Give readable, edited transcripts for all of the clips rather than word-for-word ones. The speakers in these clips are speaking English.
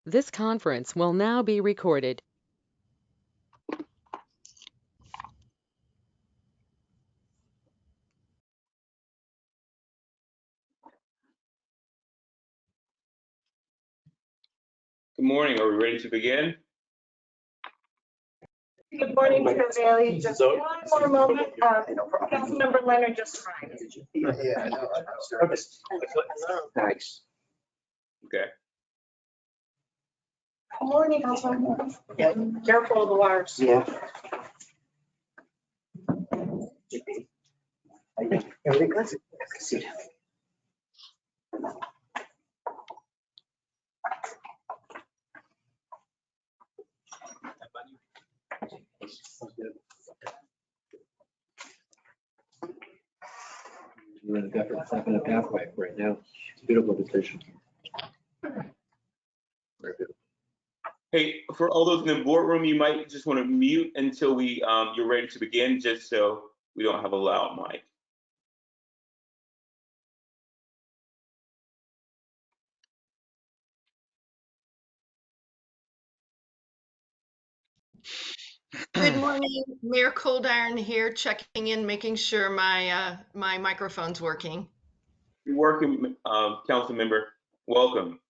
This conference will now be recorded. Good morning. Are we ready to begin? Good morning, Chair Bailey. Just one more moment. Councilmember Leonard just arrived. Yeah, I know. Thanks. Okay. Good morning, Councilmember. Careful of the wires. Yeah. Everything good? Sit down. We're in a definite pathway right now. It's a beautiful decision. Very good. Hey, for all those in the boardroom, you might just want to mute until you're ready to begin, just so we don't have a loud mic. Good morning, Mayor Cold Iron here, checking in, making sure my my microphone's working. You're working, council member. Welcome.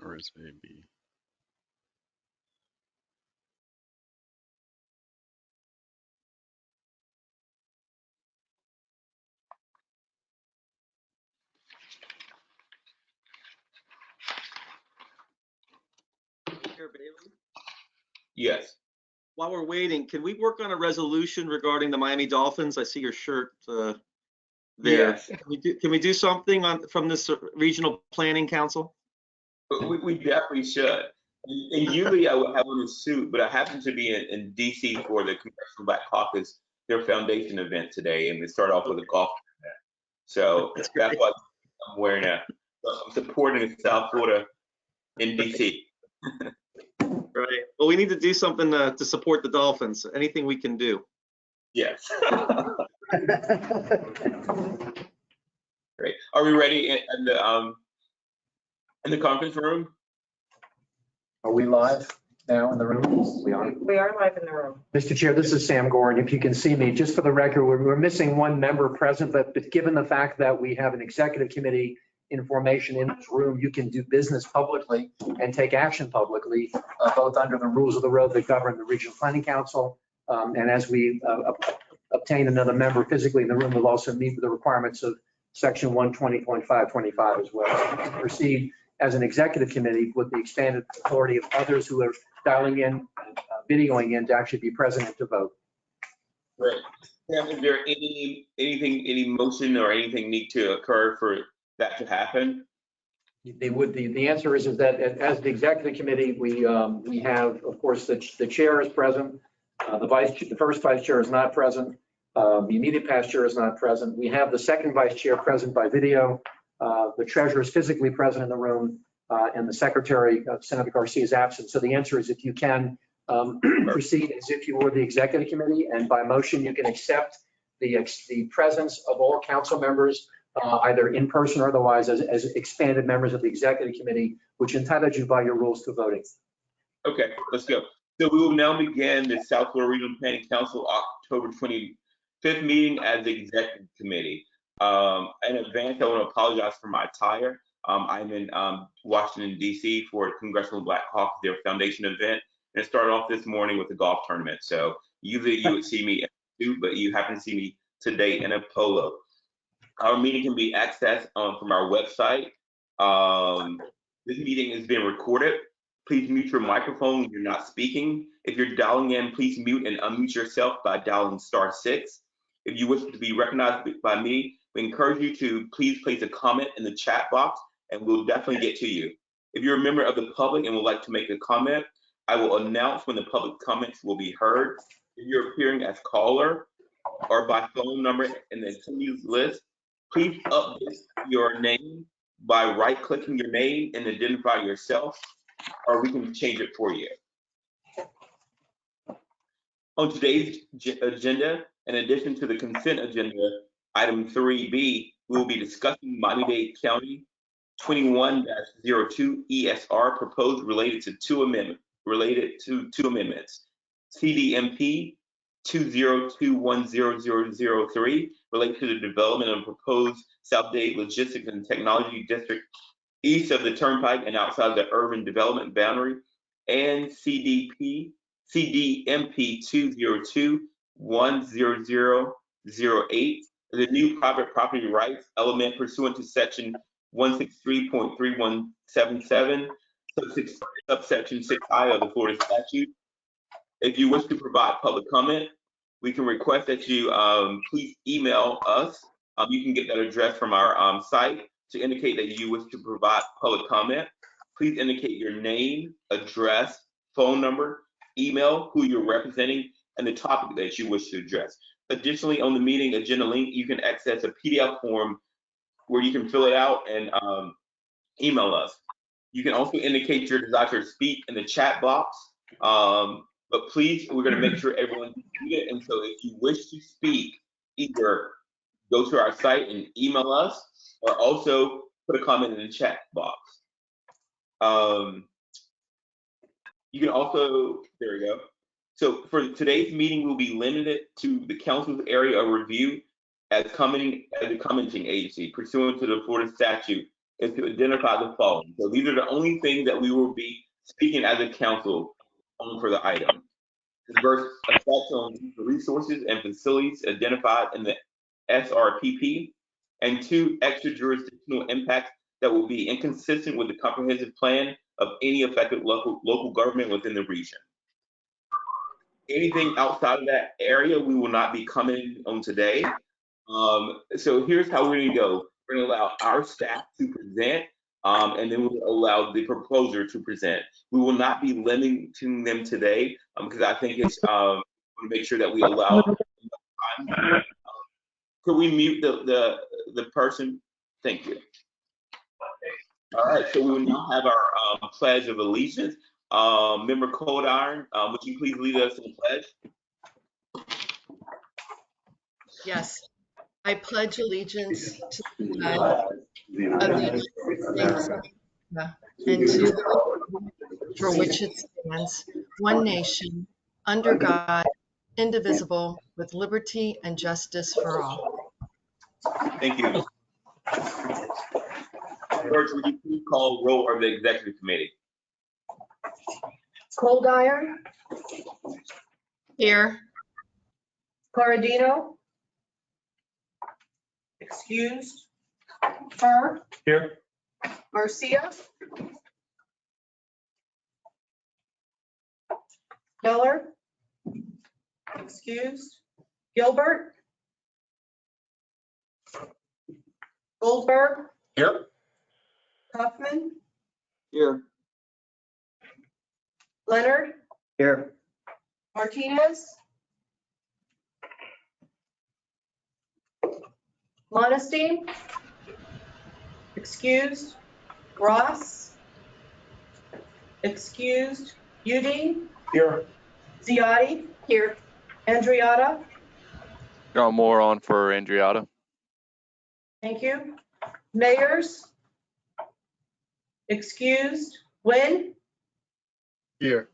Or is maybe Chair Bailey, Yes. while we're waiting, can we work on a resolution regarding the Miami Dolphins? I see your shirt there. Yes. Can we do something from this regional planning council? We definitely should. And usually I would have on a suit, but I happen to be in DC for the Congressional Black Caucus, their foundation event today, and we start off with a golf event. So that's why I'm wearing I'm supporting South Florida in DC. Right. Well, we need to do something to support the Dolphins. Anything we can do. Yes. Great. Are we ready in the conference room? Are we live now in the room? We are. We are live in the room. Mr. Chair, this is Sam Gordon. If you can see me, just for the record, we're missing one member present, but given the fact that we have an executive committee in formation in this room, you can do business publicly and take action publicly, both under the rules of the road that govern the Regional Planning Council. And as we obtain another member physically in the room, we'll also meet with the requirements of section 120.525 as well. So we can proceed as an executive committee with the expanded authority of others who are dialing in, videoing in to actually be present and to vote. Right. Sam, is there any motion or anything need to occur for that to happen? The answer is that as the executive committee, we have, of course, the chair is present. The first vice chair is not present. The immediate past chair is not present. We have the second vice chair present by video. The treasurer is physically present in the room, and the secretary, Senator Garcia, is absent. So the answer is if you can proceed as if you were the executive committee, and by motion you can accept the presence of all council members, either in person or otherwise, as expanded members of the executive committee, which entitles you by your rules to voting. Okay, let's go. So we will now begin the South Florida Regional Planning Council October 25th meeting as the executive committee. In advance, I want to apologize for my attire. I'm in Washington, D.C. for Congressional Black Caucus, their foundation event, and it started off this morning with a golf tournament. So usually you would see me in a suit, but you happen to see me today in a polo. Our meeting can be accessed from our website. This meeting is being recorded. Please mute your microphone when you're not speaking. If you're dialing in, please mute and unmute yourself by dialing *6. If you wish to be recognized by me, we encourage you to please place a comment in the chat box and we'll definitely get to you. If you're a member of the public and would like to make a comment, I will announce when the public comments will be heard. If you're appearing as caller or by phone number in the attendees list, please update your name by right-clicking your name and identifying yourself, or we can change it for you. On today's agenda, in addition to the consent agenda, item 3B, we will be discussing Miami-Dade County 21-02 ESR proposed related to two amendments, CDMP 202100003 related to the development of proposed South Dade Logistics and Technology District east of the Turnpike and outside the urban development boundary, and CDMP 2021008, the new private property rights element pursuant to section 163.3177, subsection 6I of the Florida statute. If you wish to provide public comment, we can request that you please email us. You can get that address from our site to indicate that you wish to provide public comment. Please indicate your name, address, phone number, email, who you're representing, and the topic that you wish to address. Additionally, on the meeting agenda link, you can access a PDF form where you can fill it out and email us. You can also indicate your desire to speak in the chat box. But please, we're going to make sure everyone can see it. And so if you wish to speak, either go to our site and email us, or also put a comment in the chat box. You can also, there we go. So for today's meeting, we'll be limited to the council's area of review as a commenting agency pursuant to the Florida statute is to identify the following. So these are the only things that we will be speaking as a council on for the item. Diverse effects on the resources and facilities identified in the SRPP, and 2, extra jurisdictional impacts that will be inconsistent with the comprehensive plan of any affected local government within the region. Anything outside of that area, we will not be commenting on today. So here's how we're gonna go. We're gonna allow our staff to present, and then we'll allow the proposer to present. We will not be limiting them today because I think it's to make sure that we allow time. Could we mute the person? Thank you. All right, so we will now have our Pledge of Allegiance. Member Cold Iron, would you please lead us in the pledge? Yes, I pledge allegiance to the flag of the United States of America and to the republic for which it stands, one nation, under God, indivisible, with liberty and justice for all. Thank you. George, would you please call roll of the executive committee? Cold Iron, Here. Corradino. Excused. Fur. Here. Garcia. Miller. Excused. Gilbert. Goldberg. Here. Kaufman. Here. Leonard. Here. Martinez. Monestein. Excused. Ross. Excused. Udine. Here. Ziotti. Here. Andriotta. Got more on for Andriotta. Thank you. Mayors. Excused. Wynn. Here.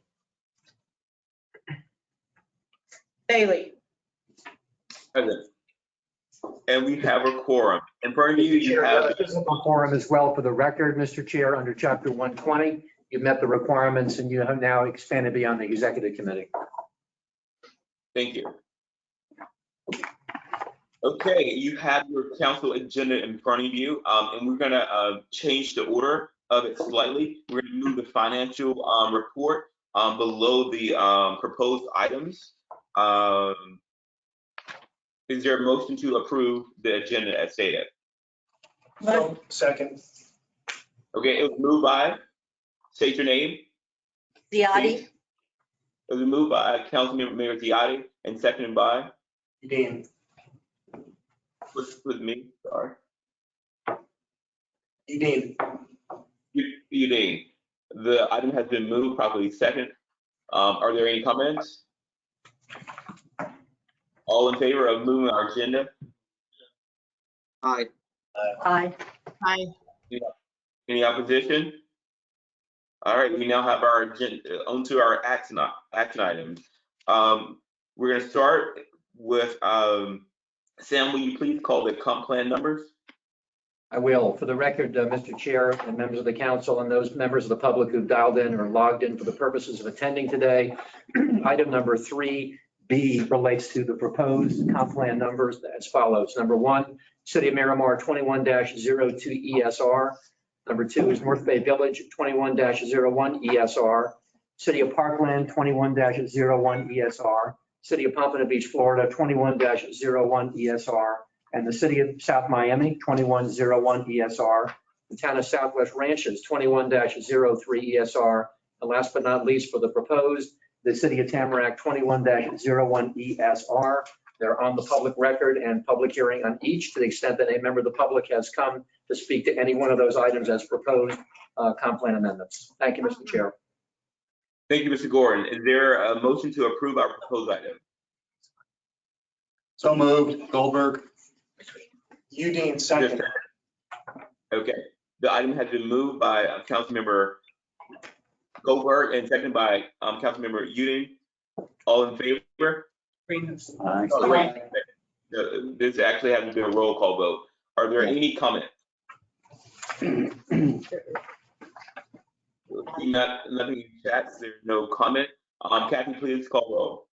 Bailey. Present. And we have a quorum. In front of you, you have. Physical quorum as well for the record, Mr. Chair, under Chapter 120. You've met the requirements and you have now expanded beyond the executive committee. Thank you. Okay, you have your council agenda in front of you, and we're gonna change the order of it slightly. We're gonna move the financial report below the proposed items. Is there a motion to approve the agenda as stated? Second. Okay, it was moved by, state your name. Ziotti. It was moved by Councilmember Mayor Ziotti and seconded by, Udine. with me, sorry. Udine. Udine. The item has been moved, properly second. Are there any comments? All in favor of moving our agenda? Aye. Aye. Aye. Any opposition? All right, we now have our agenda, onto our action items. We're gonna start with, Sam, will you please call the comp plan numbers? I will. For the record, Mr. Chair and members of the council and those members of the public who've dialed in or logged in for the purposes of attending today, item number 3B relates to the proposed comp plan numbers as follows. Number 1, City of Miramar 21-02 ESR. Number 2 is North Bay Village 21-01 ESR. City of Parkland 21-01 ESR. City of Pompano Beach, Florida 21-01 ESR. And the City of South Miami, 2101 ESR. The Town of Southwest Ranches, 21-03 ESR. And last but not least, for the proposed, the City of Tamarack, 21-01 ESR. They're on the public record and public hearing on each, to the extent that a member of the public has come to speak to any one of those items as proposed comp plan amendments. Thank you, Mr. Chair. Thank you, Mr. Gordon. Is there a motion to approve our proposed item? So moved. Goldberg. Udine, second. Okay, the item has been moved by Councilmember Goldberg and seconded by Councilmember Udine. All in favor? Aye. Oh, wait. This actually has to be a roll call vote. Are there any comments? Nothing in chat. There's no comment. Kathy, please call roll.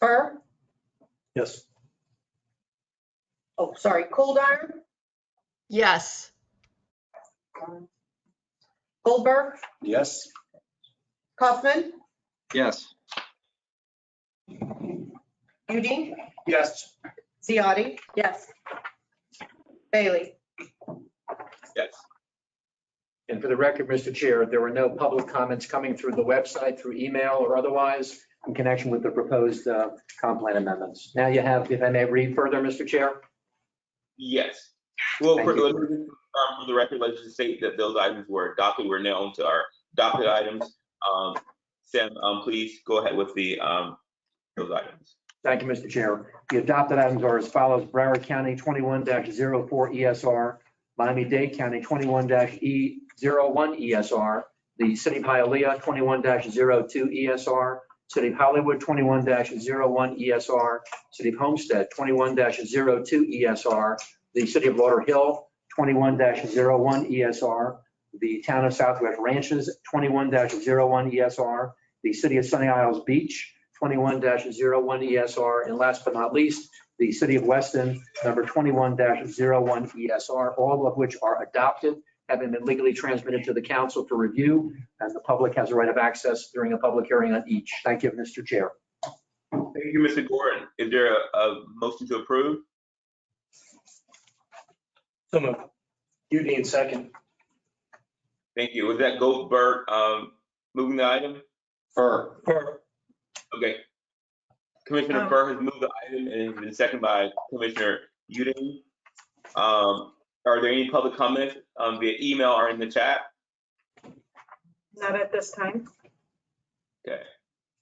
Burr? Yes. Oh, sorry, Coldiron? Yes. Goldberg? Yes. Kaufman? Yes. Udine? Yes. Ziotti? Yes. Bailey? Yes. And for the record, Mr. Chair, there were no public comments coming through the website, through email or otherwise in connection with the proposed comp plan amendments. Now you have, if I may read further, Mr. Chair. Yes. Well, Thank for you. for the record, let's just say that those items were adopted. We're now onto our adopted items. Sam, please go ahead with the those items. Thank you, Mr. Chair. The adopted items are as follows: Broward County 21-04 ESR, Miami-Dade County 21-E01 ESR, the City of Hialeah 21-02 ESR, City of Hollywood 21-01 ESR, City of Homestead 21-02 ESR, the City of Lauderhill 21-01 ESR, the Town of Southwest Ranches 21-01 ESR, the City of Sunny Isles Beach 21-01 ESR, and last but not least, the City of Weston, number 21-01 ESR, all of which are adopted, having been legally transmitted to the council for review, and the public has a right of access during a public hearing on each. Thank you, Mr. Chair. Thank you, Mr. Gordon. Is there a motion to approve? So moved. Udine, second. Thank you. Was that Goldberg moving the item? Burr. Okay. Commissioner Burr has moved the item and has been seconded by Commissioner Udine. Are there any public comments via email or in the chat? Not at this time. Okay.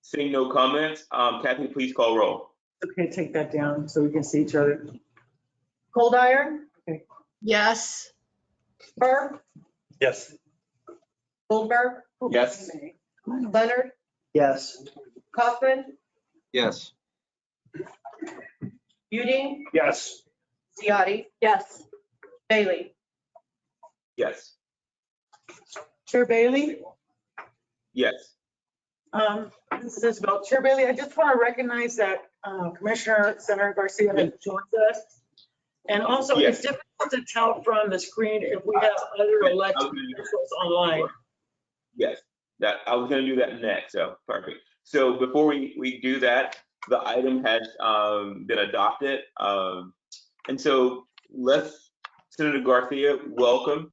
Seeing no comments, Kathy, please call roll. Okay, take that down so we can see each other. Coldiron? Yes. Burr? Yes. Goldberg? Yes. Leonard? Yes. Kaufman? Yes. Udine? Yes. Ziotti? Yes. Bailey? Yes. Chair Bailey? Yes. This is Isabel. Chair Bailey, I just want to recognize that Commissioner Senator Garcia has joined us. And also, Yes. it's difficult to tell from the screen if we have other elected officials online. Yes, that I was going to do that next. So perfect. So before we do that, the item has been adopted, and so let's, Senator Garcia, welcome.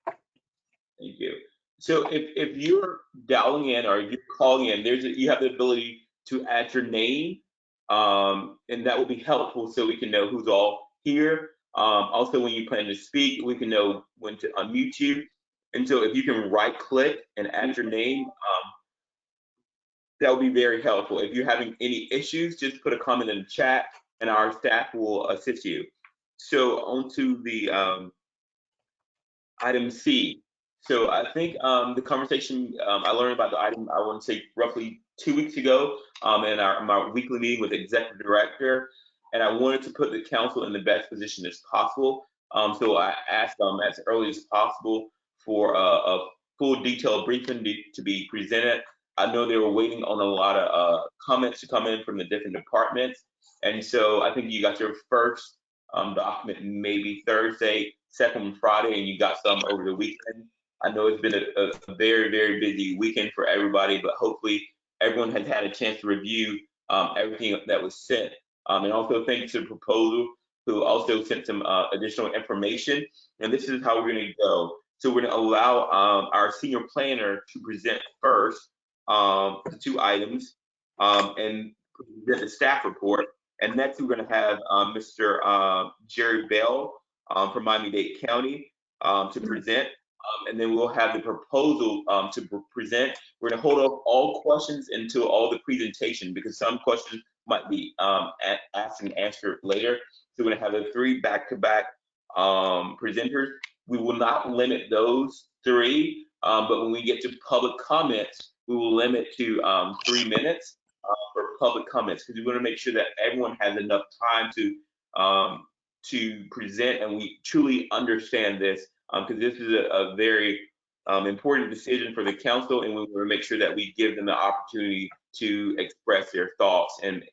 Thank you. So if you're dialing in or you're calling in, you have the ability to add your name, and that will be helpful so we can know who's all here. Also, when you plan to speak, we can know when to unmute you. And so if you can right click and add your name, that would be very helpful. If you're having any issues, just put a comment in the chat and our staff will assist you. So on to the item C. So I think the conversation I learned about the item, I want to say roughly 2 weeks ago in my weekly meeting with the executive director, and I wanted to put the council in the best position as possible. So I asked as early as possible for a full detailed briefing to be presented. I know they were waiting on a lot of comments to come in from the different departments. And so I think you got your first document maybe Thursday, second Friday, and you got some over the weekend. I know it's been a very, very busy weekend for everybody, but hopefully everyone has had a chance to review everything that was sent. And also thanks to the proposal who also sent some additional information. And this is how we're gonna go. So we're gonna allow our senior planner to present first the 2 items and present the staff report. And next we're gonna have Mr. Jerry Bell from Miami-Dade County to present. And then we'll have the proposal to present. We're gonna hold off all questions until all the presentation because some questions might be asked and answered later. So we're gonna have the 3 back-to-back presenters. We will not limit those 3, but when we get to public comments, we will limit to 3 minutes for public comments because we want to make sure that everyone has enough time to present and we truly understand this because this is a very important decision for the council, and we want to make sure that we give them the opportunity to express their thoughts and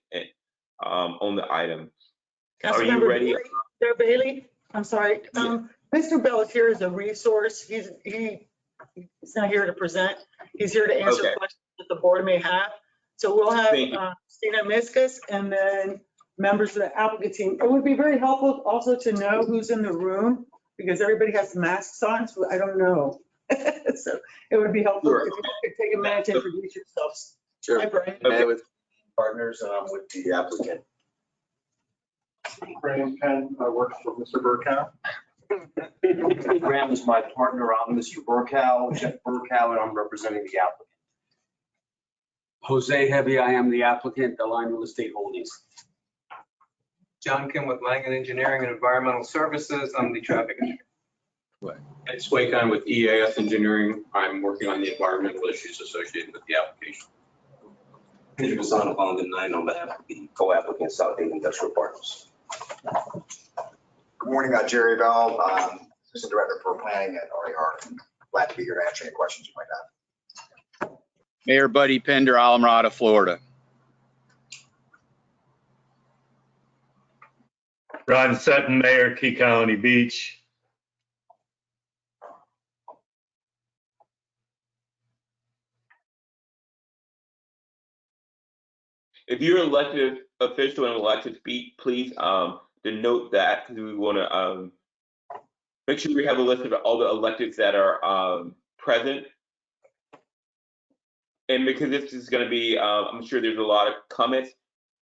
on the item. Are you ready? Chair Bailey, I'm sorry. Mr. Bell is here as a resource. He's not here to present. He's here to answer questions that the board may have. So we'll have Stina Miskus and then members of the applicant team. It would be very helpful also to know who's in the room because everybody has masks on, so I don't know. So it would be helpful if you could take a minute to introduce yourselves. Sure. Hi, Brian. Okay. With partners with the applicant. Graham Penn works for Mr. Burkow. Graham is my partner. I'm Mr. Burkow, Jeff Burkow, and I'm representing the applicant. Jose Heavy, I am the applicant, Align Real Estate Holdings. John Kim with Langen Engineering and Environmental Services. I'm the traffic engineer. Ed Swaycon with EAS Engineering. I'm working on the environmental issues associated with the application. Andrew Fasano, on the 9 on behalf of the co-applicant South Dade Industrial Partners. Good morning, Jerry Bell, Assistant Director for Planning at RER. Glad to be here to answer any questions you might have. Mayor Buddy Pender, Alamorada, Florida. Ron Sutton, Mayor, Key Colony Beach. If you're an elected official and would like to speak, please denote that because we want to make sure we have a list of all the electeds that are present. And because this is going to be, I'm sure there's a lot of comments.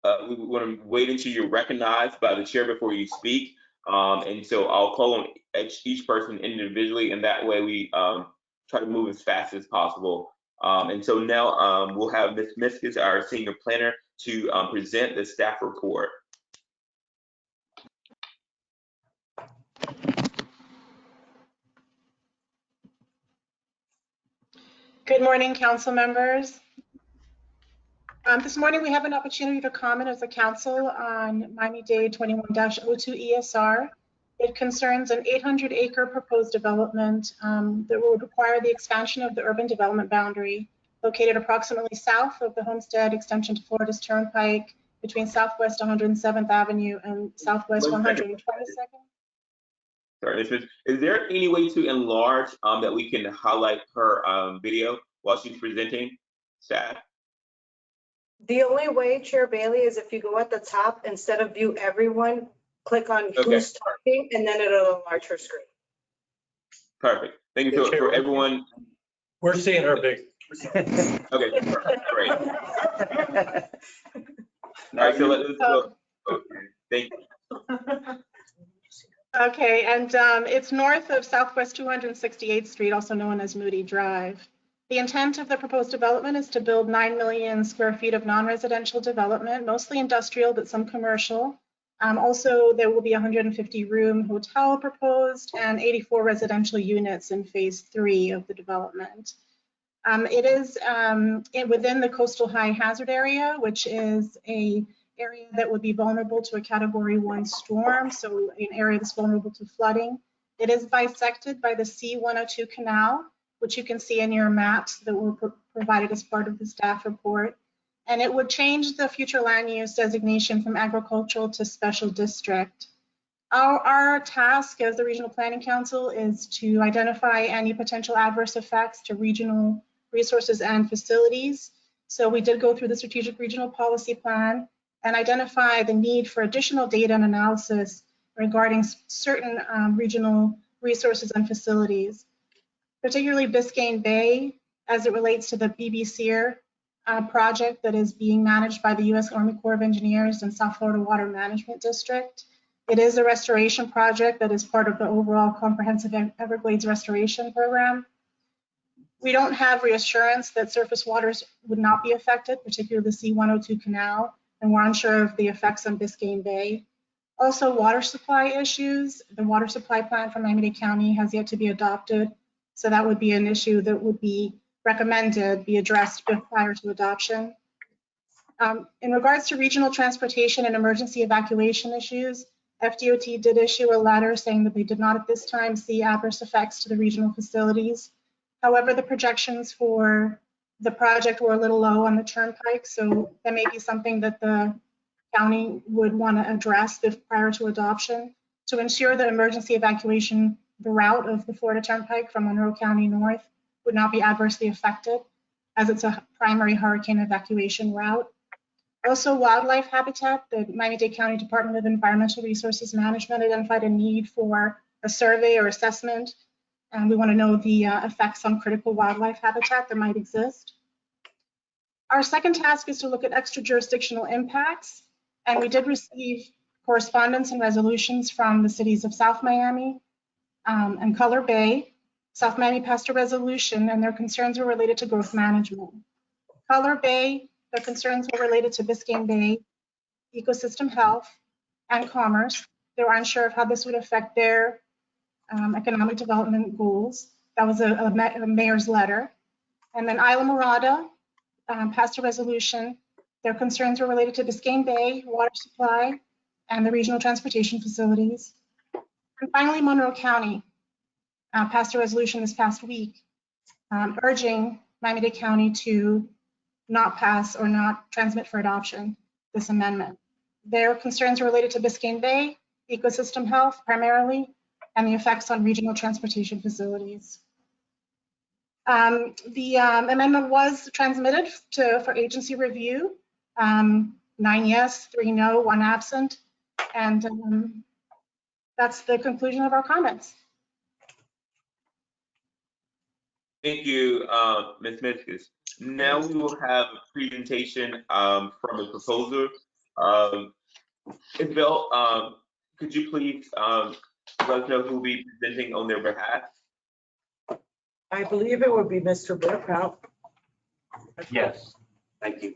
We want to wait until you're recognized by the chair before you speak. And so I'll call on each person individually, and that way we try to move as fast as possible. And so now we'll have Ms. Miskus, our senior planner, to present the staff report. Good morning, council members. This morning we have an opportunity to comment as a council on Miami-Dade 21-02 ESR. It concerns an 800-acre proposed development that will require the expansion of the urban development boundary located approximately south of the Homestead extension to Florida's Turnpike between Southwest 107th Avenue and Southwest 122nd. Sorry, is there any way to enlarge that we can highlight her video while she's presenting, staff? The only way, Chair Bailey, is if you go at the top, instead of view everyone, click on who's talking, and then it'll enlarge her screen. Perfect. Thank you for everyone. We're seeing her big. Okay, great. All right, so let's go. Okay, thank you. Okay, and it's north of Southwest 268th Street, also known as Moody Drive. The intent of the proposed development is to build 9 million square feet of non-residential development, mostly industrial, but some commercial. Also, there will be a 150-room hotel proposed and 84 residential units in phase 3 of the development. It is within the coastal high hazard area, which is an area that would be vulnerable to a Category 1 storm, so an area that's vulnerable to flooding. It is bisected by the C-102 canal, which you can see in your maps that were provided as part of the staff report. And it would change the future land use designation from agricultural to special district. Our task as the Regional Planning Council is to identify any potential adverse effects to regional resources and facilities. So we did go through the strategic regional policy plan and identify the need for additional data and analysis regarding certain regional resources and facilities, particularly Biscayne Bay as it relates to the BB-SEER project that is being managed by the U.S. Army Corps of Engineers and South Florida Water Management District. It is a restoration project that is part of the overall comprehensive Everglades restoration program. We don't have reassurance that surface waters would not be affected, particularly the C-102 canal, and we're unsure of the effects on Biscayne Bay. Also, water supply issues. The water supply plan for Miami-Dade County has yet to be adopted, so that would be an issue that would be recommended be addressed prior to adoption. In regards to regional transportation and emergency evacuation issues, FDOT did issue a letter saying that they did not at this time see adverse effects to the regional facilities. However, the projections for the project were a little low on the turnpike, so that may be something that the county would want to address prior to adoption to ensure the emergency evacuation, the route of the Florida Turnpike from Monroe County north would not be adversely affected, as it's a primary hurricane evacuation route. Also, wildlife habitat, the Miami-Dade County Department of Environmental Resources Management identified a need for a survey or assessment, and we want to know the effects on critical wildlife habitat that might exist. Our second task is to look at extra-jurisdictional impacts, and we did receive correspondence and resolutions from the cities of South Miami and Color Bay. South Miami passed a resolution, and their concerns were related to growth management. Color Bay, their concerns were related to Biscayne Bay, ecosystem health, and commerce. They were unsure of how this would affect their economic development goals. That was a mayor's letter. And then Isla Morada passed a resolution. Their concerns were related to Biscayne Bay, water supply, and the regional transportation facilities. And finally, Monroe County passed a resolution this past week urging Miami-Dade County to not pass or not transmit for adoption this amendment. Their concerns are related to Biscayne Bay, ecosystem health primarily, and the effects on regional transportation facilities. The amendment was transmitted for agency review, 9 yes, 3 no, 1 absent, and that's the conclusion of our comments. Thank you, Ms. Miskis. Now we will have a presentation from the proposer. Isabel, could you please let us know who will be presenting on their behalf? I believe it would be Mr. Burkow. Yes, thank you.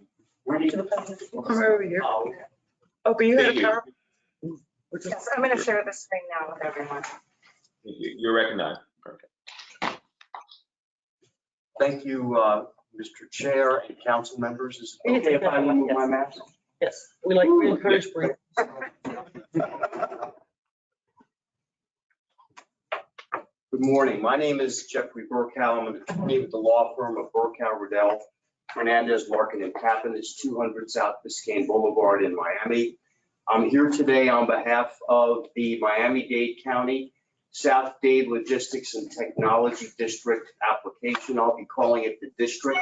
Come over here. Oh, but you had a power. Yes, I'm going to share the screen now with everyone. You're recognized. Perfect. Thank you, Mr. Chair and council members. Is it okay if I remove my mask? Yes, we encourage breaks. Good morning. My name is Jeffrey Burkow. I'm an attorney with the law firm of Burkow, Riddell, Hernandez, Larkin, and Tappan. It's 200 South Biscayne Boulevard in Miami. I'm here today on behalf of the Miami-Dade County South Dade Logistics and Technology District application. I'll be calling it the district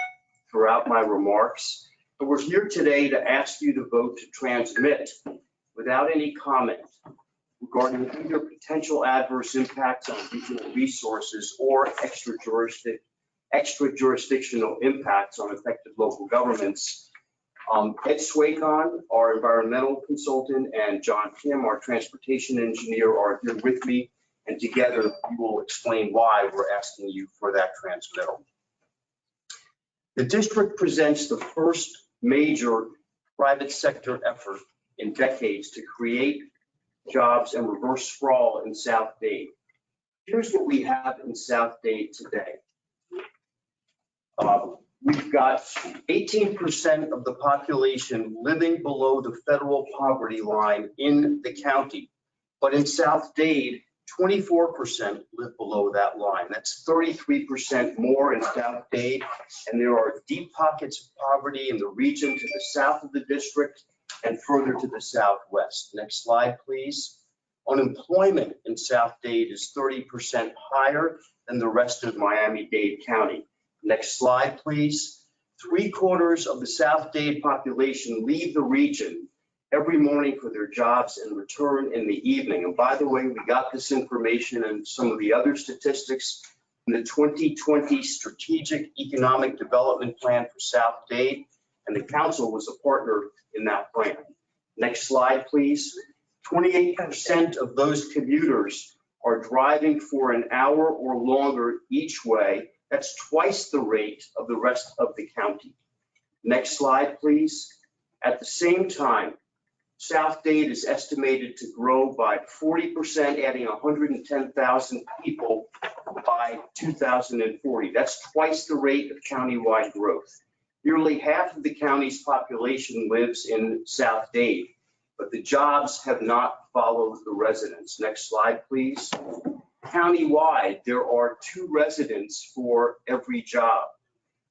throughout my remarks. But we're here today to ask you to vote to transmit without any comment regarding either potential adverse impacts on regional resources or extra jurisdictional impacts on affected local governments Ed Swaycon, our environmental consultant, and John Kim, our transportation engineer, are here with me. And together we will explain why we're asking you for that transmittal. The district presents the first major private sector effort in decades to create jobs and reverse sprawl in South Dade. Here's what we have in South Dade today. We've got 18% of the population living below the federal poverty line in the county. But in South Dade, 24% live below that line. That's 33% more in South Dade. And there are deep pockets of poverty in the region to the south of the district and further to the southwest. Next slide, please. Unemployment in South Dade is 30% higher than the rest of Miami-Dade County. Next slide, please. 3/4 of the South Dade population leave the region every morning for their jobs and return in the evening. And by the way, we got this information and some of the other statistics in the 2020 Strategic Economic Development Plan for South Dade, and the council was a partner in that plan. Next slide, please. 28% of those commuters are driving for an hour or longer each way. That's twice the rate of the rest of the county. Next slide, please. At the same time, South Dade is estimated to grow by 40%, adding 110,000 people by 2040. That's twice the rate of countywide growth. Nearly half of the county's population lives in South Dade, but the jobs have not followed the residents. Next slide, please. Countywide, there are 2 residents for every job.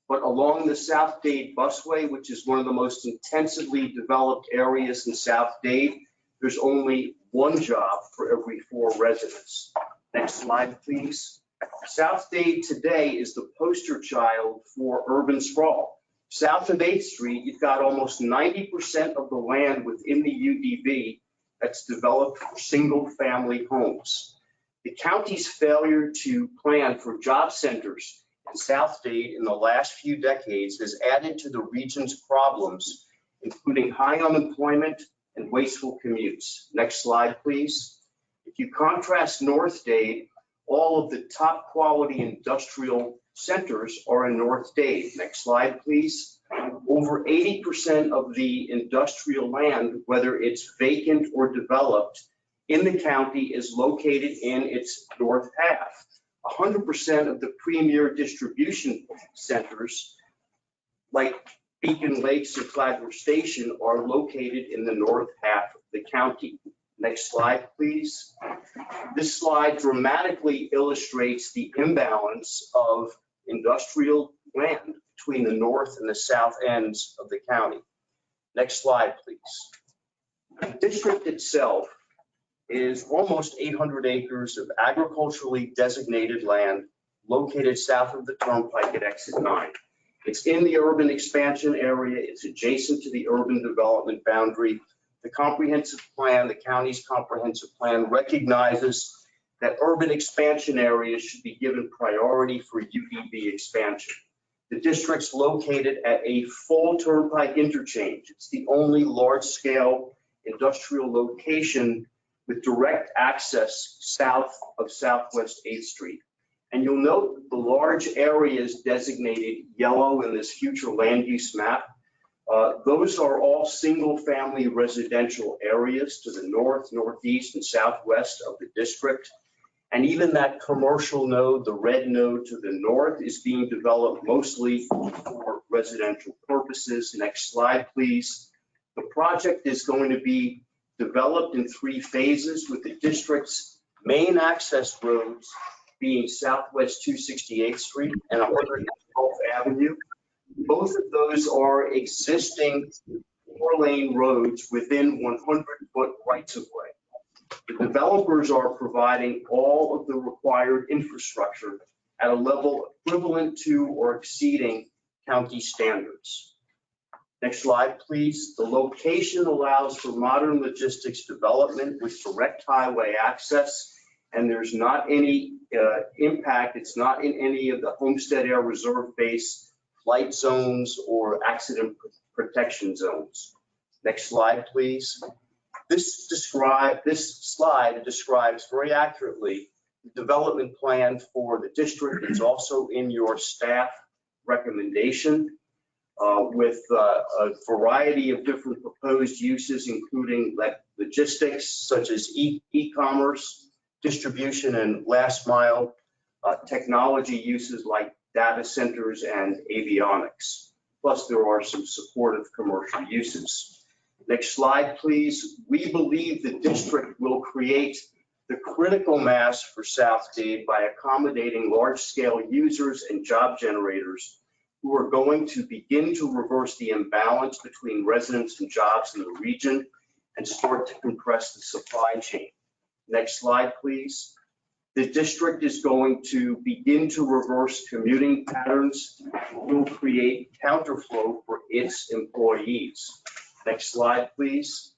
But along the South Dade Busway, which is one of the most intensively developed areas in South Dade, there's only 1 job for every 4 residents. Next slide, please. South Dade today is the poster child for urban sprawl. South of 8th Street, you've got almost 90% of the land within the UDV that's developed for single-family homes. The county's failure to plan for job centers in South Dade in the last few decades has added to the region's problems, including high unemployment and wasteful commutes. Next slide, please. If you contrast North Dade, all of the top quality industrial centers are in North Dade. Next slide, please. Over 80% of the industrial land, whether it's vacant or developed in the county, is located in its north half. 100% of the premier distribution centers, like Beacon Lakes or Flagler Station, are located in the north half of the county. Next slide, please. This slide dramatically illustrates the imbalance of industrial land between the north and the south ends of the county. Next slide, please. The district itself is almost 800 acres of agriculturally designated land located south of the turnpike at exit 9. It's in the urban expansion area. It's adjacent to the urban development boundary. The comprehensive plan, the county's comprehensive plan, recognizes that urban expansion areas should be given priority for UDV expansion. The district's located at a full turnpike interchange. It's the only large-scale industrial location with direct access south of Southwest 8th Street. And you'll note the large areas designated yellow in this future land use map. Those are all single-family residential areas to the north, northeast, and southwest of the district. And even that commercial node, the red node to the north, is being developed mostly for residential purposes. Next slide, please. The project is going to be developed in 3 phases, with the district's main access roads being Southwest 268th Street and 112th Avenue. Both of those are existing 4-lane roads within 100-foot rights-of-way. The developers are providing all of the required infrastructure at a level equivalent to or exceeding county standards. Next slide, please. The location allows for modern logistics development with direct highway access, and there's not any impact. It's not in any of the Homestead Air Reserve Base flight zones or accident protection zones. Next slide, please. This slide describes very accurately the development plan for the district. It's also in your staff recommendation with a variety of different proposed uses, including logistics such as e-commerce, distribution and last mile, technology uses like data centers and avionics. Plus, there are some supportive commercial uses. Next slide, please. We believe the district will create the critical mass for South Dade by accommodating large-scale users and job generators who are going to begin to reverse the imbalance between residents and jobs in the region and start to compress the supply chain. Next slide, please. The district is going to begin to reverse commuting patterns and will create counterflow for its employees. Next slide, please.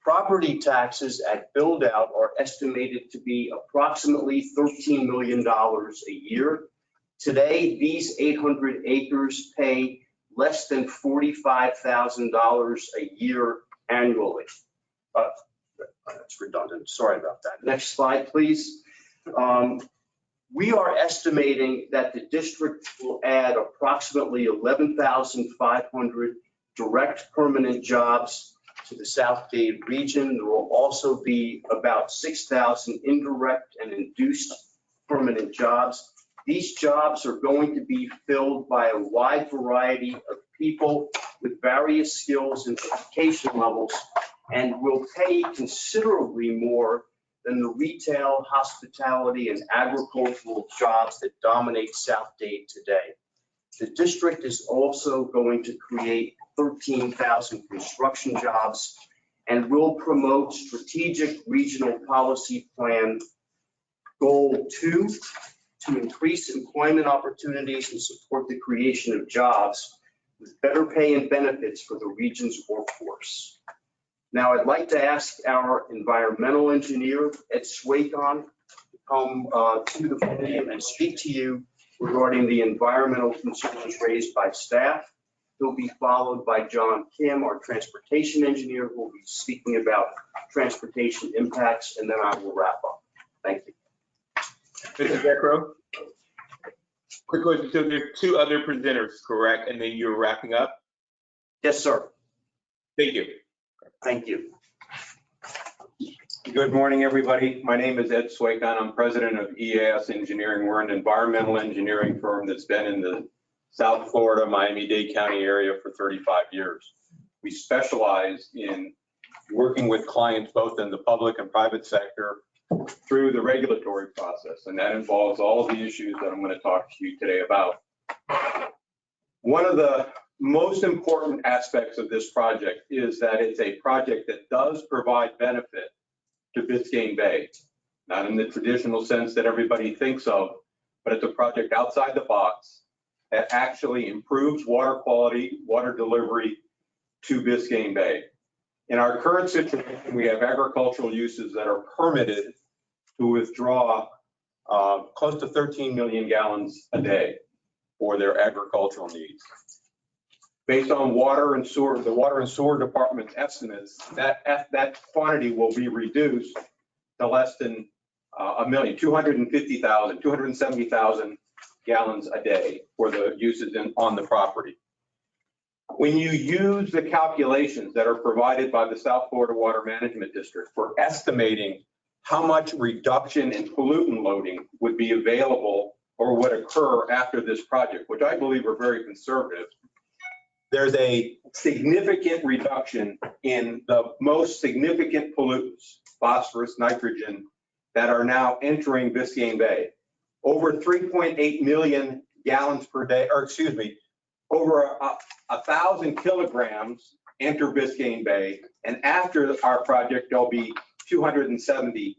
Property taxes at build-out are estimated to be approximately $13 million a year. Today, these 800 acres pay less than $45,000 a year annually. That's redundant. Sorry about that. Next slide, please. We are estimating that the district will add approximately 11,500 direct permanent jobs to the South Dade region. There will also be about 6,000 indirect and induced permanent jobs. These jobs are going to be filled by a wide variety of people with various skills and education levels and will pay considerably more than the retail, hospitality, and agricultural jobs that dominate South Dade today. The district is also going to create 13,000 construction jobs and will promote strategic regional policy plan goal 2 to increase employment opportunities and support the creation of jobs with better pay and benefits for the region's workforce. Now, I'd like to ask our environmental engineer, Ed Swaycon, to come to the podium and speak to you regarding the environmental concerns raised by staff. He'll be followed by John Kim, our transportation engineer, who will be speaking about transportation impacts, and then I will wrap up. Thank you. Mr. Beckrow? Quick question. So there are two other presenters, correct? And then you're wrapping up? Yes, sir. Thank you. Thank you. Good morning, everybody. My name is Ed Swaycon. I'm president of EAS Engineering. We're an environmental engineering firm that's been in the South Florida, Miami-Dade County area for 35 years. We specialize in working with clients both in the public and private sector through the regulatory process, and that involves all of the issues that I'm going to talk to you today about. One of the most important aspects of this project is that it's a project that does provide benefit to Biscayne Bay, not in the traditional sense that everybody thinks of, but it's a project outside the box that actually improves water quality, water delivery to Biscayne Bay. In our current situation, we have agricultural uses that are permitted to withdraw close to 13 million gallons a day for their agricultural needs. Based on water and sewer, the Water and Sewer Department's estimates, that quantity will be reduced to less than 270,000 gallons a day for the uses on the property. When you use the calculations that are provided by the South Florida Water Management District for estimating how much reduction in pollutant loading would be available or would occur after this project, which I believe are very conservative, there's a significant reduction in the most significant pollutants, phosphorus, nitrogen, that are now entering Biscayne Bay. Over 3.8 million gallons per day, or excuse me, over 1,000 kilograms enter Biscayne Bay, and after our project, there'll be 270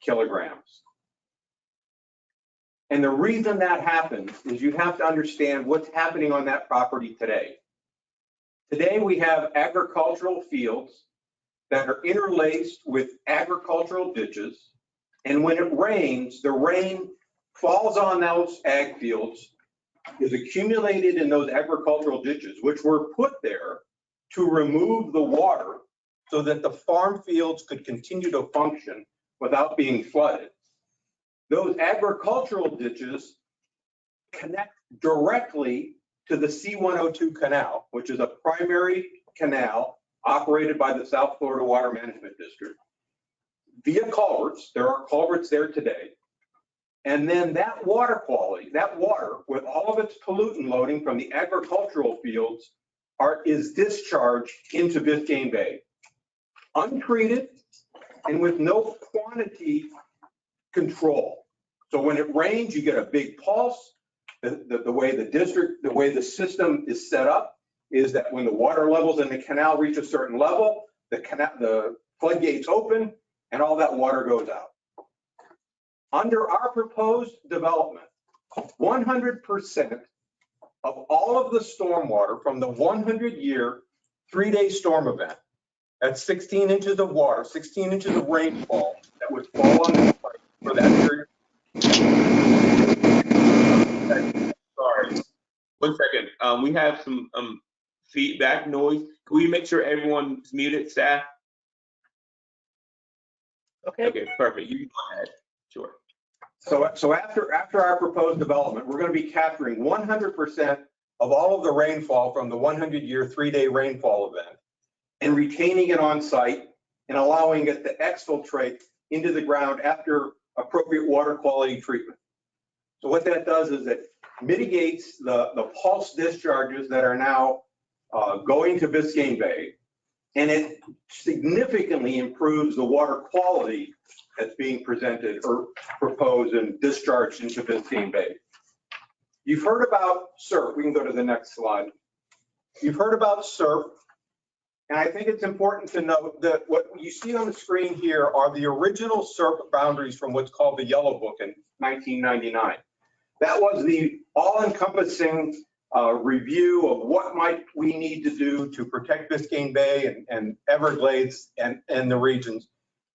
kilograms. And the reason that happens is you have to understand what's happening on that property today. Today, we have agricultural fields that are interlaced with agricultural ditches, and when it rains, the rain falls on those ag fields, is accumulated in those agricultural ditches, which were put there to remove the water so that the farm fields could continue to function without being flooded. Those agricultural ditches connect directly to the C-102 canal, which is a primary canal operated by the South Florida Water Management District via culverts. There are culverts there today. And then that water quality, that water with all of its pollutant loading from the agricultural fields is discharged into Biscayne Bay, untreated and with no quantity control. So when it rains, you get a big pulse. The way the system is set up is that when the water levels in the canal reach a certain level, the floodgates open and all that water goes out. Under our proposed development, 100% of all of the stormwater from the 100-year 3-day storm event, that's 16 inches of water, 16 inches of rainfall that would fall on the site for that period. Sorry, 1 second. We have some feedback noise. Can we make sure everyone's muted, staff? Okay, perfect. You can go ahead. Sure. So after our proposed development, we're going to be capturing 100% of all of the rainfall from the 100-year 3-day rainfall event and retaining it on site and allowing it to exfiltrate into the ground after appropriate water quality treatment. So what that does is it mitigates the pulse discharges that are now going to Biscayne Bay, and it significantly improves the water quality that's being presented or proposed and discharged into Biscayne Bay. You've heard about SURF. We can go to the next slide. You've heard about SURF, and I think it's important to note that what you see on the screen here are the original SURF boundaries from what's called the Yellow Book in 1999. That was the all-encompassing review of what might we need to do to protect Biscayne Bay and Everglades and the regions.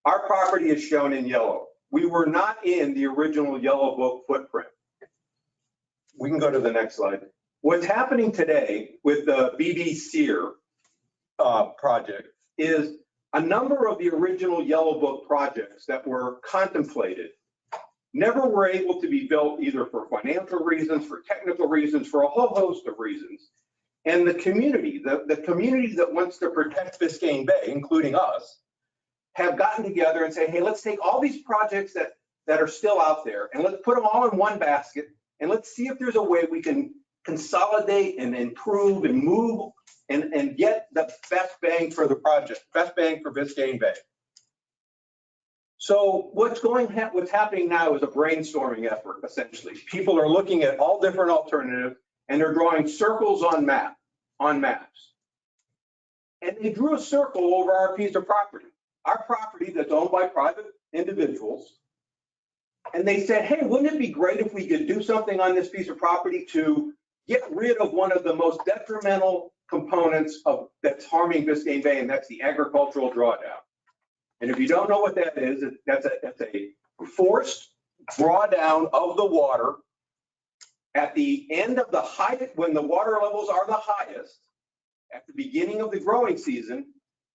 Our property is shown in yellow. We were not in the original Yellow Book footprint. We can go to the next slide. What's happening today with the BB Sear project is a number of the original Yellow Book projects that were contemplated never were able to be built, either for financial reasons, for technical reasons, for a whole host of reasons. And the community that wants to protect Biscayne Bay, including us, have gotten together and say, hey, let's take all these projects that are still out there and let's put them all in one basket and let's see if there's a way we can consolidate and improve and move and get the best bang for the project, best bang for Biscayne Bay. So what's happening now is a brainstorming effort, essentially. People are looking at all different alternatives and they're drawing circles on maps. And they drew a circle over our piece of property. Our property that's owned by private individuals. And they said, hey, wouldn't it be great if we could do something on this piece of property to get rid of one of the most detrimental components that's harming Biscayne Bay, and that's the agricultural drawdown. And if you don't know what that is, that's a forced drawdown of the water at the end of the highest, when the water levels are the highest, at the beginning of the growing season,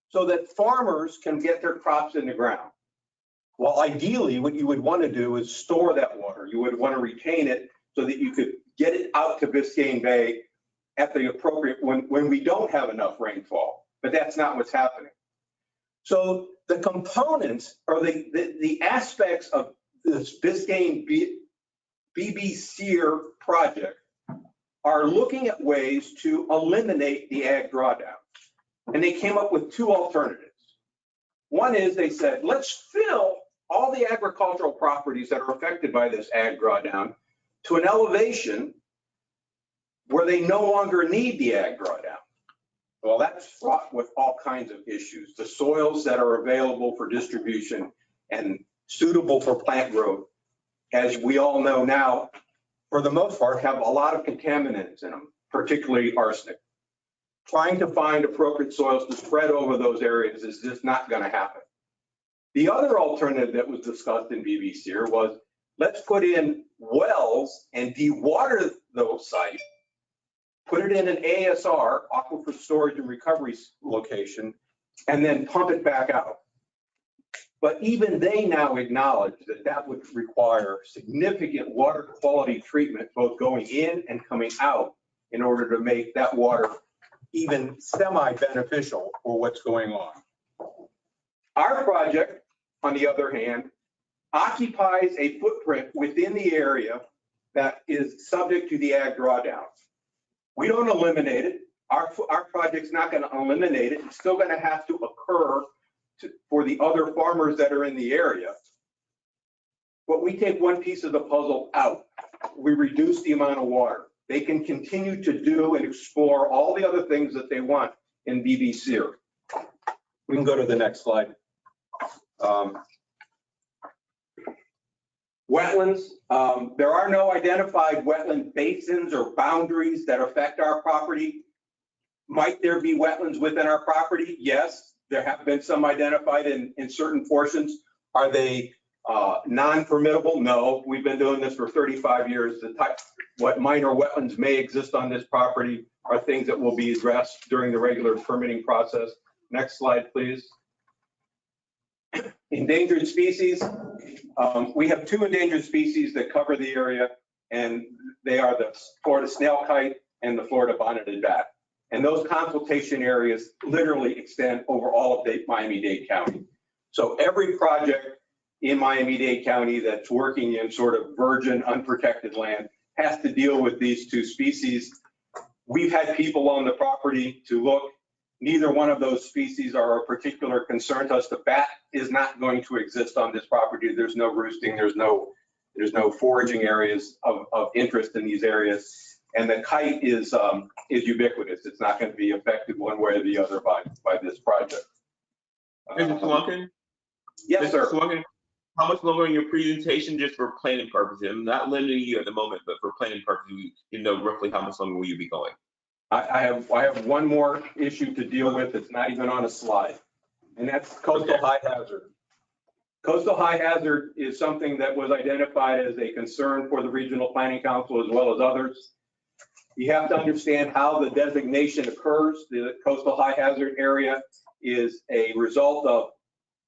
so that farmers can get their crops in the ground. Well, ideally, what you would want to do is store that water. You would want to retain it so that you could get it out to Biscayne Bay at the appropriate, when we don't have enough rainfall, but that's not what's happening. So the components or the aspects of this Biscayne BB Sear project are looking at ways to eliminate the ag drawdown. And they came up with two alternatives. One is they said, let's fill all the agricultural properties that are affected by this ag drawdown to an elevation where they no longer need the ag drawdown. Well, that's fraught with all kinds of issues. The soils that are available for distribution and suitable for plant growth, as we all know now, for the most part, have a lot of contaminants in them, particularly arsenic. Trying to find appropriate soils to spread over those areas is just not going to happen. The other alternative that was discussed in BB Sear was, let's put in wells and dewater those sites put it in an ASR, aquifer storage and recovery location, and then pump it back out. But even they now acknowledge that that would require significant water quality treatment, both going in and coming out, in order to make that water even semi-beneficial for what's going on. Our project, on the other hand, occupies a footprint within the area that is subject to the ag drawdown. We don't eliminate it. Our project's not going to eliminate it. It's still going to have to occur for the other farmers that are in the area. But we take one piece of the puzzle out. We reduce the amount of water. They can continue to do and explore all the other things that they want in BBC. We can go to the next slide. Wetlands, there are no identified wetland basins or boundaries that affect our property. Might there be wetlands within our property? Yes, there have been some identified in certain portions. Are they non-permittable? No, we've been doing this for 35 years. What minor wetlands may exist on this property are things that will be addressed during the regular permitting process. Next slide, please. Endangered species. We have 2 endangered species that cover the area, and they are the Florida snail kite and the Florida bonneted bat. And those consultation areas literally extend over all of Miami-Dade County. So every project in Miami-Dade County that's working in sort of virgin, unprotected land has to deal with these 2 species. We've had people on the property to look. Neither one of those species are a particular concern to us. The bat is not going to exist on this property. There's no roosting. There's no foraging areas of interest in these areas. And the kite is ubiquitous. It's not going to be affected one way or the other by this project. Mr. Slunkin? Yes, sir. Mr. Slunkin, how much longer in your presentation, just for planning purposes? I'm not limiting you at the moment, but for planning purposes, you know roughly how much longer will you be going? I have one more issue to deal with. It's not even on a slide, and that's coastal high hazard. Coastal high hazard is something that was identified as a concern for the Regional Planning Council as well as others. You have to understand how the designation occurs. The coastal high hazard area is a result of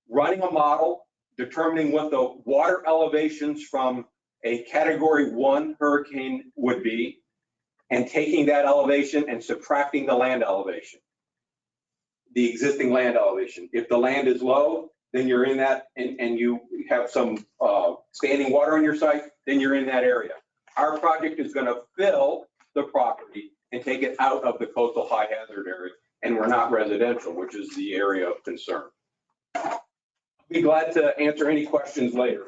running a model, determining what the water elevations from a Category 1 hurricane would be, and taking that elevation and subtracting the land elevation, the existing land elevation. If the land is low, then you're in that, and you have some standing water on your site, then you're in that area. Our project is going to fill the property and take it out of the coastal high hazard area, and we're not residential, which is the area of concern. I'll be glad to answer any questions later.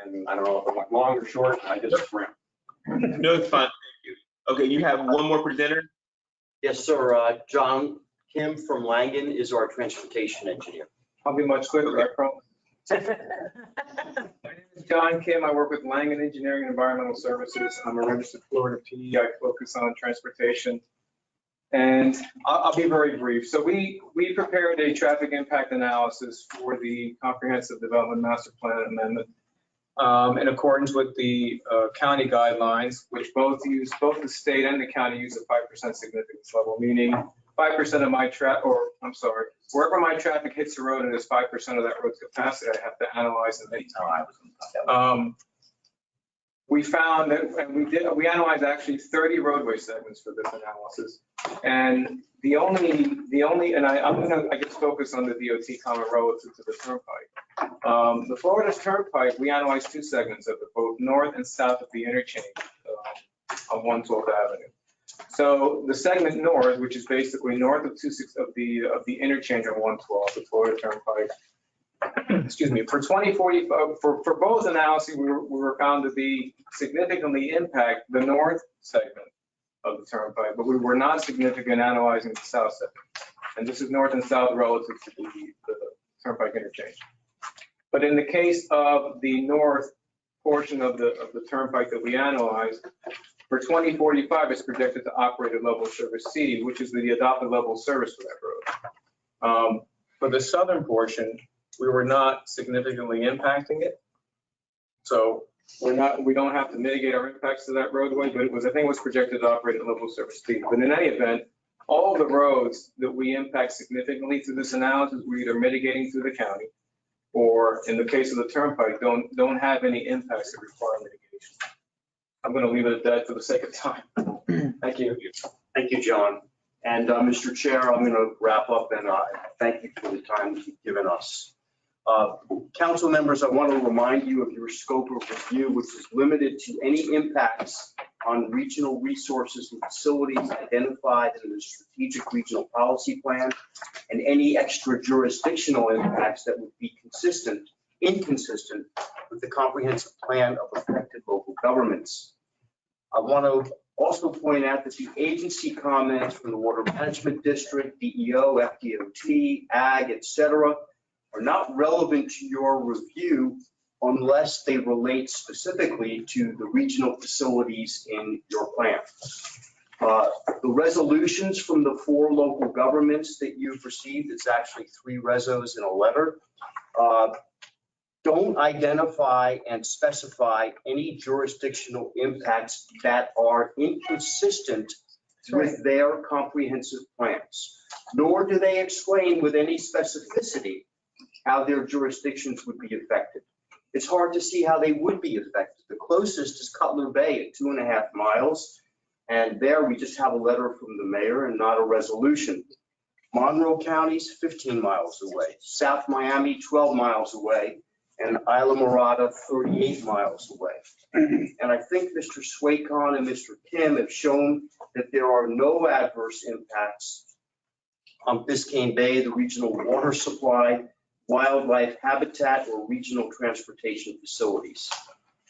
And I don't know if it went long or short, I just ran. No, it's fine. Okay, you have one more presenter? Yes, sir. John Kim from Langen is our transportation engineer. I'll be much quicker, I promise. My name is John Kim. I work with Langen Engineering and Environmental Services. I'm a registered Florida PE. I focus on transportation. And I'll be very brief. So we prepared a traffic impact analysis for the Comprehensive Development Master Plan Amendment in accordance with the county guidelines, which both the state and the county use a 5% significance level, meaning 5% of my wherever my traffic hits the road and is 5% of that road's capacity, I have to analyze it. We found that, and we analyzed actually 30 roadway segments for this analysis. And I'm gonna, I guess, focus on the DOT common road to the turnpike. The Florida Turnpike, we analyzed 2 segments of it, both north and south of the interchange on 112th Avenue. So the segment north, which is basically north of the interchange on 112, the Florida Turnpike, excuse me, for 2040, for both analyses, we were found to be significantly impact the north segment of the turnpike, but we were not significant analyzing the south segment. And this is north and south relative to the turnpike interchange. But in the case of the north portion of the turnpike that we analyzed, for 2045, it's projected to operate at level service C, which is the adopted level of service for that road. For the southern portion, we were not significantly impacting it. So we don't have to mitigate our impacts to that roadway, but I think it was projected to operate at level service speed. But in any event, all the roads that we impact significantly through this analysis, we're either mitigating through the county, or in the case of the turnpike, don't have any impacts that require mitigation. I'm going to leave it at that for the sake of time. Thank you. Thank you, John. And Mr. Chair, I'm going to wrap up and thank you for the time that you've given us. Council members, I want to remind you of your scope of review, which is limited to any impacts on regional resources and facilities identified in the strategic regional policy plan, and any extra jurisdictional impacts that would be inconsistent with the comprehensive plan of affected local governments. I want to also point out that the agency comments from the Water Management District, DEO, FDOT, Ag, etc., are not relevant to your review unless they relate specifically to the regional facilities in your plan. The resolutions from the 4 local governments that you've received, it's actually 3 resos in a letter, don't identify and specify any jurisdictional impacts that are inconsistent with their comprehensive plans, nor do they explain with any specificity how their jurisdictions would be affected. It's hard to see how they would be affected. The closest is Cutler Bay at 2.5 miles, and there we just have a letter from the mayor and not a resolution. Monroe County's 15 miles away, South Miami 12 miles away, and Isla Morada 38 miles away. And I think Mr. Swaycon and Mr. Kim have shown that there are no adverse impacts on Biscayne Bay, the regional water supply, wildlife habitat, or regional transportation facilities.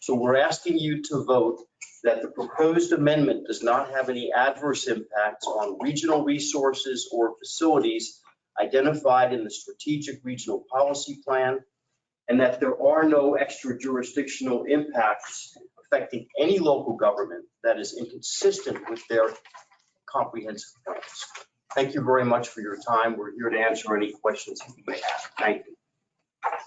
So we're asking you to vote that the proposed amendment does not have any adverse impacts on regional resources or facilities identified in the strategic regional policy plan, and that there are no extra jurisdictional impacts affecting any local government that is inconsistent with their comprehensive plans. Thank you very much for your time. We're here to answer any questions you may have. Thank you.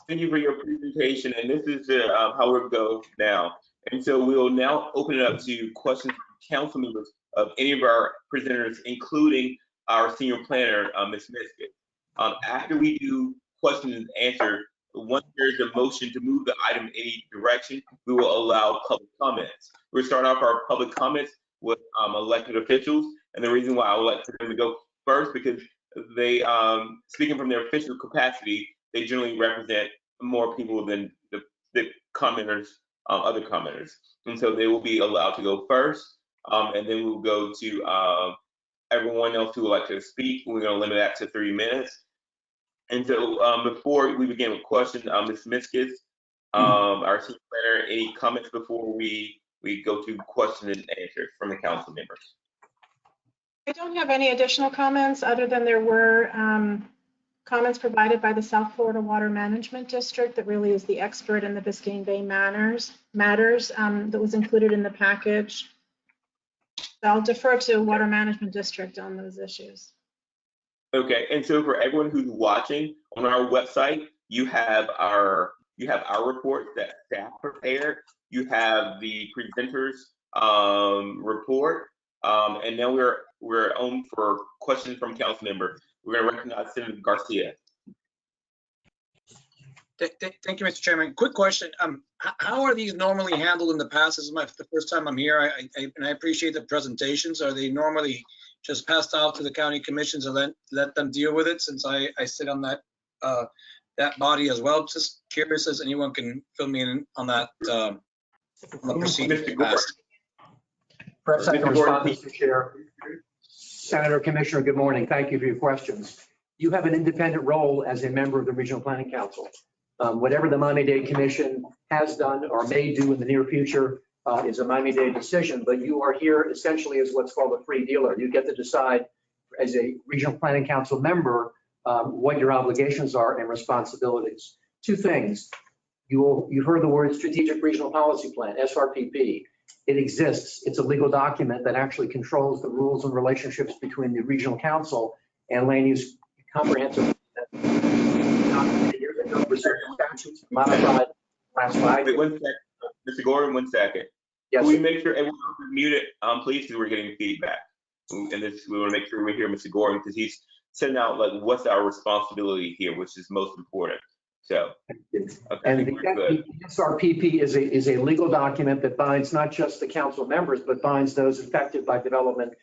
Thank you for your presentation, and this is how we'll go now. And so we will now open it up to questions from council members of any of our presenters, including our senior planner, Ms. Miskett. After we do questions and answers, once there's a motion to move the item in any direction, we will allow public comments. We'll start off our public comments with elected officials, and the reason why I would like for them to go first, because they, speaking from their official capacity, they generally represent more people than the commenters, other commenters. And so they will be allowed to go first, and then we'll go to everyone else who would like to speak. We're going to limit that to 3 minutes. And so before we begin with questions, Ms. Miskett, our senior planner, any comments before we go to questions and answers from the council members? I don't have any additional comments other than there were comments provided by the South Florida Water Management District that really is the expert in the Biscayne Bay matters that was included in the package. I'll defer to Water Management District on those issues. Okay, and so for everyone who's watching on our website, you have our report that staff prepared. You have the presenters report, and now we're on for questions from council members. We're going to recognize Senator Garcia. Thank you, Mr. Chairman. Quick question. How are these normally handled in the past? This is the first time I'm here, and I appreciate the presentations. Are they normally just passed out to the county commissions and let them deal with it, since I sit on that body as well? Just curious as anyone can fill me in on that procedure. Perhaps I can respond, Mr. Chair. Senator, Commissioner, good morning. Thank you for your questions. You have an independent role as a member of the Regional Planning Council. Whatever the Miami-Dade Commission has done or may do in the near future is a Miami-Dade decision, but you are here essentially as what's called a free dealer. You get to decide as a Regional Planning Council member what your obligations are and responsibilities. 2 things. You've heard the word Strategic Regional Policy Plan, SRPP. It exists. It's a legal document that actually controls the rules and relationships between the Regional Council and land use comprehensive statutes modified last 5 years. Mr. Gordon, 1 second. Yes. Can we make sure everyone's muted, please, because we're getting feedback. And this, we want to make sure we hear Mr. Gordon because he's sending out like what's our responsibility here, which is most important. So, okay, and the SRPP is a legal document that binds not just the council members, but binds those affected by development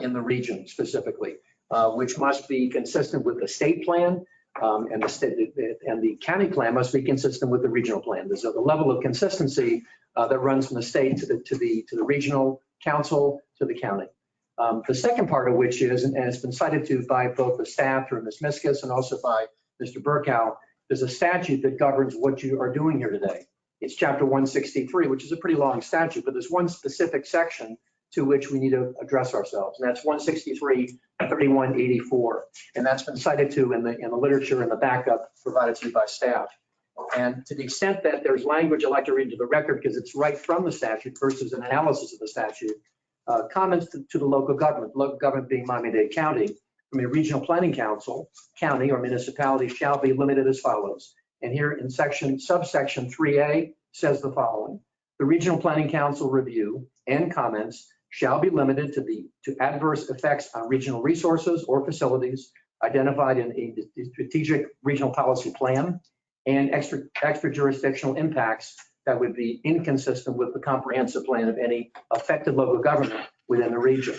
in the region specifically, which must be consistent with the state plan, and the county plan must be consistent with the regional plan. There's a level of consistency that runs from the state to the regional council to the county. The second part of which is, and it's been cited to by both the staff through Ms. Miskus and also by Mr. Burkow, there's a statute that governs what you are doing here today. It's chapter 163, which is a pretty long statute, but there's one specific section to which we need to address ourselves, and that's 163-3184, and that's been cited to in the literature and the backup provided to you by staff. And to the extent that there's language I'd like to read into the record because it's right from the statute versus an analysis of the statute, comments to the local government being Miami-Dade County, from a regional planning council, county or municipality shall be limited as follows. And here in subsection 3A says the following: the regional planning council review and comments shall be limited to adverse effects on regional resources or facilities identified in a strategic regional policy plan and extra jurisdictional impacts that would be inconsistent with the comprehensive plan of any affected local government within the region.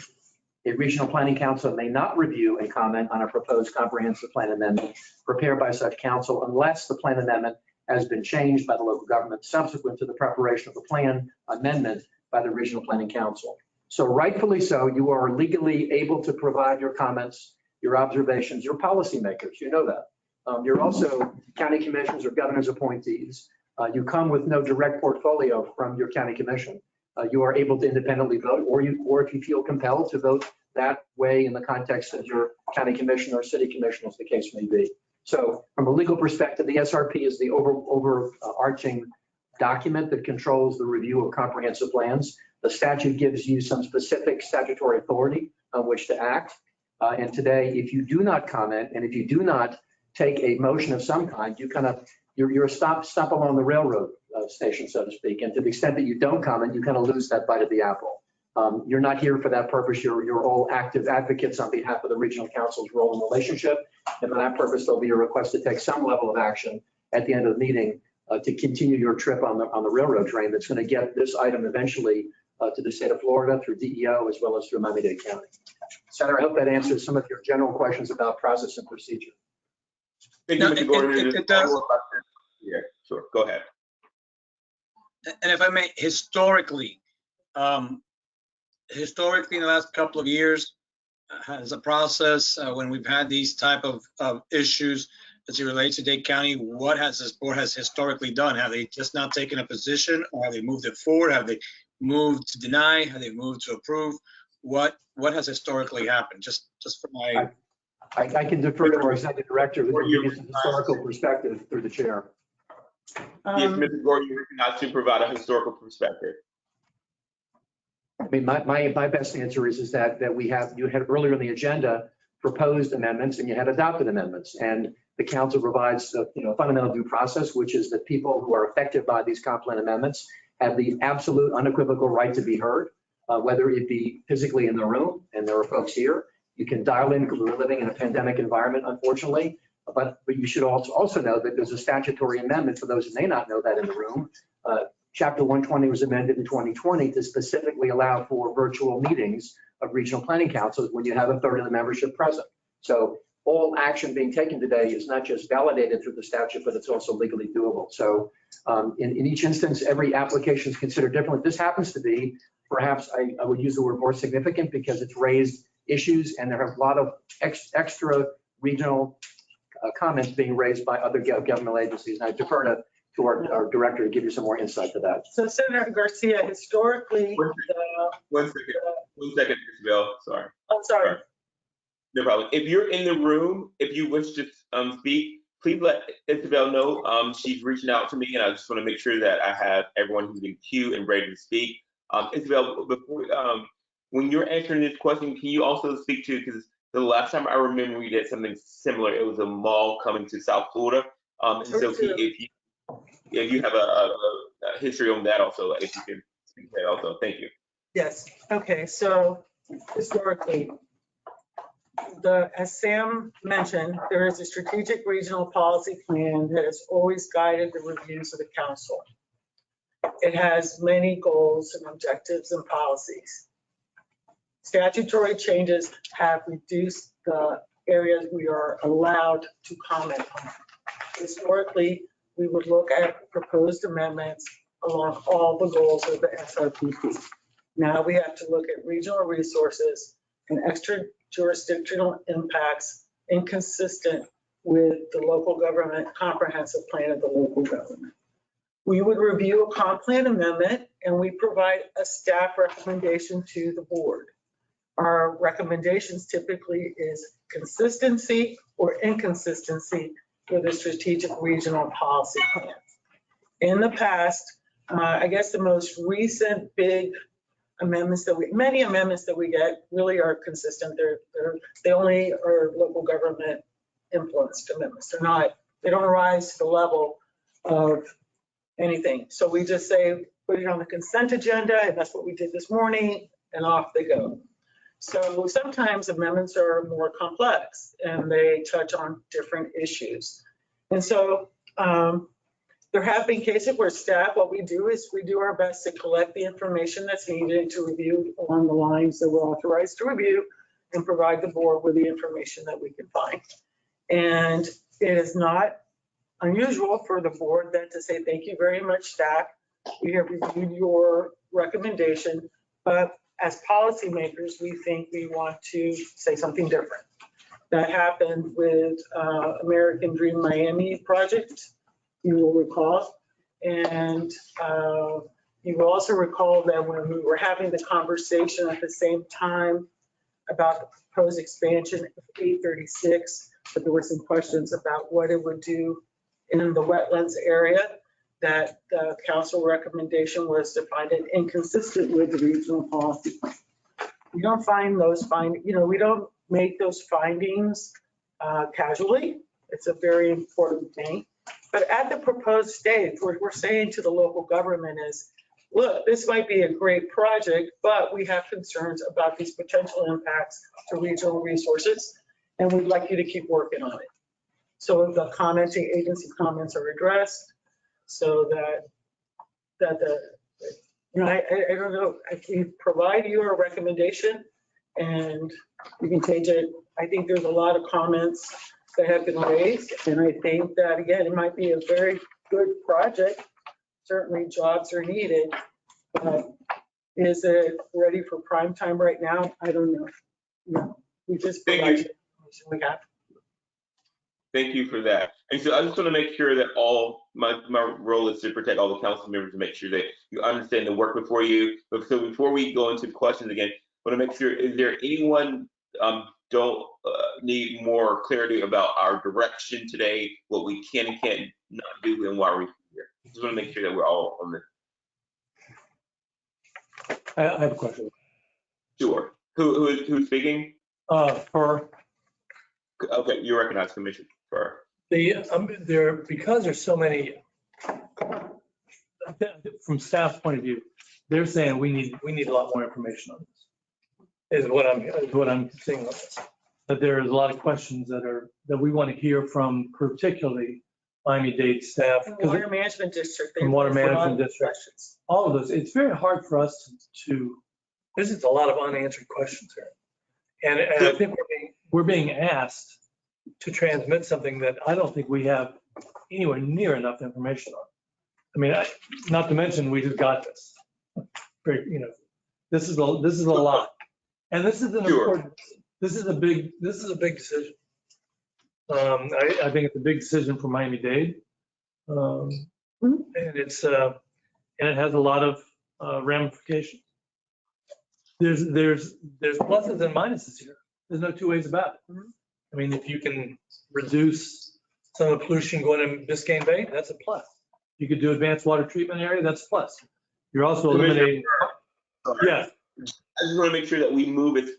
A regional planning council may not review and comment on a proposed comprehensive plan amendment prepared by such council unless the plan amendment has been changed by the local government subsequent to the preparation of the plan amendment by the regional planning council. So rightfully so, you are legally able to provide your comments, your observations, your policymakers, you know that. You're also county commissioners or governor's appointees. You come with no direct portfolio from your county commission. You are able to independently vote, or if you feel compelled to vote that way in the context of your county commission or city commission, as the case may be. So from a legal perspective, the SRP is the overarching document that controls the review of comprehensive plans. The statute gives you some specific statutory authority on which to act. And today, if you do not comment and if you do not take a motion of some kind, you're a stop along the railroad station, so to speak. And to the extent that you don't comment, you kind of lose that bite of the apple. You're not here for that purpose. You're all active advocates on behalf of the regional council's role and relationship. And for that purpose, there'll be a request to take some level of action at the end of the meeting to continue your trip on the railroad train that's going to get this item eventually to the state of Florida through DEO as well as through Miami-Dade County. Senator, I hope that answers some of your general questions about process and procedure. Thank you, Mr. Gordon. It does. Yeah, sure. Go ahead. And if I may, historically, in the last couple of years, has a process when we've had these type of issues as it relates to Dade County, what has this board historically done? Have they just not taken a position, or have they moved it forward? Have they moved to deny? Have they moved to approve? What has historically happened? Just for my. I can defer to our executive director who can give you some historical perspective through the chair. Yes, Mr. Gordon, you're not to provide a historical perspective. I mean, my best answer is that you had earlier in the agenda proposed amendments and you had adopted amendments, and the council provides a fundamental due process, which is that people who are affected by these comp plan amendments have the absolute unequivocal right to be heard, whether it be physically in the room, and there are folks here. You can dial in because we're living in a pandemic environment, unfortunately. But you should also know that there's a statutory amendment for those who may not know that in the room. Chapter 120 was amended in 2020 to specifically allow for virtual meetings of regional planning councils when you have a third of the membership present. So all action being taken today is not just validated through the statute, but it's also legally doable. So in each instance, every application is considered differently. This happens to be, perhaps I would use the word more significant because it's raised issues and there are a lot of extra regional comments being raised by other governmental agencies. And I defer to our director to give you some more insight to that. So Senator Garcia, historically, One second, Isabel. Sorry. I'm sorry. No problem. If you're in the room, if you wish to speak, please let Isabel know. She's reaching out to me, and I just want to make sure that I have everyone who's in queue and ready to speak. Isabel, before when you're answering this question, can you also speak to, because the last time I remember we did something similar, it was a mall coming to South Florida. And so if you have history on that also, if you can speak to that also. Thank you. Yes, okay, so historically, as Sam mentioned, there is a strategic regional policy plan that has always guided the reviews of the council. It has many goals and objectives and policies. Statutory changes have reduced the areas we are allowed to comment on. Historically, we would look at proposed amendments along all the goals of the SRPP. Now we have to look at regional resources and extra jurisdictional impacts inconsistent with the local government comprehensive plan of the local government. We would review a comp plan amendment and we provide a staff recommendation to the board. Our recommendations typically is consistency or inconsistency with the strategic regional policy plan. In the past, I guess the most recent big amendments many amendments that we get really are consistent. They only are local government influenced amendments. They don't rise to the level of anything. So we just say, put it on the consent agenda, and that's what we did this morning, and off they go. So sometimes amendments are more complex and they touch on different issues. And so there have been cases where staff, what we do is we do our best to collect the information that's needed to review along the lines that we're authorized to review and provide the board with the information that we can find. And it is not unusual for the board then to say, thank you very much, staff. We have reviewed your recommendation, but as policymakers, we think we want to say something different. That happened with American Dream Miami project, you will recall. And you will also recall that when we were having the conversation at the same time about the proposed expansion of 836, that there were some questions about what it would do in the wetlands area, that the council recommendation was to find it inconsistent with the regional policy plan. We don't find those we don't make those findings casually. It's a very important thing. But at the proposed stage, what we're saying to the local government is, look, this might be a great project, but we have concerns about these potential impacts to regional resources, and we'd like you to keep working on it. So the commenting agency comments are addressed, so that I don't know, I can provide you a recommendation and you can change it. I think there's a lot of comments that have been raised, and I think that, again, it might be a very good project. Certainly jobs are needed, but is it ready for prime time right now? I don't know. No, we just provide you information we have. Thank you for that. And so I just want to make sure that my role is to protect all the council members, to make sure that you understand the work before you. But so before we go into questions again, I want to make sure, is there anyone don't need more clarity about our direction today, what we can and can't not do, and why we're here? I just want to make sure that we're all on the. I have a question. Sure. Who's speaking? Okay, you recognize Commissioner Fur. Because there's so many, from staff's point of view, they're saying we need a lot more information on this. Is what I'm seeing on this. That there's a lot of questions that we want to hear from, particularly Miami-Dade staff. Water Management District. From Water Management District. All of those. It's very hard for us to there's just a lot of unanswered questions here. And I think we're being asked to transmit something that I don't think we have anywhere near enough information on. I mean, not to mention, we just got this. This is a lot. And this is an important, this is a big decision. I think it's a big decision for Miami-Dade. And it has a lot of ramifications. There's pluses and minuses here. There's no two ways about it. I mean, if you can reduce some of the pollution going in Biscayne Bay, that's a plus. You could do advanced water treatment area, that's a plus. You're also eliminating. Yeah. I just want to make sure that we move it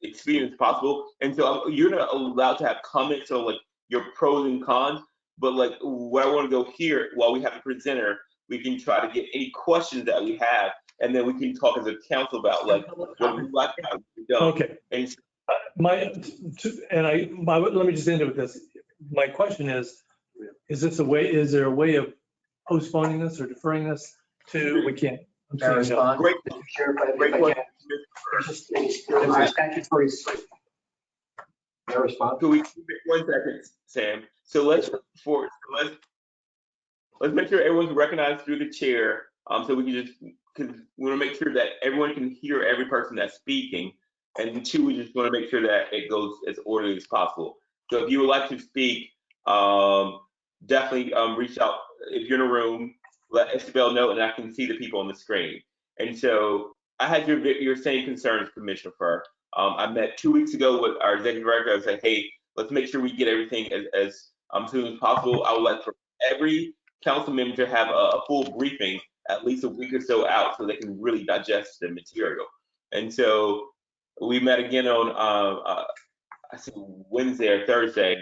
expedient as possible. And so you're not allowed to have comments on your pros and cons, but what I want to go here while we have a presenter, we can try to get any questions that we have, and then we can talk as a council about like what we like, how we don't. Okay. And Let me just end it with this. My question is there a way of postponing this or deferring this to, we can't. I'm May I saying no. respond? Great. Mr. Chair, if I Great can. question. There's a statutory. May I respond? Could we, 1 second, Sam? So let's make sure everyone's recognized through the chair. So we can just, because we want to make sure that everyone can hear every person that's speaking. And 2, we just want to make sure that it goes as orderly as possible. So if you would like to speak, definitely reach out. If you're in a room, let Isabel know, and I can see the people on the screen. And so I had your same concerns, Commissioner Furr. I met 2 weeks ago with our executive director. I said, hey, let's make sure we get everything as soon as possible. I would like for every council member to have a full briefing at least a week or so out so they can really digest the material. And so we met again on I think Wednesday or Thursday,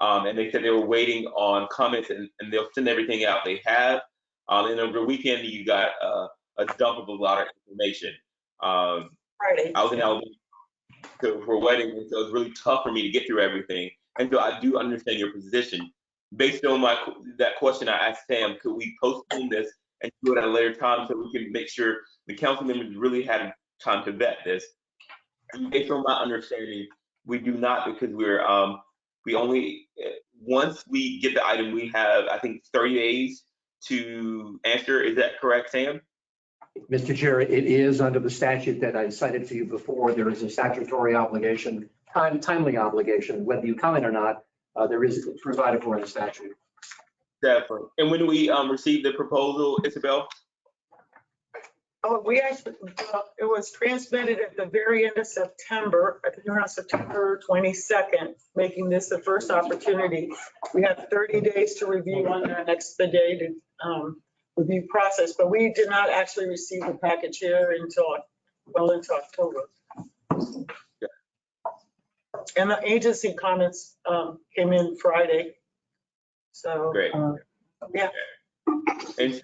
and they said they were waiting on comments and they'll send everything out they have. And over the weekend, you got a dump of a lot of information. Friday. I was in Alabama for a wedding, and so it was really tough for me to get through everything. And so I do understand your position. Based on that question I asked Sam, could we postpone this and do it at a later time so we can make sure the council members really had time to vet this? Based on my understanding, we do not, because we only, once we get the item, we have, I think, 30 days to answer. Is that correct, Sam? Mr. Chair, it is under the statute that I cited to you before. There is a statutory obligation, timely obligation, whether you comment or not, there is provided for in the statute. Definitely. And when we received the proposal, Isabel? Oh, we actually, it was transmitted at the very end of September, I think around September 22nd, making this the first opportunity. We have 30 days to review on our expedited review process, but we did not actually receive the package here until well into October. And the agency comments came in Friday. So, great. Yeah. And so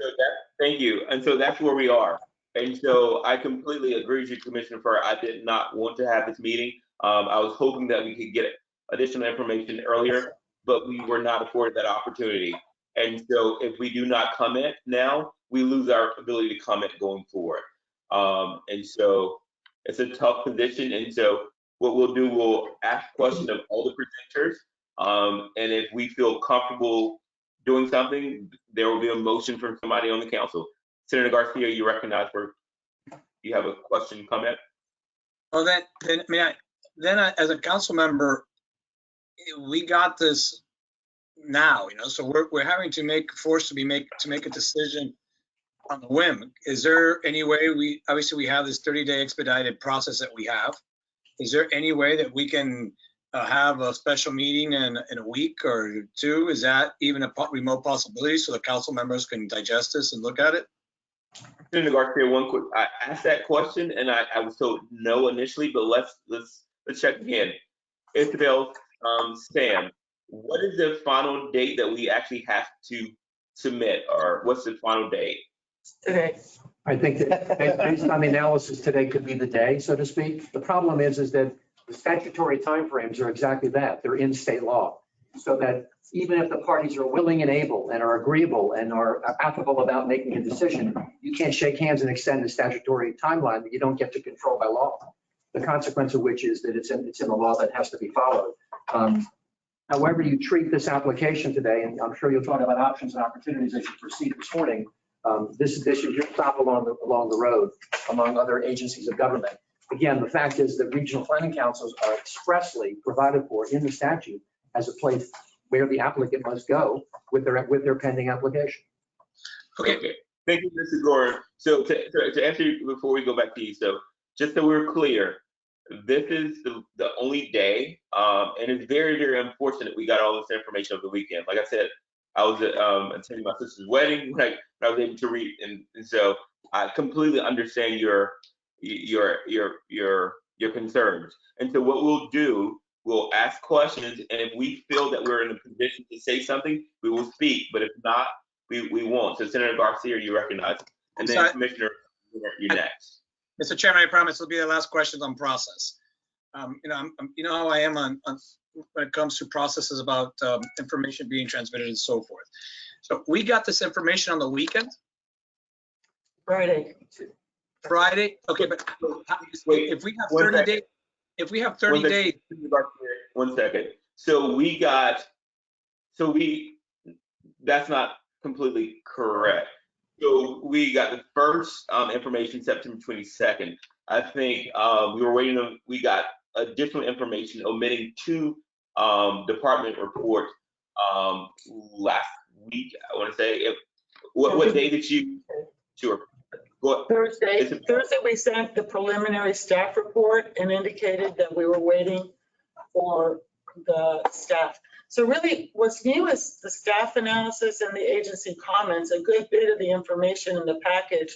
thank you. And so that's where we are. And so I completely agree with you, Commissioner Furr. I did not want to have this meeting. I was hoping that we could get additional information earlier, but we were not afforded that opportunity. And so if we do not comment now, we lose our ability to comment going forward. And so it's a tough position. And so what we'll do, we'll ask questions of all the presenters. And if we feel comfortable doing something, there will be a motion from somebody on the council. Senator Garcia, you recognize you have a question, comment? Well, then as a council member, we got this now, so we're having to make a decision on the whim. Is there any way obviously we have this 30-day expedited process that we have. Is there any way that we can have a special meeting in a week or 2? Is that even a remote possibility so the council members can digest this and look at it? Senator Garcia, I asked that question and I was told no initially, but let's check again. Isabel, Sam, what is the final date that we actually have to submit, or what's the final date? Today. I think that based on the analysis today could be the day, so to speak. The problem is that the statutory timeframes are exactly that. They're in state law. So that even if the parties are willing and able and are agreeable and are affable about making a decision, you can't shake hands and extend the statutory timeline that you don't get to control by law. The consequence of which is that it's in the law that has to be followed. However you treat this application today, and I'm sure you'll talk about options and opportunities as you proceed this morning, this is your stop along the road among other agencies of government. Again, the fact is that regional planning councils are expressly provided for in the statute as a place where the applicant must go with their pending application. Okay. Thank you, Mr. Gordon. So to answer you before we go back to you, so just so we're clear, this is the only day, and it's very, very unfortunate we got all this information over the weekend. Like I said, I was attending my sister's wedding when I was able to read, and so I completely understand your concerns. And so what we'll do, we'll ask questions, and if we feel that we're in a position to say something, we will speak. But if not, we won't. So Senator Garcia, you recognize, and then Commissioner, you're next. Mr. Chairman, I promise it'll be the last question on process. You know how I am on when it comes to processes about information being transmitted and so forth. So we got this information on the weekend? Friday. Friday? Okay, but if we have 30 days, if we have 30 days. One second. That's not completely correct. So we got the first information September 22nd. I think we got additional information omitting 2 department reports last week, I want to say. What day did you? Sure. Thursday we sent the preliminary staff report and indicated that we were waiting for the staff. So really what's new is the staff analysis and the agency comments. A good bit of the information in the package,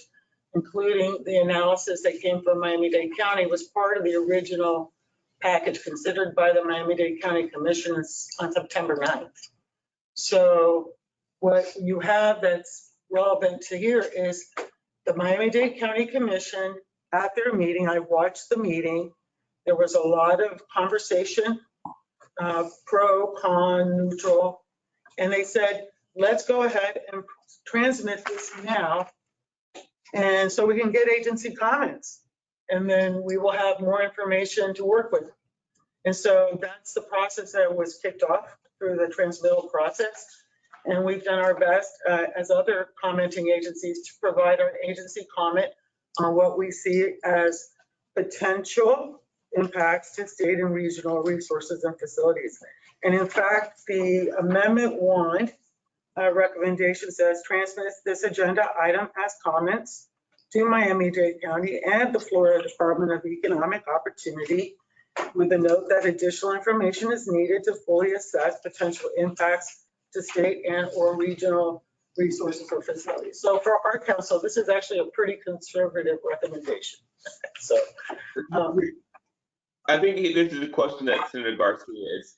including the analysis that came from Miami-Dade County, was part of the original package considered by the Miami-Dade County Commission on September 9th. So what you have that's relevant to here is the Miami-Dade County Commission at their meeting. I watched the meeting. There was a lot of conversation, pro, con, neutral, and they said, let's go ahead and transmit this now. And so we can get agency comments, and then we will have more information to work with. And so that's the process that was kicked off through the transmittal process. And we've done our best as other commenting agencies to provide our agency comment on what we see as potential impacts to state and regional resources and facilities. And in fact, the Amendment 1 recommendation says transmit this agenda item as comments to Miami-Dade County and the Florida Department of Economic Opportunity, with a note that additional information is needed to fully assess potential impacts to state and or regional resources or facilities. So for our council, this is actually a pretty conservative recommendation. So I think this is a question that Senator Garcia is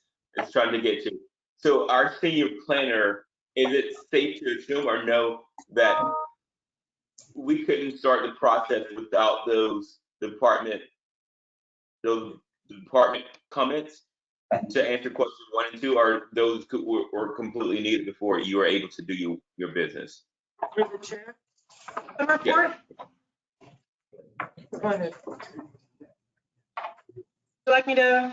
trying to get to. So our senior planner, is it safe to assume or know that we couldn't start the process without those department comments to answer questions 1 and 2, or those were completely needed before you were able to do your business? Through the chair. The report. Go ahead. Would you like me to?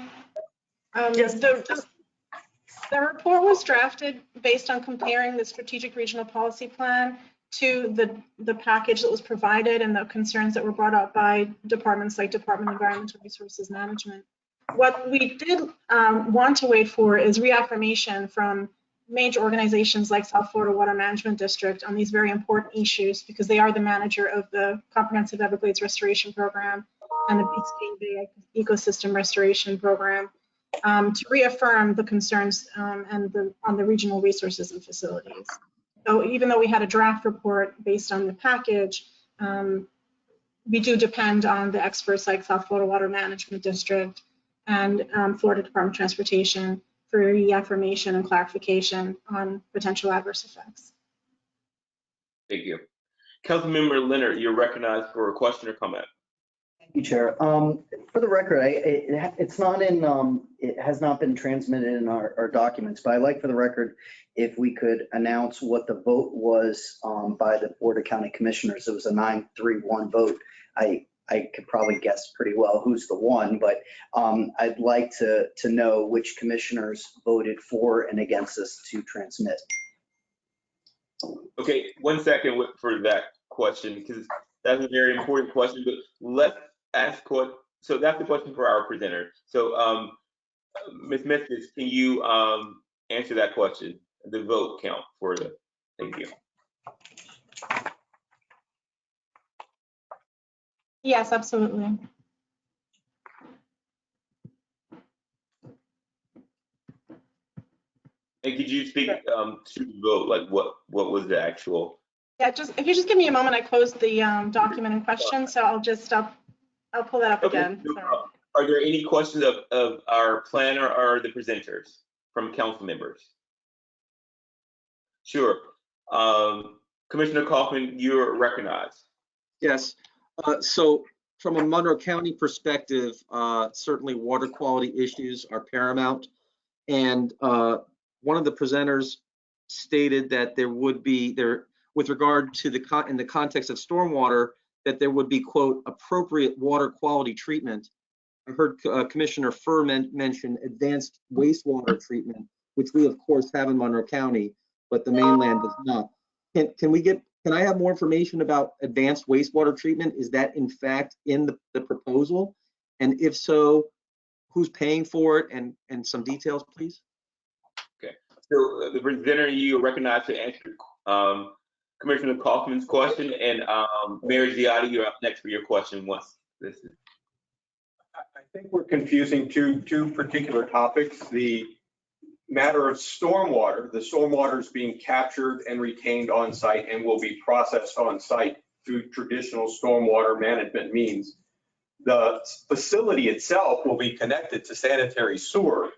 Yes. The report was drafted based on comparing the strategic regional policy plan to the package that was provided and the concerns that were brought up by departments like Department of Environmental Resources Management. What we did want to wait for is reaffirmation from major organizations like South Florida Water Management District on these very important issues, because they are the manager of the Comprehensive Everglades Restoration Program and the Biscayne Bay Ecosystem Restoration Program, to reaffirm the concerns on the regional resources and facilities. So even though we had a draft report based on the package, we do depend on the experts like South Florida Water Management District and Florida Department of Transportation for reaffirmation and clarification on potential adverse effects. Thank you. Councilmember Leonard, you're recognized for a question or comment. Thank you, Chair. For the record, it's not in, it has not been transmitted in our documents, but I'd like for the record if we could announce what the vote was by the Board of County Commissioners. It was a 9-3-1 vote. I could probably guess pretty well who's the one, but I'd like to know which commissioners voted for and against this to transmit. Okay, 1 second for that question, because that's a very important question, but let's ask what, so that's the question for our presenter. So Ms. Memphis, can you answer that question, the vote count for the, thank you. Yes, absolutely. And could you speak to the vote, like what was the actual? Yeah, if you just give me a moment, I closed the document in question, so I'll pull that up again. No, are there any questions of our planner or the presenters from council members? Sure. Commissioner Kaufman, you're recognized. Yes. So from a Monroe County perspective, certainly water quality issues are paramount. And one of the presenters stated that there would be, with regard to in the context of stormwater, that there would be, quote, appropriate water quality treatment. I heard Commissioner Furr mention advanced wastewater treatment, which we of course have in Monroe County, but the mainland does not. Can I have more information about advanced wastewater treatment? Is that in fact in the proposal? And if so, who's paying for it, and some details, please? Okay, so the presenter, you are recognized to answer Commissioner Kaufman's question, and Mayor Ziotti, you're up next for your question once this is. I think we're confusing two particular topics. The matter of stormwater, the stormwater is being captured and retained on site and will be processed on site through traditional stormwater management means. The facility itself will be connected to sanitary sewer.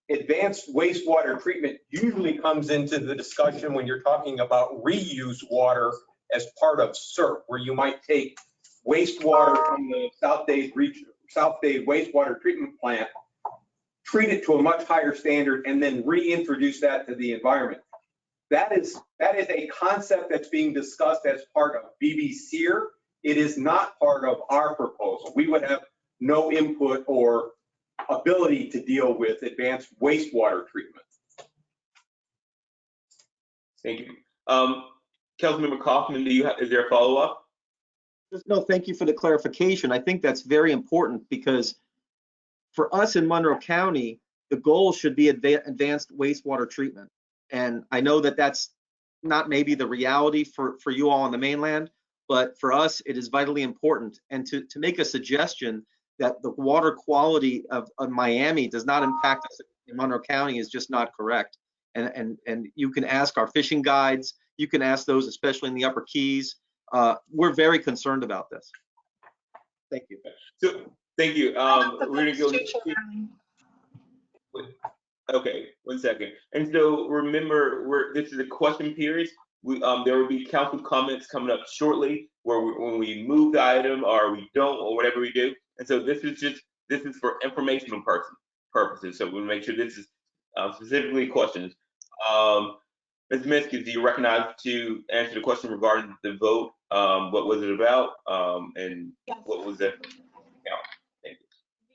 Advanced wastewater treatment usually comes into the discussion when you're talking about reuse water as part of SERP, where you might take wastewater from the South Dade wastewater treatment plant, treat it to a much higher standard, and then reintroduce that to the environment. That is a concept that's being discussed as part of BB-SEER. It is not part of our proposal. We would have no input or ability to deal with advanced wastewater treatment. Thank you. Councilmember Kaufman, is there a follow-up? No, thank you for the clarification. I think that's very important because for us in Monroe County, the goal should be advanced wastewater treatment. And I know that that's not maybe the reality for you all on the mainland, but for us, it is vitally important. And to make a suggestion that the water quality of Miami does not impact us in Monroe County is just not correct. And you can ask our fishing guides, you can ask those, especially in the Upper Keys. We're very concerned about this. Thank you. So, thank you. We're gonna go. Okay, 1 second. And so remember, this is a question period. There will be council comments coming up shortly, when we move the item or we don't or whatever we do. And so this is for informational purposes. So we'll make sure this is specifically questions. Ms. Miskis, do you recognize to answer the question regarding the vote? What was it about? And yes. What was it? Yeah. Thank you.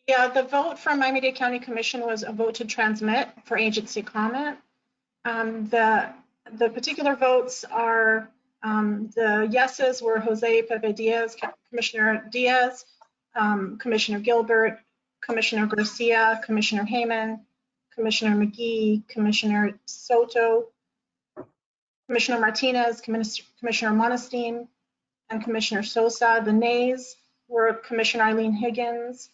Yeah, the vote from Miami-Dade County Commission was a vote to transmit for agency comment. The particular votes are, the yeses were Jose Pepe Diaz, Commissioner Diaz, Commissioner Gilbert, Commissioner Garcia, Commissioner Hayman, Commissioner McGee, Commissioner Soto, Commissioner Martinez, Commissioner Monestein, and Commissioner Sosa. The nays were Commissioner Eileen Higgins,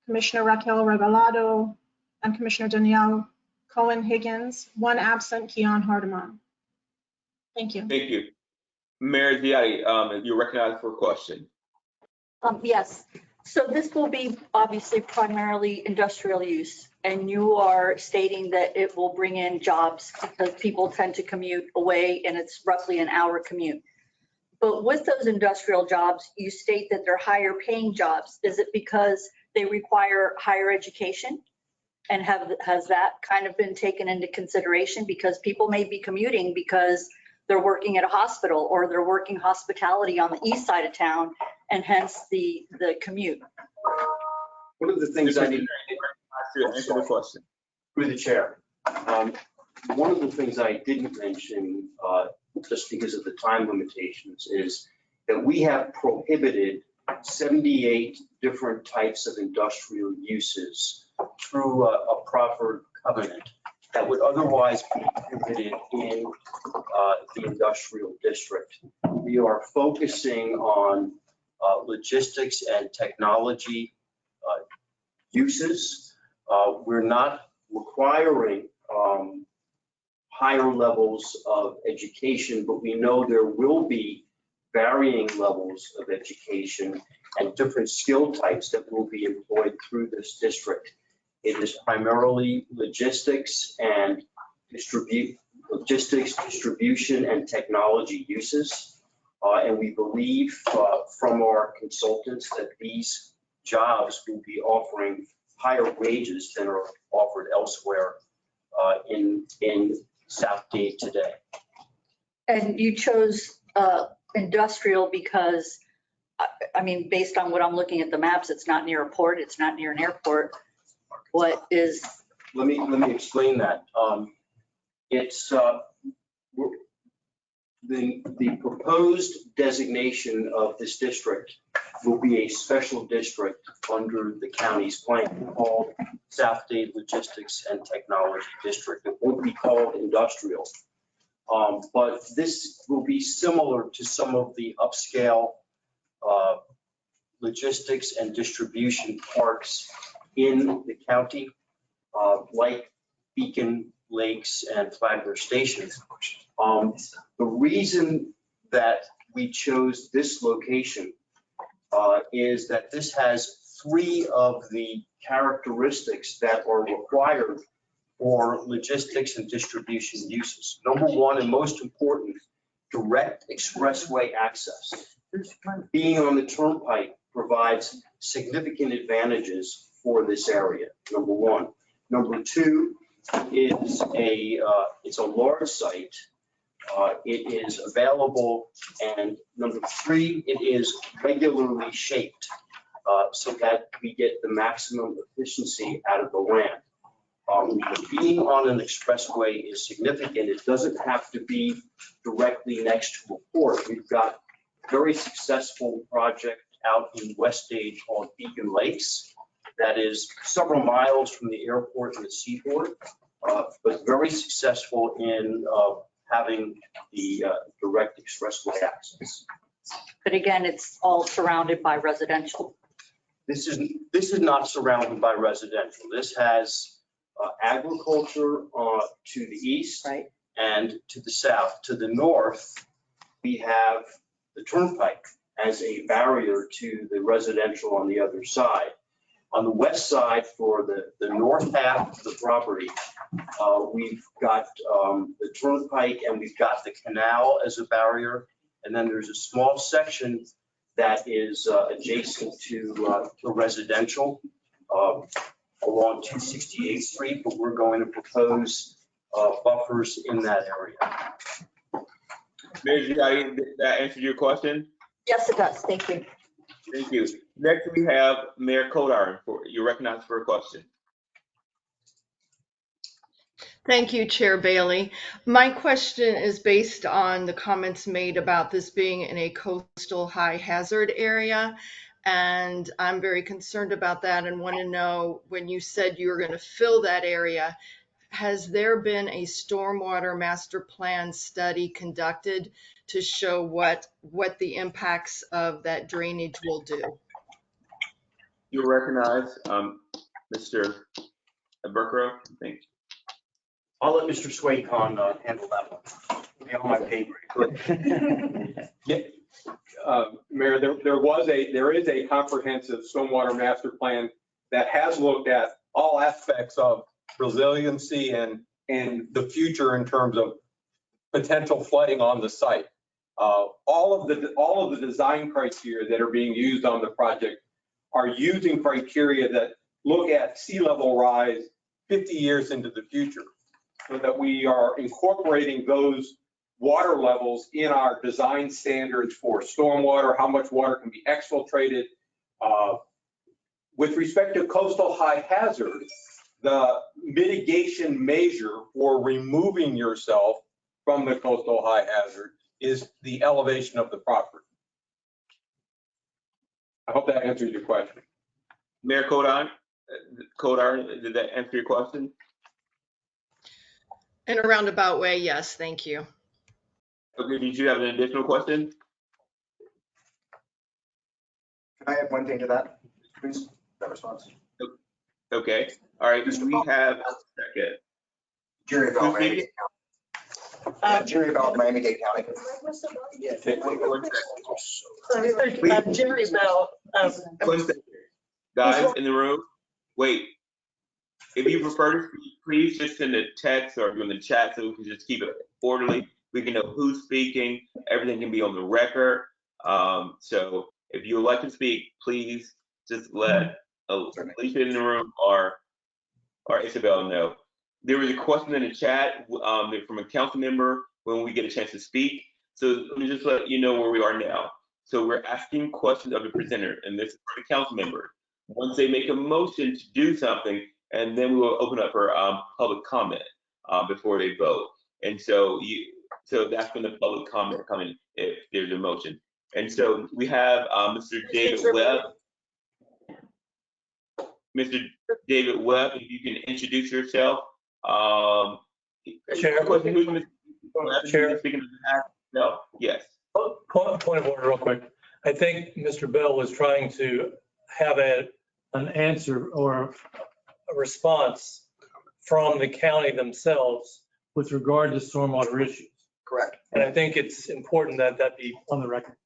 Commissioner Raquel Regalado, and Commissioner Danielle Cohen-Higgins. One absent, Keon Hardeman. Thank you. Thank you. Mayor Ziotti, you're recognized for a question. Yes. So this will be obviously primarily industrial use, and you are stating that it will bring in jobs because people tend to commute away and it's roughly an hour commute. But with those industrial jobs, you state that they're higher paying jobs. Is it because they require higher education? And has that kind of been taken into consideration? Because people may be commuting because they're working at a hospital or they're working hospitality on the east side of town, and hence the commute. One of the things I need to answer the question through the chair. One of the things I didn't mention, just because of the time limitations, is that we have prohibited 78 different types of industrial uses through a proffered covenant that would otherwise be prohibited in the industrial district. We are focusing on logistics and technology uses. We're not requiring higher levels of education, but we know there will be varying levels of education and different skill types that will be employed through this district. It is primarily logistics and logistics, distribution, and technology uses. And we believe from our consultants that these jobs will be offering higher wages than are offered elsewhere in South Dade today. And you chose industrial because, I mean, based on what I'm looking at the maps, it's not near a port, it's not near an airport. What is? Let me explain that. It's the proposed designation of this district will be a special district under the county's plan called South Dade Logistics and Technology District. It won't be called industrial. But this will be similar to some of the upscale logistics and distribution parks in the county, like Beacon Lakes and Flagler Station. The reason that we chose this location is that this has 3 of the characteristics that are required for logistics and distribution uses. Number 1, and most important, direct expressway access. Being on the turnpike provides significant advantages for this area, number 1. Number 2 is it's a large site. It is available, and number 3, it is regularly shaped so that we get the maximum efficiency out of the land. Being on an expressway is significant. It doesn't have to be directly next to a port. We've got a very successful project out in West Dade called Beacon Lakes that is several miles from the airport and the seaport, but very successful in having the direct expressway access. But again, it's all surrounded by residential. This is not surrounded by residential. This has agriculture to the east, right, and to the south. To the north, we have the turnpike as a barrier to the residential on the other side. On the west side, for the north half of the property, we've got the turnpike and we've got the canal as a barrier. And then there's a small section that is adjacent to residential along 268th Street, but we're going to propose buffers in that area. Mayor Gigliotti, that answered your question? Yes, it does. Thank you. Thank you. Next, we have Mayor Kodar. You're recognized for a question. Thank you, Chair Bailey. My question is based on the comments made about this being in a coastal high hazard area. And I'm very concerned about that and want to know, when you said you were going to fill that area, has there been a stormwater master plan study conducted to show what the impacts of that drainage will do? You're recognized, Mr. Berkero. Thank you. I'll let Mr. Swaycon handle that one. Be on my pay grade. Yeah, Mayor, there is a comprehensive stormwater master plan that has looked at all aspects of resiliency and the future in terms of potential flooding on the site. All of the design criteria that are being used on the project are using criteria that look at sea level rise 50 years into the future, so that we are incorporating those water levels in our design standards for stormwater, how much water can be exfiltrated. With respect to coastal high hazard, the mitigation measure for removing yourself from the coastal high hazard is the elevation of the property. I hope that answers your question. Mayor Kodar, did that answer your question? In a roundabout way, yes, thank you. Okay, did you have an additional question? Can I add one thing to that, please? That response. Okay, all right, we have a second. Jerry Bell, Miami-Dade County. Jerry Bell, Miami-Dade County. Yeah, take one Please. Jerry Bell. One second. Guys in the room, wait. if you prefer to speak, please just send a text or in the chat so we can just keep it orderly. We can know who's speaking. Everything can be on the record. So if you would like to speak, please just let Alicia in the room or Isabel know. There was a question in the chat from a council member when we get a chance to speak. So let me just let you know where we are now. So we're asking questions of the presenter, and this is for the council member. Once they make a motion to do something, and then we will open up for public comment before they vote. And so that's when the public comment come in if there's a motion. And so we have Mr. David Webb. Mr. David Webb, if you can introduce yourself. Chair. Chair. No, yes. Point of order real quick. I think Mr. Bell was trying to have an answer or a response from the county themselves with regard to stormwater issues. Correct. And I think it's important that that be on the record.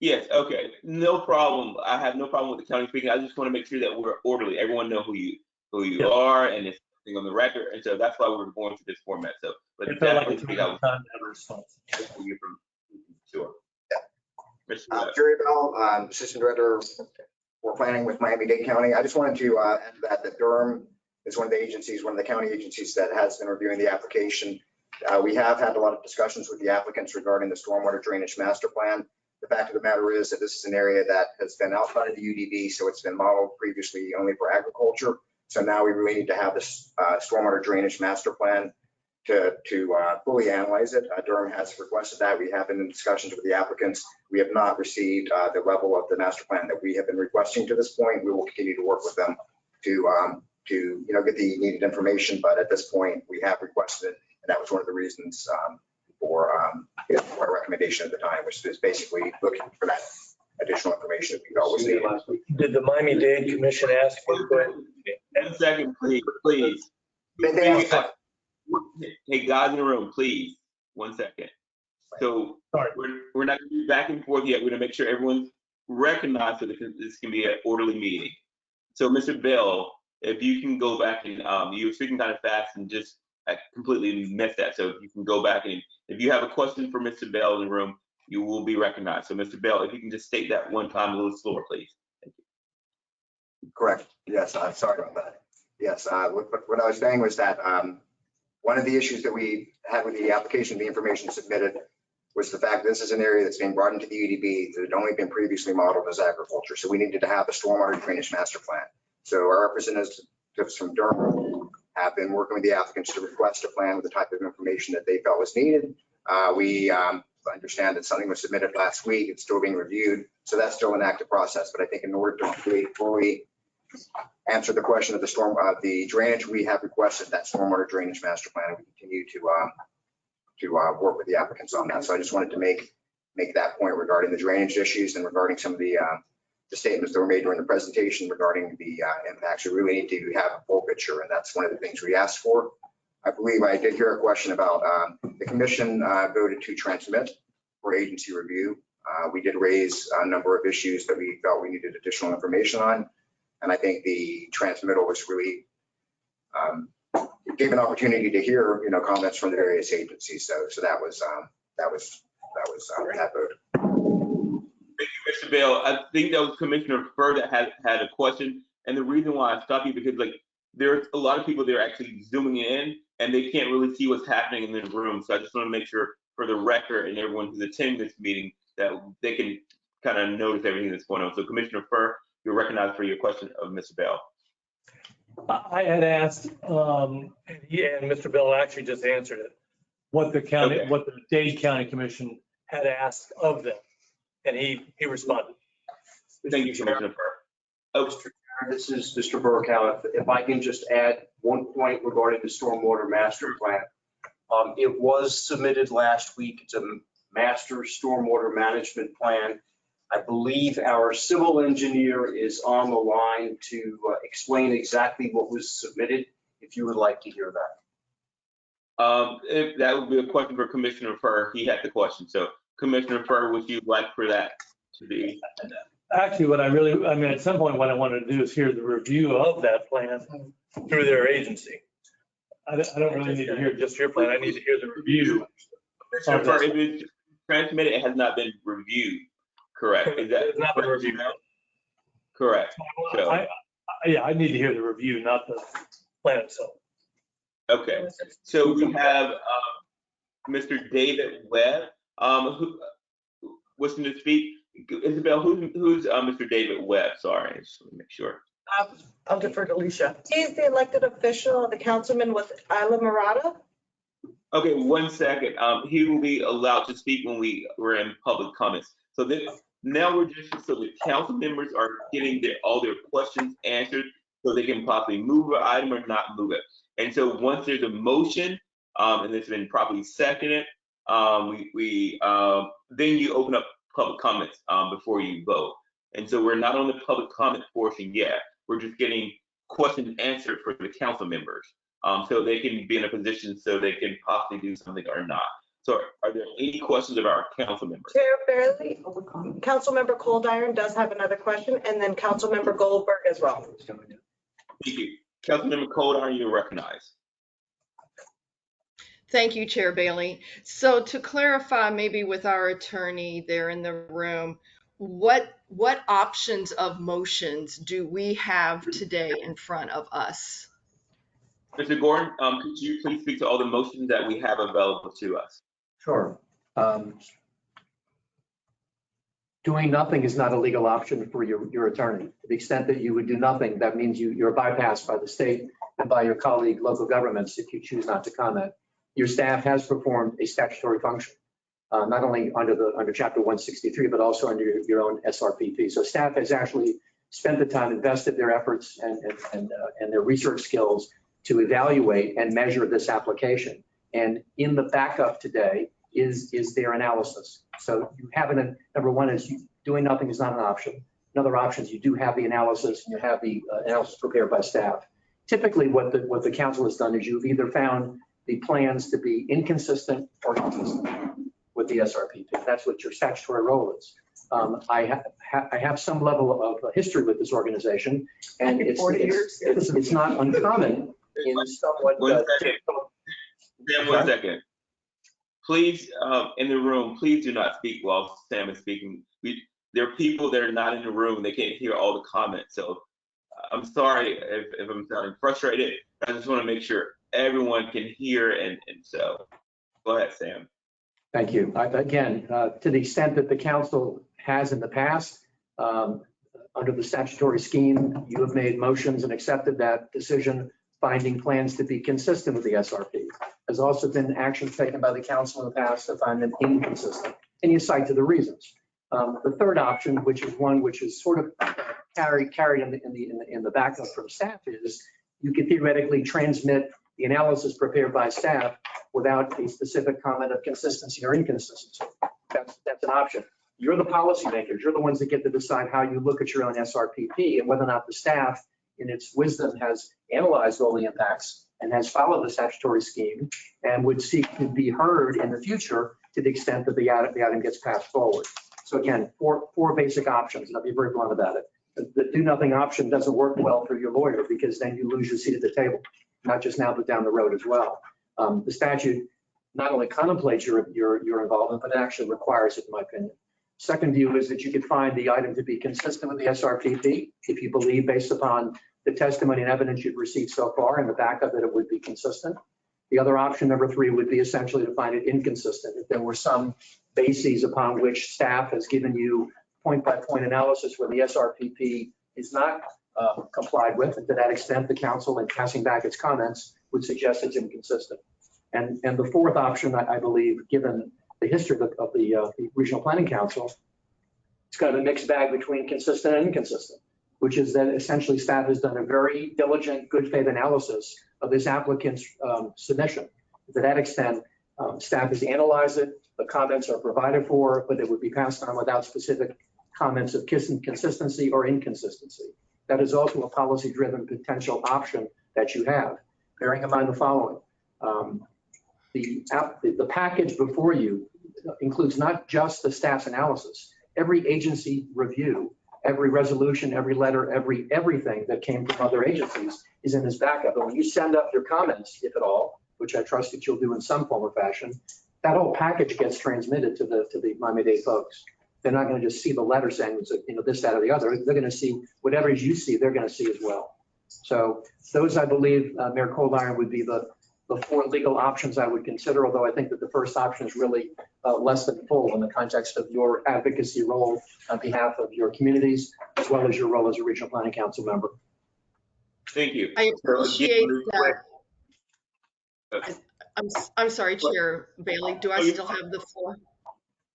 Yes, okay, no problem. I have no problem with the county speaking. I just want to make sure that we're orderly. Everyone know who you are, and it's something on the record. And so that's why we're going to this format. So, but definitely speak out. Sure. Jerry Bell, Assistant Director for Planning with Miami-Dade County. I just wanted to add that Durham is one of the county agencies that has been reviewing the application. We have had a lot of discussions with the applicants regarding the stormwater drainage master plan. The fact of the matter is that this is an area that has been outside of the UDB, so it's been modeled previously only for agriculture. So now we really need to have this stormwater drainage master plan to fully analyze it. Durham has requested that. We have been in discussions with the applicants. We have not received the level of the master plan that we have been requesting to this point. We will continue to work with them to get the needed information, but at this point we have requested it, and that was one of the reasons for our recommendation at the time, which is basically looking for that additional information that we always need. Did the Miami-Dade Commission ask for? 1 second, please. Hey, guys in the room, please. 1 second. So we're not going to be back and forth yet. We're going to make sure everyone's recognized so that this can be an orderly meeting. So, Mr. Bell, if you can go back and you were speaking kind of fast and just completely missed that. So if you can go back and if you have a question for Mr. Bell in the room, you will be recognized. So Mr. Bell, if you can just state that one time a little slower, please. Thank you. Correct. Yes, sorry about that. Yes, what I was saying was that one of the issues that we had with the application, the information submitted, was the fact this is an area that's being brought into the UDB that had only been previously modeled as agriculture. So we needed to have a stormwater drainage master plan. So our representatives from Durham have been working with the applicants to request a plan with the type of information that they felt was needed. We understand that something was submitted last week. It's still being reviewed. So that's still an active process. But I think in order to fully answer the question of the drainage, we have requested that stormwater drainage master plan. We continue to work with the applicants on that. So I just wanted to make that point regarding the drainage issues and regarding some of the statements that were made during the presentation regarding the impacts. We really need to have a full picture, and that's one of the things we asked for. I believe I did hear a question about the commission voted to transmit for agency review. We did raise a number of issues that we felt we needed additional information on, and I think the transmittal was really gave an opportunity to hear comments from the various agencies. So that was that vote. Thank you, Mr. Bell. I think that was Commissioner Furr that had a question. And the reason why I stopped you, because there's a lot of people there actually zooming in and they can't really see what's happening in the room. So I just want to make sure for the record and everyone who's attending this meeting that they can kind of notice everything that's going on. So Commissioner Furr, you're recognized for your question of Mr. Bell. I had asked, and Mr. Bell actually just answered it, what the Dade County Commission had asked of them. And he responded. Thank you, Commissioner Furr. Mr. Chair, this is Mr. Burkow. If I can just add one point regarding the stormwater master plan. It was submitted last week. It's a master stormwater management plan. I believe our civil engineer is on the line to explain exactly what was submitted, if you would like to hear that. If that would be a question for Commissioner Furr. He had the question. So Commissioner Furr, would you like for that to be? Actually, what I really, I mean, at some point, what I want to do is hear the review of that plan through their agency. I don't really need to hear just your plan. I need to hear the review. So far, if it's transmitted, it has not been reviewed. Correct. Is that It's not been reviewed. correct? So, Yeah, I need to hear the review, not the plan itself. okay. So we have Mr. David Webb, who wishing to speak. Isabel, who's Mr. David Webb? Sorry, just want to make sure. I'll defer to Alicia. He's the elected official, the councilman with Isla Mirada. Okay, 1 second. He will be allowed to speak when we're in public comments. So now we're just so the council members are getting all their questions answered, so they can possibly move an item or not move it. And so once there's a motion, and it's been properly seconded, then you open up public comments before you vote. And so we're not on the public comment portion yet. We're just getting questions answered for the council members, so they can be in a position so they can possibly do something or not. So are there any questions of our council members? Chair Barely, Councilmember Coldiron does have another question, and then Councilmember Goldberg as well. Thank you. Councilmember Coldiron, you're recognized. Thank you, Chair Bailey. So to clarify, maybe with our attorney there in the room, what options of motions do we have today in front of us? Mr. Gordon, could you please speak to all the motions that we have available to us? Sure. Doing nothing is not a legal option for your attorney. To the extent that you would do nothing, that means you're bypassed by the state and by your colleague local governments if you choose not to comment. Your staff has performed a statutory function, not only under Chapter 163, but also under your own SRPP. So staff has actually spent the time, invested their efforts and their research skills to evaluate and measure this application. And in the backup today is their analysis. So you have number one is doing nothing is not an option. Another option is you do have the analysis and you have the analysis prepared by staff. Typically what the council has done is you've either found the plans to be inconsistent or consistent with the SRPP. That's what your statutory role is. I have some level of history with this organization, and it's not uncommon in somewhat. 1 second. Sam, 1 second. Please, in the room, please do not speak while Sam is speaking. There are people that are not in the room. They can't hear all the comments. So I'm sorry if I'm sounding frustrated. I just want to make sure everyone can hear. And so go ahead, Sam. Thank you. Again, to the extent that the council has in the past, under the statutory scheme, you have made motions and accepted that decision, finding plans to be consistent with the SRP. There's also been actions taken by the council in the past to find them inconsistent, and you cite to the reasons. The third option, which is one which is sort of carried in the backup from staff, is you can theoretically transmit the analysis prepared by staff without a specific comment of consistency or inconsistency. That's an option. You're the policymakers. You're the ones that get to decide how you look at your own SRPP and whether or not the staff, in its wisdom, has analyzed all the impacts and has followed the statutory scheme and would seek to be heard in the future to the extent that the item gets passed forward. So again, four basic options, and I'll be very blunt about it. The do nothing option doesn't work well for your lawyer because then you lose your seat at the table, not just now, but down the road as well. The statute not only contemplates your involvement, but it actually requires it, in my opinion. Second view is that you could find the item to be consistent with the SRPP if you believe, based upon the testimony and evidence you've received so far, in the backup that it would be consistent. The other option, number three, would be essentially to find it inconsistent. If there were some bases upon which staff has given you point-by-point analysis where the SRPP is not complied with, and to that extent, the council, in passing back its comments, would suggest it's inconsistent. And the fourth option, I believe, given the history of the Regional Planning Council, it's kind of a mixed bag between consistent and inconsistent, which is that essentially staff has done a very diligent, good faith analysis of this applicant's submission. To that extent, staff has analyzed it, the comments are provided for, but it would be passed on without specific comments of consistency or inconsistency. That is also a policy-driven potential option that you have, bearing in mind the following. The package before you includes not just the staff's analysis. Every agency review every resolution, every letter, everything that came from other agencies is in this backup. And when you send up your comments, if at all, which I trust that you'll do in some form or fashion, that whole package gets transmitted to the Miami-Dade folks. They're not going to just see the letter saying, this, that, or the other. They're going to see whatever you see, they're going to see as well. So those, I believe, Mayor Coldiron, would be the 4 legal options I would consider, although I think that the first option is really less than full in the context of your advocacy role on behalf of your communities, as well as your role as a regional planning council member. Thank you. I appreciate that. I'm sorry, Chair Bailey. Do I still have the floor?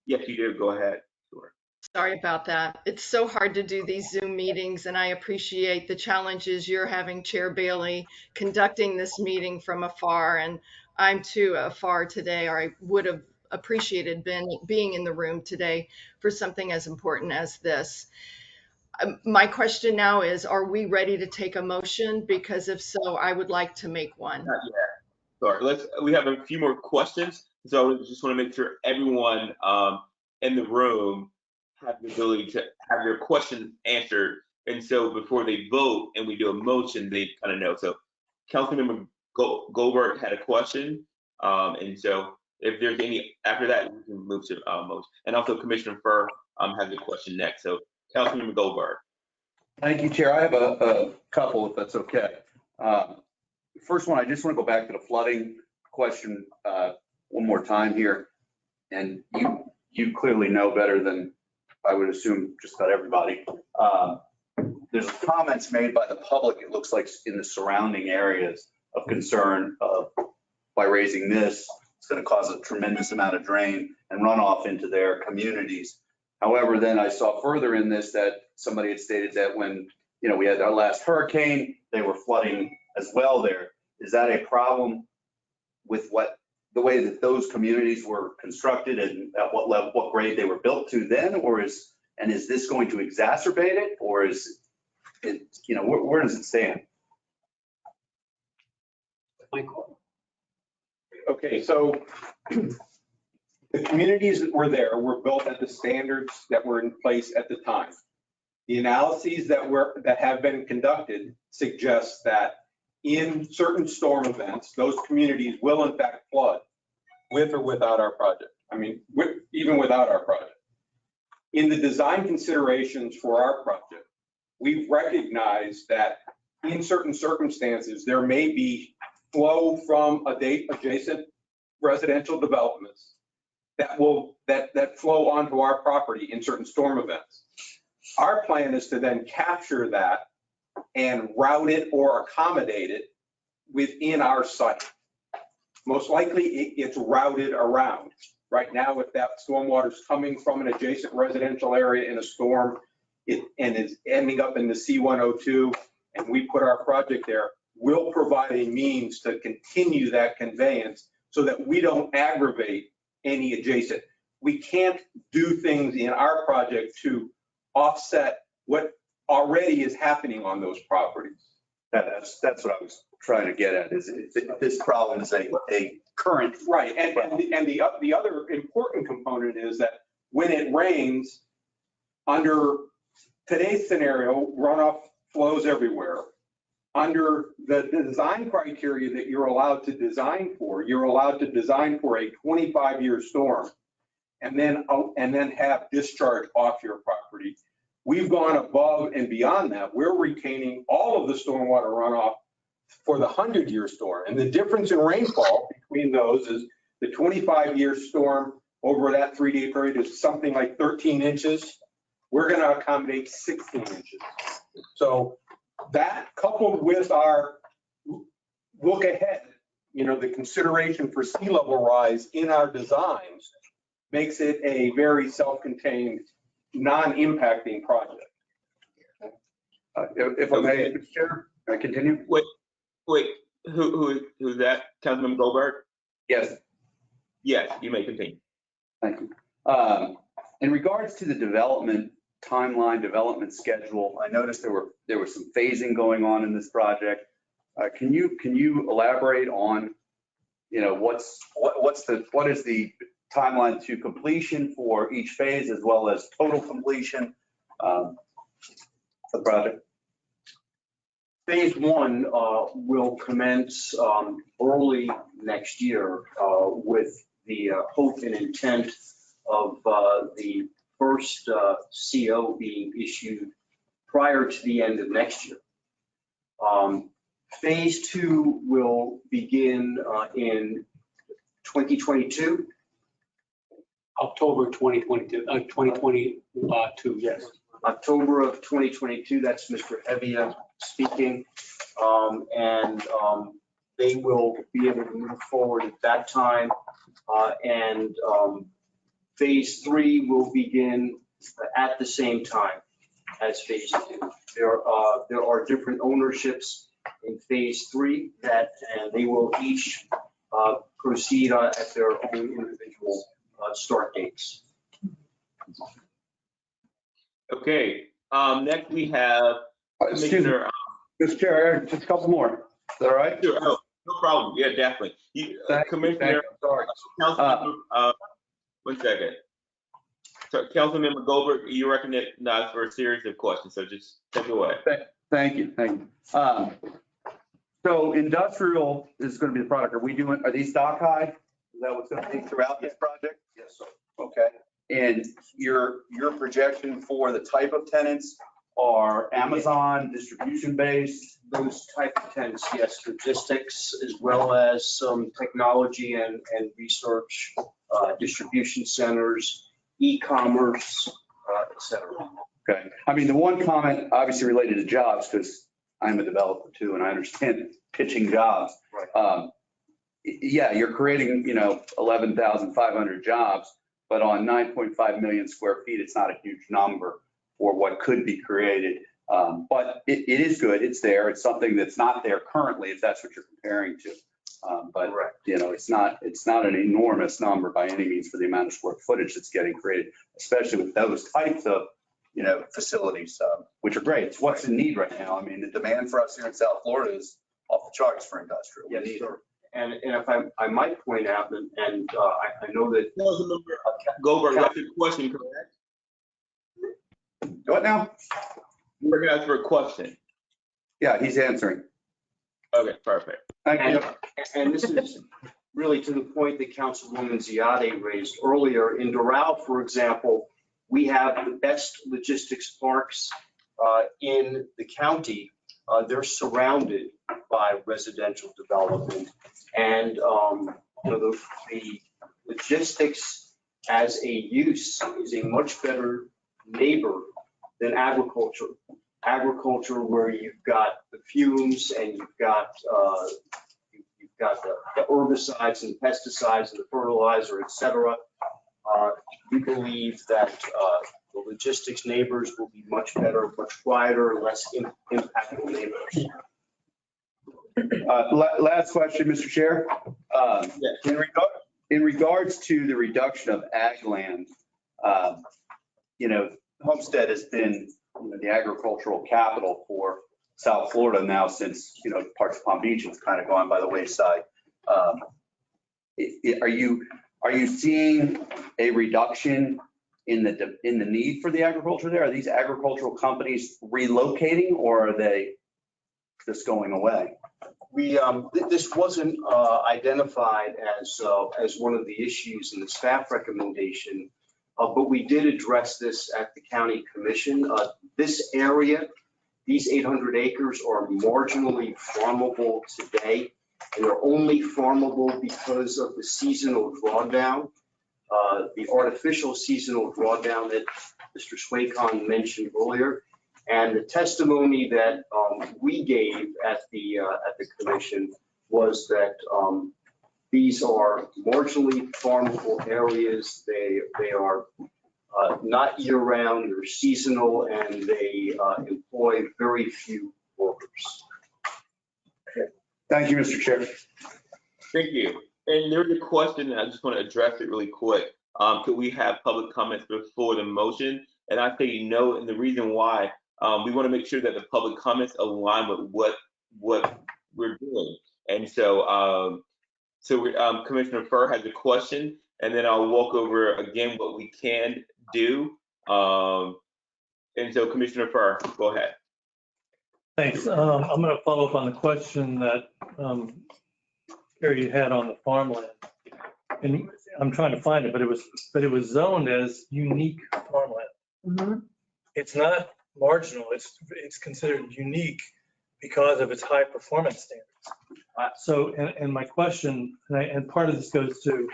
Yes, you do. Go ahead. Sure. Sorry about that. It's so hard to do these Zoom meetings, and I appreciate the challenges you're having, Chair Bailey, conducting this meeting from afar. And I'm too afar today, or I would have appreciated being in the room today for something as important as this. My question now is, are we ready to take a motion? Because if so, I would like to make one. Not yet. Sorry, we have a few more questions. So I just want to make sure everyone in the room have the ability to have their questions answered. And so before they vote and we do a motion, they kind of know. So Councilmember Goldberg had a question. And so if there's any, after that, we can move to motion. And also Commissioner Furr has a question next. So Councilmember Goldberg. Thank you, Chair. I have a couple, if that's okay. First one, I just want to go back to the flooding question one more time here. And you clearly know better than I would assume just about everybody. There's comments made by the public, it looks like, in the surrounding areas of concern by raising this, it's going to cause a tremendous amount of drain and runoff into their communities. However, then I saw further in this that somebody had stated that when we had our last hurricane, they were flooding as well there. Is that a problem with the way that those communities were constructed and at what level, what grade they were built to then, is this going to exacerbate it, or is it, where does it stand? Okay, so the communities that were there were built at the standards that were in place at the time. The analyses that have been conducted suggest that in certain storm events, those communities will in fact flood with or without our project. I mean, even without our project. In the design considerations for our project, we've recognized that in certain circumstances, there may be flow from adjacent residential developments that flow onto our property in certain storm events. Our plan is to then capture that and route it or accommodate it within our site. Most likely it's routed around. Right now, if that stormwater is coming from an adjacent residential area in a storm and is ending up in the C102 and we put our project there, we'll provide a means to continue that conveyance so that we don't aggravate any adjacent. We can't do things in our project to offset what already is happening on those properties. That's what I was trying to get at, is this problem is a current. Right, and the other important component is that when it rains, under today's scenario, runoff flows everywhere. Under the design criteria that you're allowed to design for, you're allowed to design for a 25-year storm and then have discharge off your property. We've gone above and beyond that. We're retaining all of the stormwater runoff for the 100-year storm. And the difference in rainfall between those is the 25-year storm over that 3-day period is something like 13 inches. We're going to accommodate 16 inches. So that, coupled with our look ahead, the consideration for sea level rise in our designs, makes it a very self-contained, non-impacting project. If I may, Mr. Chair, can I continue? Wait, who's that? Councilman Goldberg? Yes. Yes, you may continue. Thank you. In regards to the development timeline, development schedule, I noticed there was some phasing going on in this project. Can you elaborate on, what is the timeline to completion for each phase as well as total completion? the project? Phase one will commence early next year with the hope and intent of the first CO being issued prior to the end of next year. Phase two will begin in 2022. October 2022, yes. October of 2022, that's Mr. Evia speaking. They will be able to move forward at that time. Phase three will begin at the same time as phase two. There are different ownerships in phase three and they will each proceed at their own individual start dates. Okay, next we have Commissioner. Mr. Chair, just a couple more. Is that all right? Sure, no problem. Yeah, definitely. Commissioner, sorry. One second. So Councilmember Goldberg, you recognized for a series of questions, so just take it away. Thank you. So industrial is going to be the product. Are these dock high? Is that what's going to be throughout this project? Yes, sir. Okay. And your projection for the type of tenants are Amazon distribution based? Those type of tenants, yes, logistics as well as some technology and research, distribution centers, e-commerce, et cetera. Okay. I mean, the one comment obviously related to jobs, because I'm a developer too, and I understand pitching jobs. Right. Yeah, you're creating, 11,500 jobs, but on 9.5 million square feet, it's not a huge number for what could be created. But it is good. It's there. It's something that's not there currently, if that's what you're comparing to. But Correct. it's not an enormous number by any means for the amount of square footage that's getting created, especially with those types of, facilities, which are great. It's what's in need right now. I mean, the demand for us here in South Florida is off the charts for industrial. Yes, sir. And if I might point out, and I know that. Goldberg, that's your question, correct? What now? You recognized for a question. Yeah, he's answering. Okay, perfect. Thank you. And this is really to the point that Councilwoman Ziade raised earlier. In Doral, for example, we have the best logistics parks in the county. They're surrounded by residential development. And the logistics as a use is a much better neighbor than agriculture. Agriculture where you've got the fumes and you've got the herbicides and pesticides and the fertilizer, et cetera. We believe that the logistics neighbors will be much better, much quieter, less impactful neighbors. Last question, Mr. Chair. In regards to the reduction of ag land, Homestead has been the agricultural capital for South Florida now since, parts of Palm Beach has kind of gone by the wayside. Are you seeing a reduction in the need for the agriculture there? Are these agricultural companies relocating or are they just going away? This wasn't identified as one of the issues in the staff recommendation, but we did address this at the county commission. This area, these 800 acres are marginally farmable today, and they're only farmable because of the seasonal drawdown, the artificial seasonal drawdown that Mr. Swaycon mentioned earlier. And the testimony that we gave at the commission was that these are marginally farmable areas. They are not year-round, they're seasonal, and they employ very few workers. Thank you, Mr. Chair. Thank you. And there's a question, I just want to address it really quick. Could we have public comments before the motion? And I say no, and the reason why, we want to make sure that the public comments align with what we're doing. And so, Commissioner Furr has a question, and then I'll walk over again what we can do. And so Commissioner Furr, go ahead. Thanks. I'm going to follow up on the question that Carrie had on the farmland. And I'm trying to find it, but it was zoned as unique farmland. It's not marginal. It's considered unique because of its high performance standards. So, and my question, and part of this goes to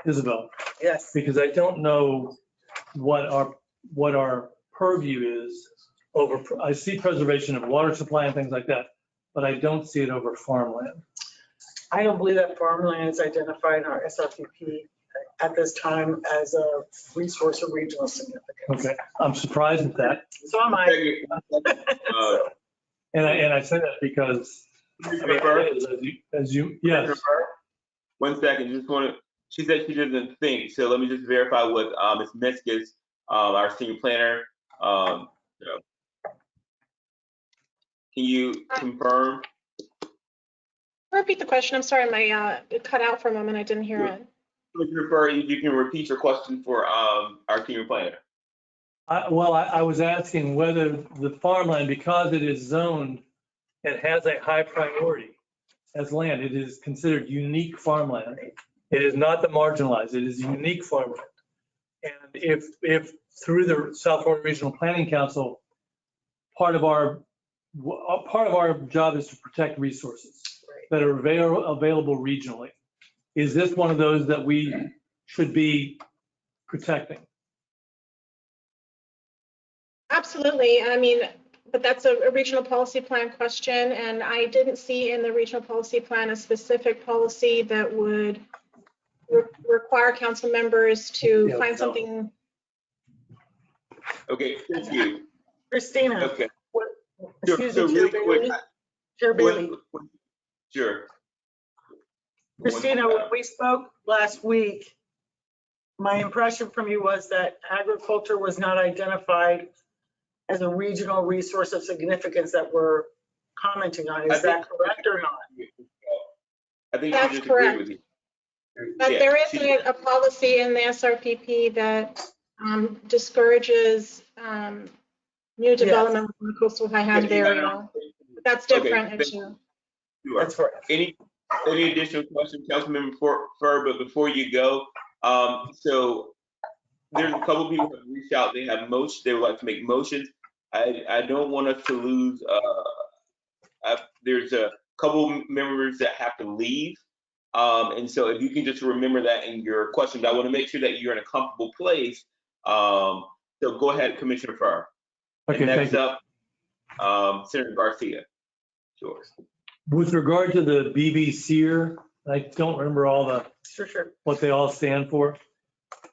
Isabel. Yes. Because I don't know what our purview is over, I see preservation of water supply and things like that, but I don't see it over farmland. I don't believe that farmland is identified in our SRPP at this time as a resource of regional significance. Okay, I'm surprised at that. So am I. And I say that because, yes. 1 second, just want to, she said she doesn't think, so let me just verify with Ms. Miskis, our senior planner. Can you confirm? Repeat the question. I'm sorry, my it cut out for a moment. I didn't hear it. You can repeat your question for our senior planner. I was asking whether the farmland, because it is zoned and has a high priority as land, it is considered unique farmland. It is not the marginalized, it is unique farmland. And if through the South Florida Regional Planning Council, part of our job is to protect resources that are available regionally. Is this one of those that we should be protecting? Absolutely. I mean, but that's a regional policy plan question, and I didn't see in the regional policy plan a specific policy that would require council members to find something. Okay, thank you. Christina. Okay. Excuse me, Chair Bailey. Chair Bailey. Sure. Christina, when we spoke last week, my impression from you was that agriculture was not identified as a regional resource of significance that we're commenting on. Is that correct or not? I think that's correct. With you. But yeah, there is a policy in the SRPP that discourages new development in the coastal high hazard area. That's different issue. That's correct. Any additional questions, Councilmember Furr? But before you go, so there's a couple people who have reached out. They have motions. They would like to make motions. I don't want us to lose. There's a couple members that have to leave. And so if you can just remember that in your questions, I want to make sure that you're in a comfortable place. So go ahead, Commissioner Furr. Okay, and next up, Senator Garcia. Yours. With regard to the BB-SEER, I don't remember all the what they all stand for,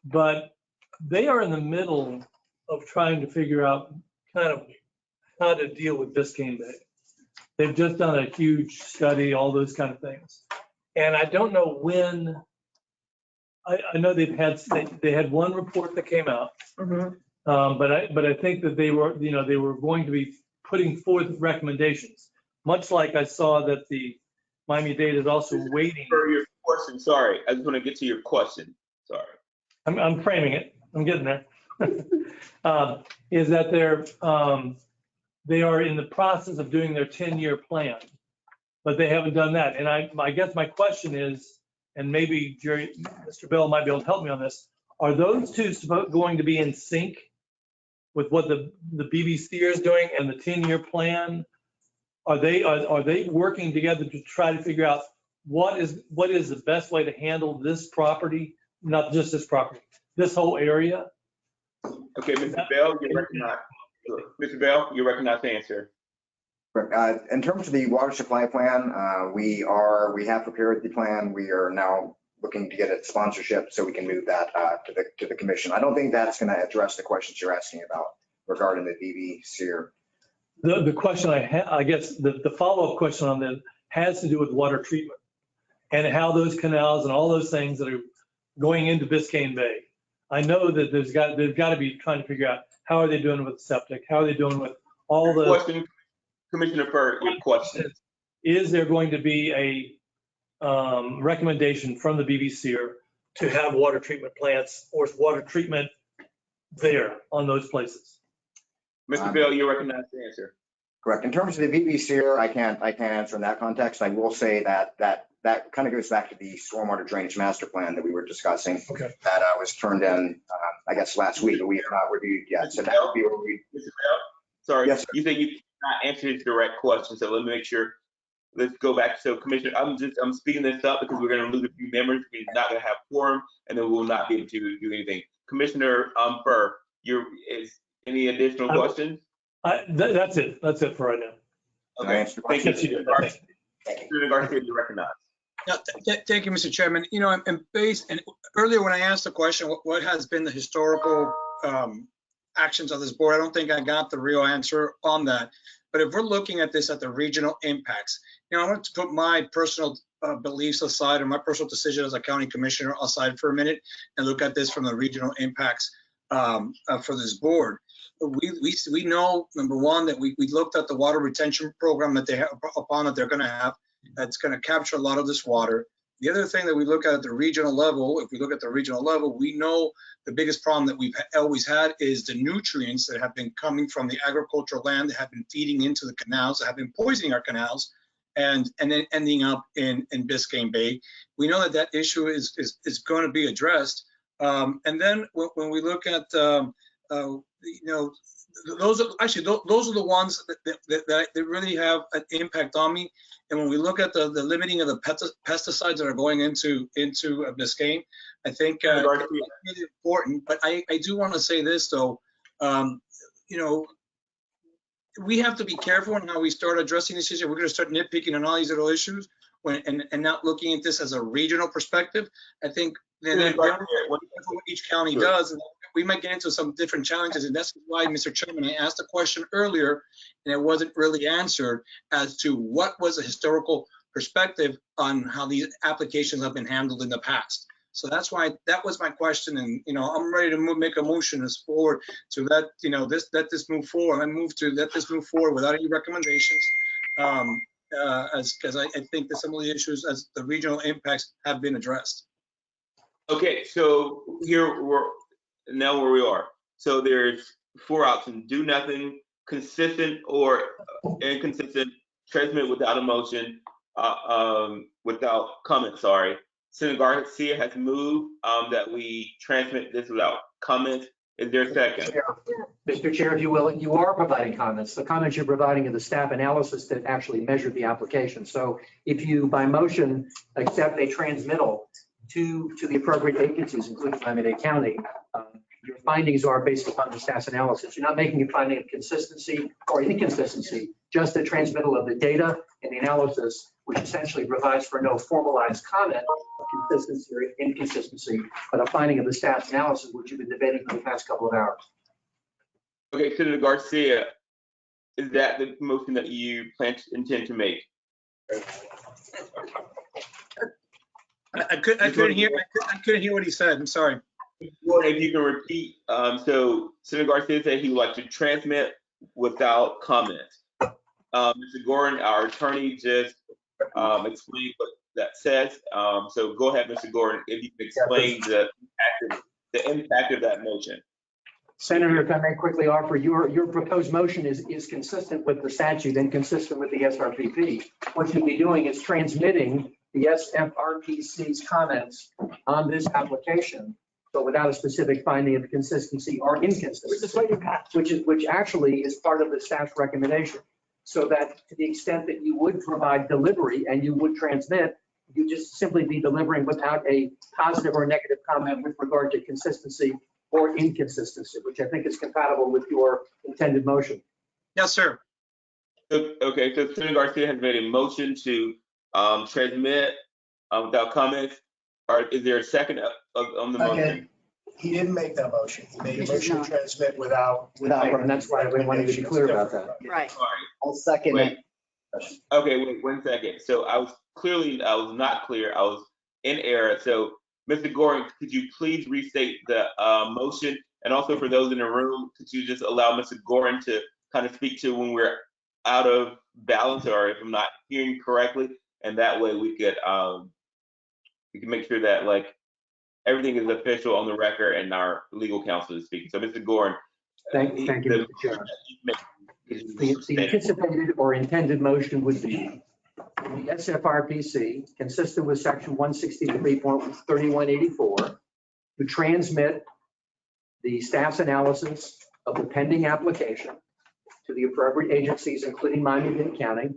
but they are in the middle of trying to figure out kind of how to deal with Biscayne Bay. They've just done a huge study, all those kind of things. And I don't know when, I know they had one report that came out, but I think that they were going to be putting forth recommendations, much like I saw that the Miami-Dade is also waiting. For your question, sorry, I just want to get to your question. Sorry. I'm framing it. I'm getting there. Is that they are in the process of doing their 10-year plan, but they haven't done that. And I guess my question is, and maybe Mr. Bell might be able to help me on this, are those two going to be in sync with what the BB-SEER is doing and the 10-year plan? Are they working together to try to figure out what is the best way to handle this property, not just this property, this whole area? Okay, Mr. Bell, you're recognized. Mr. Bell, you're recognized to answer. In terms of the water supply plan, we have prepared the plan. We are now looking to get a sponsorship so we can move that to the commission. I don't think that's going to address the questions you're asking about regarding the BB-SEER. The question I guess the follow-up question on that has to do with water treatment and how those canals and all those things that are going into Biscayne Bay. I know that they've got to be trying to figure out how are they doing with septic, how are they doing with all the question. Commissioner Furr, your question. Is there going to be a recommendation from the BB-SEER to have water treatment plants or water treatment there on those places. Mr. Bill, you're recognized to answer. Correct. In terms of the VVCR, I can't answer in that context. I will say that kind of goes back to the stormwater drainage master plan that we were discussing. Okay. That was turned in, I guess, last week, but we have not reviewed yet. So that would be where we. Mr. Bell, sorry, Yes, sir. you think you cannot answer his direct question, so let me make sure. Let's go back. So Commissioner, I'm speaking this up because we're going to lose a few members. We're not going to have quorum, and then we will not be able to do anything. Commissioner Furr, is any additional questions? That's it. That's it for right now. Okay. Thank you. Yes, you did. Senator Garcia, you're recognized. Thank you, Mr. Chairman. You know, and earlier when I asked the question, what has been the historical actions of this board, I don't think I got the real answer on that. But if we're looking at this at the regional impacts, you know, I want to put my personal beliefs aside or my personal decision as a county commissioner aside for a minute and look at this from the regional impacts for this board. We know, number one, that we looked at the water retention program that they have that they're going to have, that's going to capture a lot of this water. The other thing that we look at the regional level, if we look at the regional level, we know the biggest problem that we've always had is the nutrients that have been coming from the agricultural land that have been feeding into the canals, that have been poisoning our canals, and then ending up in Biscayne Bay. We know that issue is going to be addressed. And then when we look at, you know, those are the ones that really have an impact on me. And when we look at the limiting of the pesticides that are going into Biscayne, I think it's really important. But I do want to say this though, you know, we have to be careful in how we start addressing this issue. We're going to start nitpicking on all these little issues and not looking at this as a regional perspective. I think then what each county does, and we might get into some different challenges. And that's why, Mr. Chairman, I asked a question earlier and it wasn't really answered as to what was a historical perspective on how these applications have been handled in the past. So that's why that was my question. And, you know, I'm ready to make a motion as forward to let, you know, let this move forward. I move to let this move forward without any recommendations. Because I think that some of the issues as the regional impacts have been addressed. Okay, so here we're now where we are. So there's 4 options: do nothing, consistent or inconsistent, transmit without a motion, without comment, sorry. Senator Garcia has moved that we transmit this without comment. Is there a second? Mr. Chair, if you will, you are providing comments. The comments you're providing are the staff analysis that actually measured the application. So if you, by motion, accept a transmittal to the appropriate agencies, including Miami-Dade County, your findings are based upon the staff's analysis. You're not making a finding of consistency or inconsistency, just a transmittal of the data and the analysis, which essentially provides for no formalized comment of consistency or inconsistency, but a finding of the staff's analysis, which you've been debating for the past couple of hours. Okay, Senator Garcia, is that the motion that you intend to make? I couldn't hear what he said. I'm sorry. If you can repeat, so Senator Garcia said he would like to transmit without comment. Mr. Gordon, our attorney, just explained what that says. So go ahead, Mr. Gordon, if you can explain the impact of that motion. Senator, if I may quickly offer, your proposed motion is consistent with the statute and consistent with the SRPP. What you'll be doing is transmitting the SFRPC's comments on this application, but without a specific finding of consistency or inconsistency, which actually is part of the staff's recommendation. So that to the extent that you would provide delivery and you would transmit, you just simply be delivering without a positive or negative comment with regard to consistency or inconsistency, which I think is compatible with your intended motion. Yes, sir. Okay, so Senator Garcia has made a motion to transmit without comments. Or is there a second on the motion? He didn't make that motion. He made a motion to transmit without. And that's why we wanted to be clear about that. Right. I'll second it. Okay, wait 1 second. So I was not clear. I was in error. So Mr. Gordon, could you please restate the motion? And also for those in the room, could you just allow Mr. Gordon to kind of speak to when we're out of balance or if I'm not hearing correctly? And that way we can make sure that like everything is official on the record and our legal counsel is speaking. So Mr. Gorin. Thank you, Mr. Chairman. The anticipated or intended motion would be the SFRPC, consistent with section 163.3184, to transmit the staff's analysis of the pending application to the appropriate agencies, including Miami-Dade County,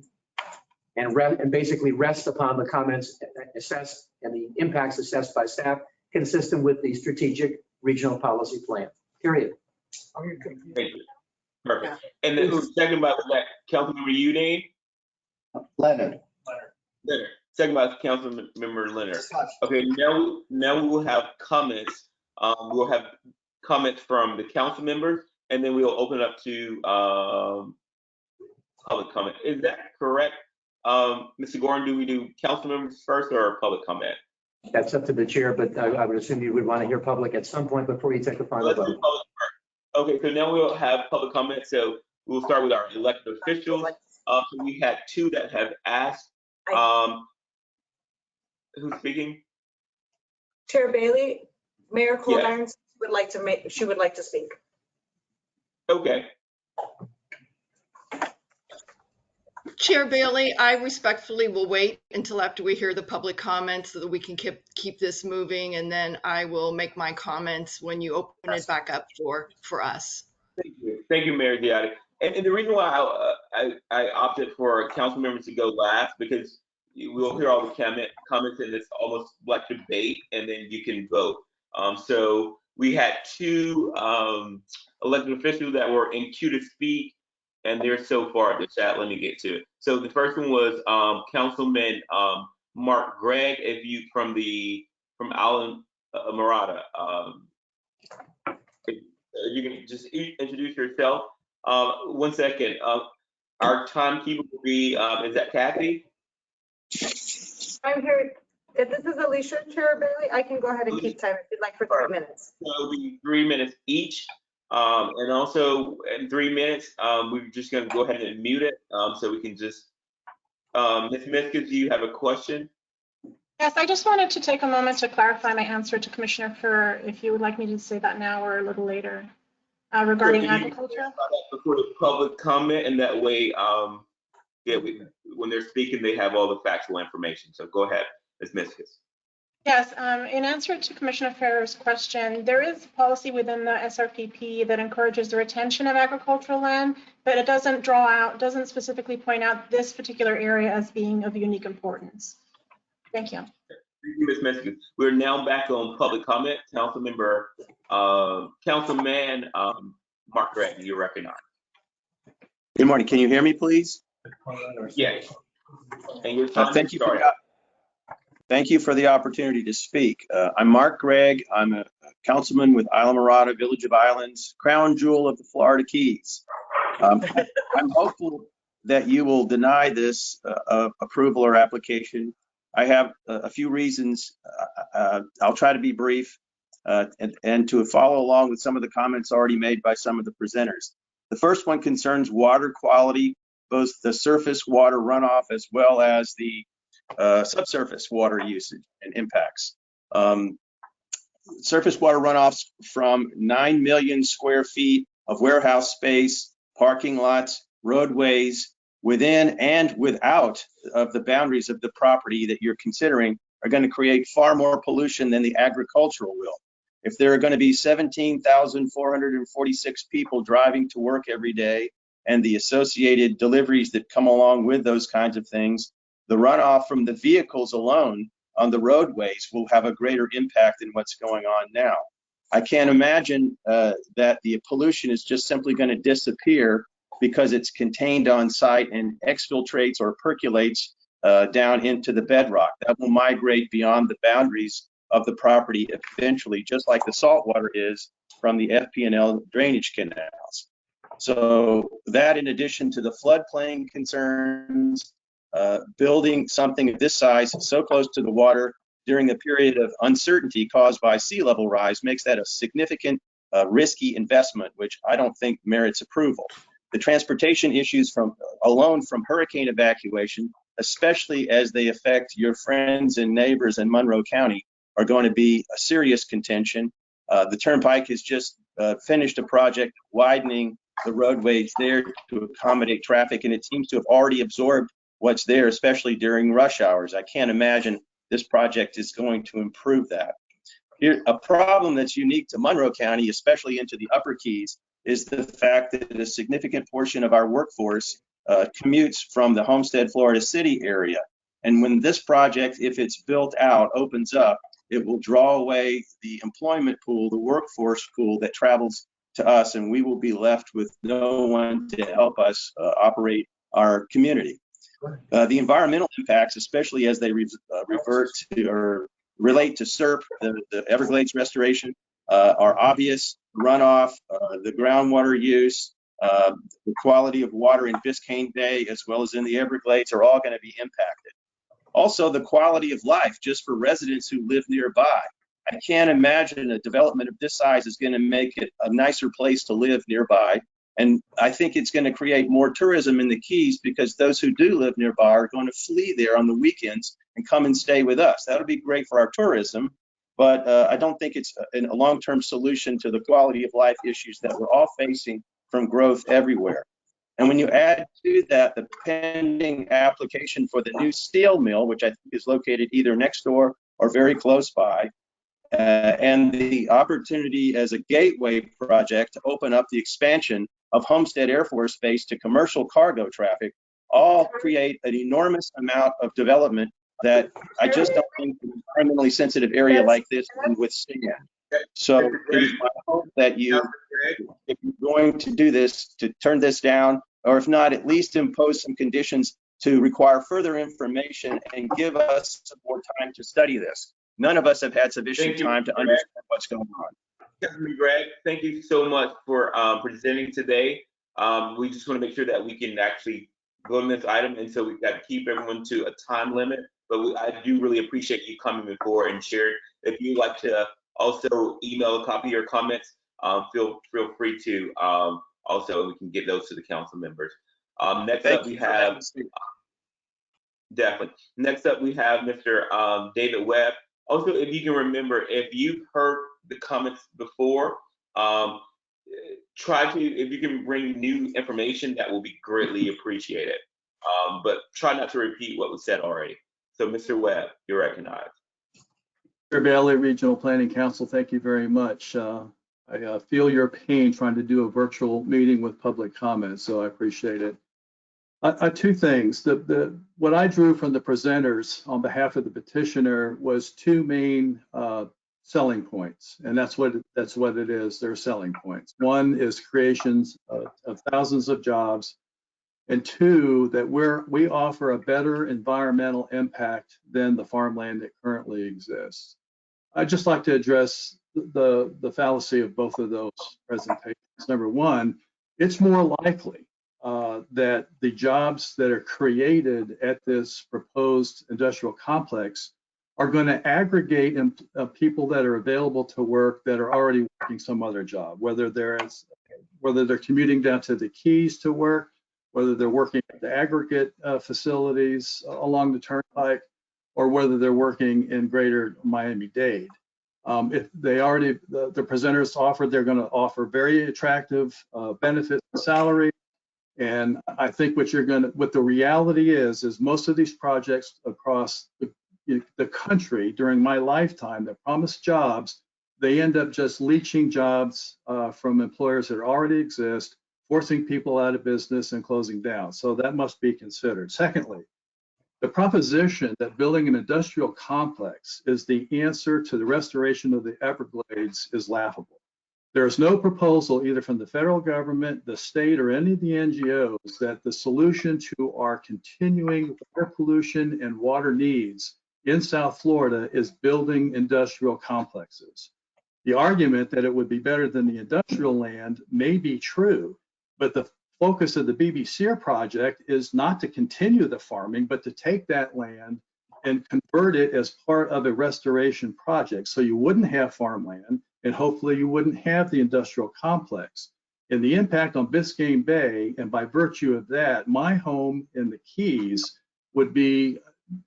and basically rest upon the comments assessed and the impacts assessed by staff, consistent with the strategic regional policy plan, period. Thank you. Perfect. And then who's second by that? Councilmember Udine? Leonard. Leonard. Second by Councilmember Leonard. Okay, now we will have comments. We'll have comments from the council members, and then we'll open it up to public comment. Is that correct? Mr. Gorin, do we do council members first or public comment? That's up to the chair, but I would assume you would want to hear public at some point before you take a final Let's vote. do public first. Okay, so now we'll have public comment. So we'll start with our elected officials. So we had two that have asked. Who's speaking? Chair Bailey, Mayor Colburn would like to speak. Okay. Chair Bailey, I respectfully will wait until after we hear the public comments so that we can keep this moving, and then I will make my comments when you open it back up for us. Thank you, Mayor Diotti. And the reason why I opted for council members to go last, because we'll hear all the comments and it's almost like debate, and then you can vote. So we had two elected officials that were in queue to speak, and they're so far in the chat. Let me get to it. So the first one was Councilman Mark Gregg, from Alan Marada. You can just introduce yourself. 1 second. Our timekeeper will be, is that Kathy? I'm here. If this is Alicia, Chair Bailey, I can go ahead and keep time if you'd like for 3 minutes. So it'll be 3 minutes each. And also in 3 minutes, we're just going to go ahead and mute it so we can just, Ms. Miskis, do you have a question? Yes, I just wanted to take a moment to clarify my answer to Commissioner Furr, if you would like me to say that now or a little later, regarding agriculture. Before the public comment, and that way, when they're speaking, they have all the factual information. So go ahead, Ms. Miskis. Yes, in answer to Commissioner Farrer's question, there is policy within the SRPP that encourages the retention of agricultural land, but it doesn't specifically point out this particular area as being of unique importance. Thank you. Thank you, Ms. Miskis. We're now back on public comment. Councilman Mark Gregg, you're recognized. Good morning. Can you hear me, please? Yes. And your time thank you for the opportunity to speak. I'm Mark Gregg. I'm a councilman with Islamorada, Village of Islands, crown jewel of the Florida Keys. I'm hopeful that you will deny this approval or application. I have a few reasons. I'll try to be brief and to follow along with some of the comments already made by some of the presenters. The first one concerns water quality, both the surface water runoff as well as the subsurface water usage and impacts. Surface water runoffs from 9 million square feet of warehouse space, parking lots, roadways, within and without of the boundaries of the property that you're considering are going to create far more pollution than the agricultural will. If there are going to be 17,446 people driving to work every day and the associated deliveries that come along with those kinds of things, the runoff from the vehicles alone on the roadways will have a greater impact than what's going on now. I can't imagine that the pollution is just simply going to disappear because it's contained on site and exfiltrates or percolates down into the bedrock. That will migrate beyond the boundaries of the property eventually, just like the salt water is from the FP&L drainage canals. So that, in addition to the floodplain concerns, building something of this size so close to the water during a period of uncertainty caused by sea level rise makes that a significant risky investment, which I don't think merits approval. The transportation issues alone from hurricane evacuation, especially as they affect your friends and neighbors in Monroe County, are going to be a serious contention. The Turnpike has just finished a project widening the roadways there to accommodate traffic, and it seems to have already absorbed what's there, especially during rush hours. I can't imagine this project is going to improve that. Here, a problem that's unique to Monroe County, especially into the Upper Keys, is the fact that a significant portion of our workforce commutes from the Homestead, Florida City area. And when this project, if it's built out, opens up, it will draw away the employment pool, the workforce pool that travels to us, and we will be left with no one to help us operate our community. The environmental impacts, especially as they revert to or relate to SERP, the Everglades restoration, are obvious. Runoff, the groundwater use, the quality of water in Biscayne Bay, as well as in the Everglades, are all going to be impacted. Also, the quality of life just for residents who live nearby. I can't imagine a development of this size is going to make it a nicer place to live nearby. And I think it's going to create more tourism in the Keys because those who do live nearby are going to flee there on the weekends and come and stay with us. That'll be great for our tourism, but I don't think it's a long-term solution to the quality of life issues that we're all facing from growth everywhere. And when you add to that the pending application for the new steel mill, which I think is located either next door or very close by, and the opportunity as a gateway project to open up the expansion of Homestead Air Force Base to commercial cargo traffic, all create an enormous amount of development that I just don't think an environmentally sensitive area like this can withstand. So it is my hope that you, if you're going to do this, to turn this down, or if not, at least impose some conditions to require further information and give us some more time to study this. None of us have had sufficient time to understand what's going on. Councilman Gregg, thank you so much for presenting today. We just want to make sure that we can actually go on this item, and so we've got to keep everyone to a time limit. But I do really appreciate you coming before and sharing. If you'd like to also email a copy of your comments, feel free to. Also, we can get those to the council members. Next up, we have definitely. Next up, we have Mr. David Webb. Also, if you can remember, if you've heard the comments before, if you can bring new information, that will be greatly appreciated. But try not to repeat what was said already. So, Mr. Webb, you're recognized. Mr. Bailey, Regional Planning Council, thank you very much. I feel your pain trying to do a virtual meeting with public comments, so I appreciate it. Two things. What I drew from the presenters on behalf of the petitioner was two main selling points, and that's what it is. They're selling points. One is creations of thousands of jobs, and two, that we offer a better environmental impact than the farmland that currently exists. I'd just like to address the fallacy of both of those presentations. Number one, it's more likely that the jobs that are created at this proposed industrial complex are going to aggregate people that are available to work that are already working some other job, whether they're commuting down to the Keys to work, whether they're working at the aggregate facilities along the Turnpike, or whether they're working in greater Miami-Dade. If they already, the presenters offered, they're going to offer very attractive benefits and salary. And I think what the reality is most of these projects across the country during my lifetime that promise jobs, they end up just leeching jobs from employers that already exist, forcing people out of business and closing down. So that must be considered. Secondly, the proposition that building an industrial complex is the answer to the restoration of the Everglades is laughable. There is no proposal either from the federal government, the state, or any of the NGOs that the solution to our continuing water pollution and water needs in South Florida is building industrial complexes. The argument that it would be better than the industrial land may be true, but the focus of the BB-SEER project is not to continue the farming, but to take that land and convert it as part of a restoration project. So you wouldn't have farmland, and hopefully you wouldn't have the industrial complex. And the impact on Biscayne Bay, and by virtue of that, my home in the Keys would be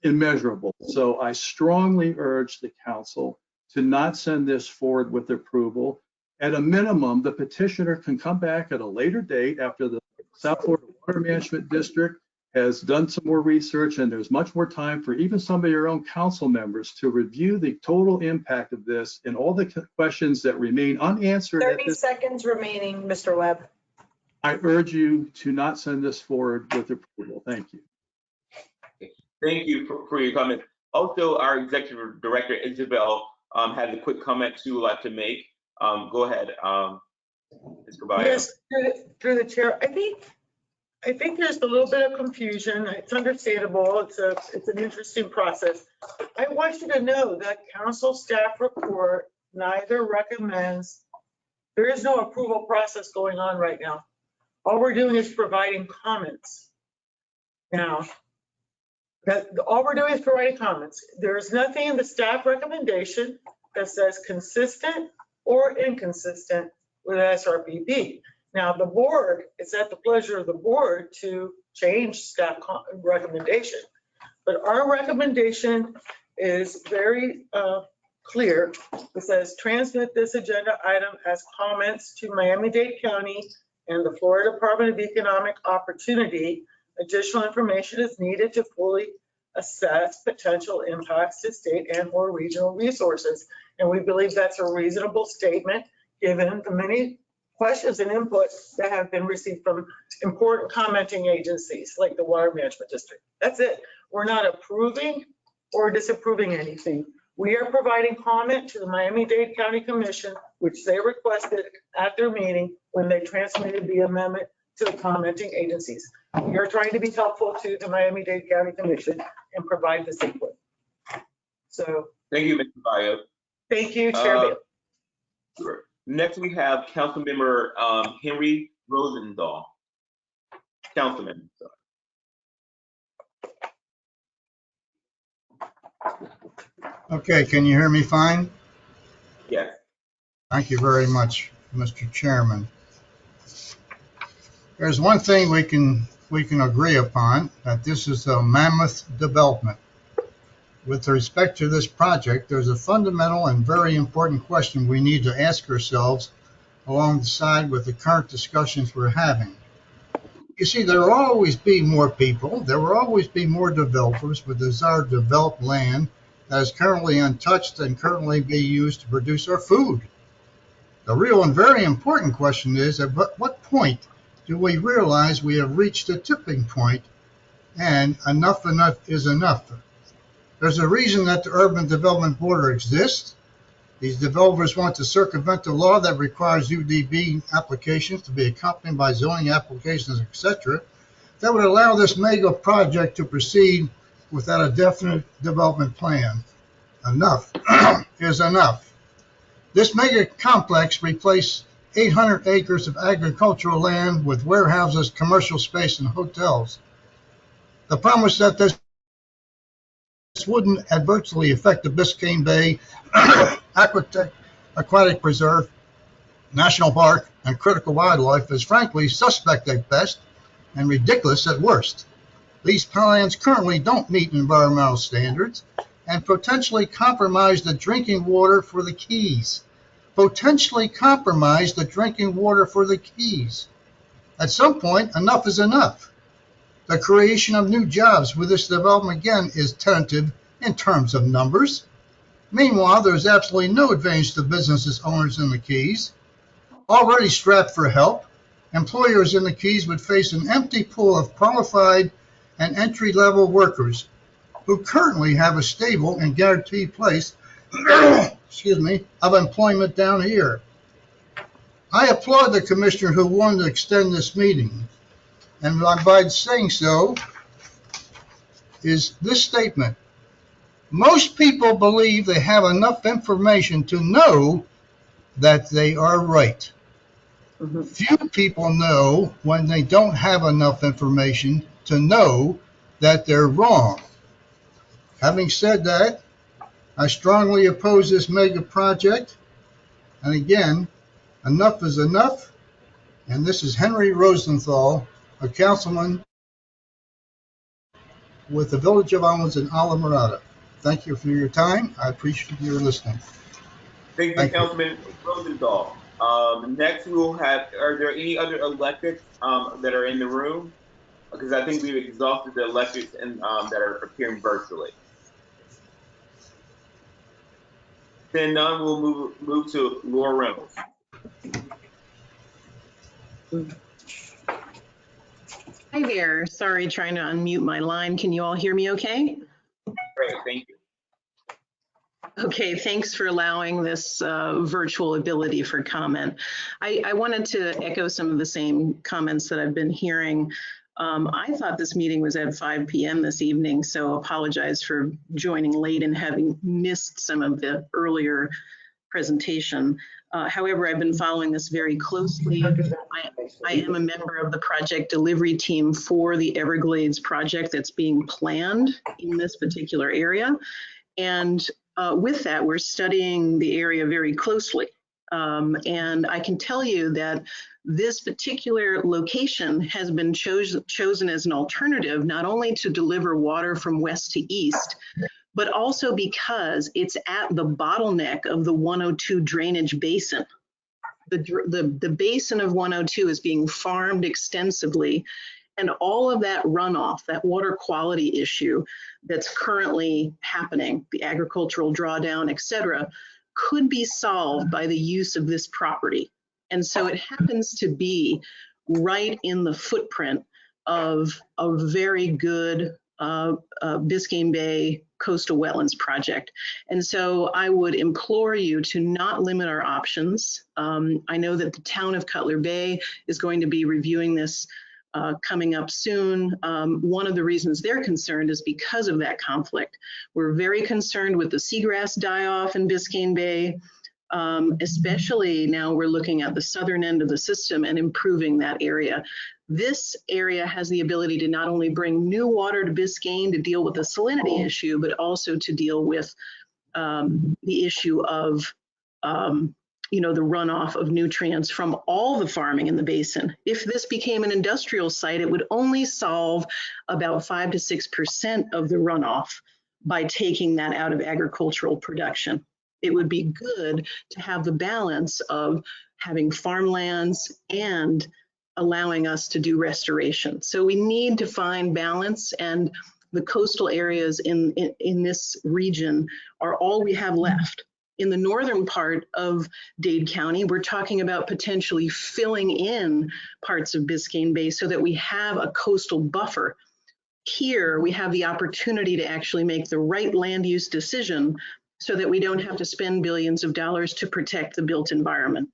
immeasurable. So I strongly urge the council to not send this forward with approval. At a minimum, the petitioner can come back at a later date after the South Florida Water Management District has done some more research, and there's much more time for even some of your own council members to review the total impact of this and all the questions that remain unanswered. 30 seconds remaining, Mr. Webb. I urge you to not send this forward with approval. Thank you. Thank you for your comment. Also, our executive director, Isabel, has a quick comment she would like to make. Go ahead, Ms. Carballo. Yes, through the chair. I think there's a little bit of confusion. It's understandable. It's an interesting process. I want you to know that council staff report neither recommends, there is no approval process going on right now. All we're doing is providing comments. Now, all we're doing is providing comments. There is nothing in the staff recommendation that says consistent or inconsistent with SRPP. Now, the board, it's at the pleasure of the board to change staff recommendation. But our recommendation is very clear. It says transmit this agenda item as comments to Miami-Dade County and the Florida Department of Economic Opportunity. Additional information is needed to fully assess potential impacts to state and or regional resources. And we believe that's a reasonable statement given the many questions and input that have been received from important commenting agencies like the Water Management District. That's it. We're not approving or disapproving anything. We are providing comment to the Miami-Dade County Commission, which they requested at their meeting when they transmitted the amendment to the commenting agencies. We are trying to be helpful to the Miami-Dade County Commission and provide this input. So. Thank you, Mr. Carballo. Thank you, Chair Bailey. Sure. Next, we have Councilmember Henry Rosenthal. Councilman. Okay, can you hear me fine? Yes. Thank you very much, Mr. Chairman. There's one thing we can agree upon, that this is a mammoth development. With respect to this project, there's a fundamental and very important question we need to ask ourselves alongside with the current discussions we're having. You see, there will always be more people, there will always be more developers with desire to develop land that is currently untouched and currently be used to produce our food. The real and very important question is, at what point do we realize we have reached a tipping point and enough is enough? There's a reason that the Urban Development Board exists. These developers want to circumvent the law that requires UDB applications to be accompanied by zoning applications, etc., that would allow this mega project to proceed without a definite development plan. Enough is enough. This mega complex replaced 800 acres of agricultural land with warehouses, commercial space, and hotels. The promise that this wouldn't adversely affect the Biscayne Bay Aquatic Preserve, National Park, and critical wildlife is frankly suspect at best and ridiculous at worst. These plans currently don't meet environmental standards and potentially compromise the drinking water for the Keys. Potentially compromise the drinking water for the Keys. At some point, enough is enough. The creation of new jobs with this development, again, is tentative in terms of numbers. Meanwhile, there's absolutely no advantage to businesses owners in the Keys. Already strapped for help, employers in the Keys would face an empty pool of qualified and entry-level workers who currently have a stable and guaranteed place of employment down here. I applaud the commissioner who wanted to extend this meeting. And by saying so is this statement. Most people believe they have enough information to know that they are right. Few people know when they don't have enough information to know that they're wrong. Having said that, I strongly oppose this mega project. And again, enough is enough. And this is Henry Rosenthal, a councilman with the Village of Owens and Alamorada. Thank you for your time. I appreciate your listening. Thank you, Councilman Rosenthal. Next, we will have, are there any other electeds that are in the room? Because I think we've exhausted the electeds and, that are appearing virtually. Then none, we'll move to Laura Reynolds. Hi there. Sorry, trying to unmute my line. Can you all hear me okay? Great, thank you. Okay, thanks for allowing this virtual ability for comment. I wanted to echo some of the same comments that I've been hearing. I thought this meeting was at 5 p.m. this evening, so apologize for joining late and having missed some of the earlier presentation. However, I've been following this very closely. I am a member of the project delivery team for the Everglades project that's being planned in this particular area. And with that, we're studying the area very closely. And I can tell you that this particular location has been chosen as an alternative, not only to deliver water from west to east, but also because it's at the bottleneck of the 102 drainage basin. The basin of 102 is being farmed extensively, and all of that runoff, that water quality issue that's currently happening, the agricultural drawdown, et cetera, could be solved by the use of this property. And so it happens to be right in the footprint of a very good Biscayne Bay coastal wetlands project. And so I would implore you to not limit our options. I know that the town of Cutler Bay is going to be reviewing this coming up soon. One of the reasons they're concerned is because of that conflict. We're very concerned with the seagrass die-off in Biscayne Bay, especially now we're looking at the southern end of the system and improving that area. This area has the ability to not only bring new water to Biscayne to deal with the salinity issue, but also to deal with the issue of the runoff of nutrients from all the farming in the basin. If this became an industrial site, it would only solve about 5 to 6% of the runoff by taking that out of agricultural production. It would be good to have the balance of having farmlands and allowing us to do restoration. So we need to find balance, and the coastal areas in this region are all we have left. In the northern part of Dade County, we're talking about potentially filling in parts of Biscayne Bay so that we have a coastal buffer. Here, we have the opportunity to actually make the right land use decision so that we don't have to spend billions of dollars to protect the built environment.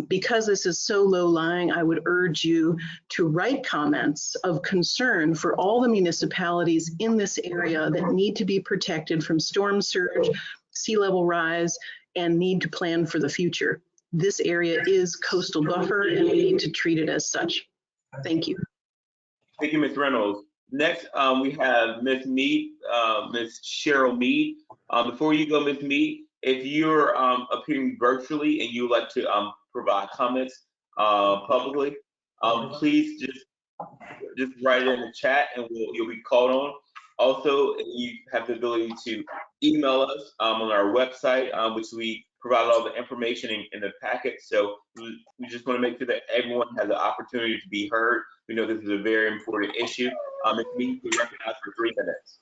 Because this is so low lying, I would urge you to write comments of concern for all the municipalities in this area that need to be protected from storm surge, sea level rise, and need to plan for the future. This area is coastal buffer, and we need to treat it as such. Thank you. Thank you, Ms. Reynolds. Next, we have Ms. Mead, Ms. Cheryl Mead. Before you go, Ms. Mead, if you're appearing virtually and you would like to provide comments publicly, please just write it in the chat and you'll be called on. Also, you have the ability to email us on our website, which we provide all the information in the packet. So we just want to make sure that everyone has the opportunity to be heard. We know this is a very important issue. Ms. Mead, we recognize for 3 minutes.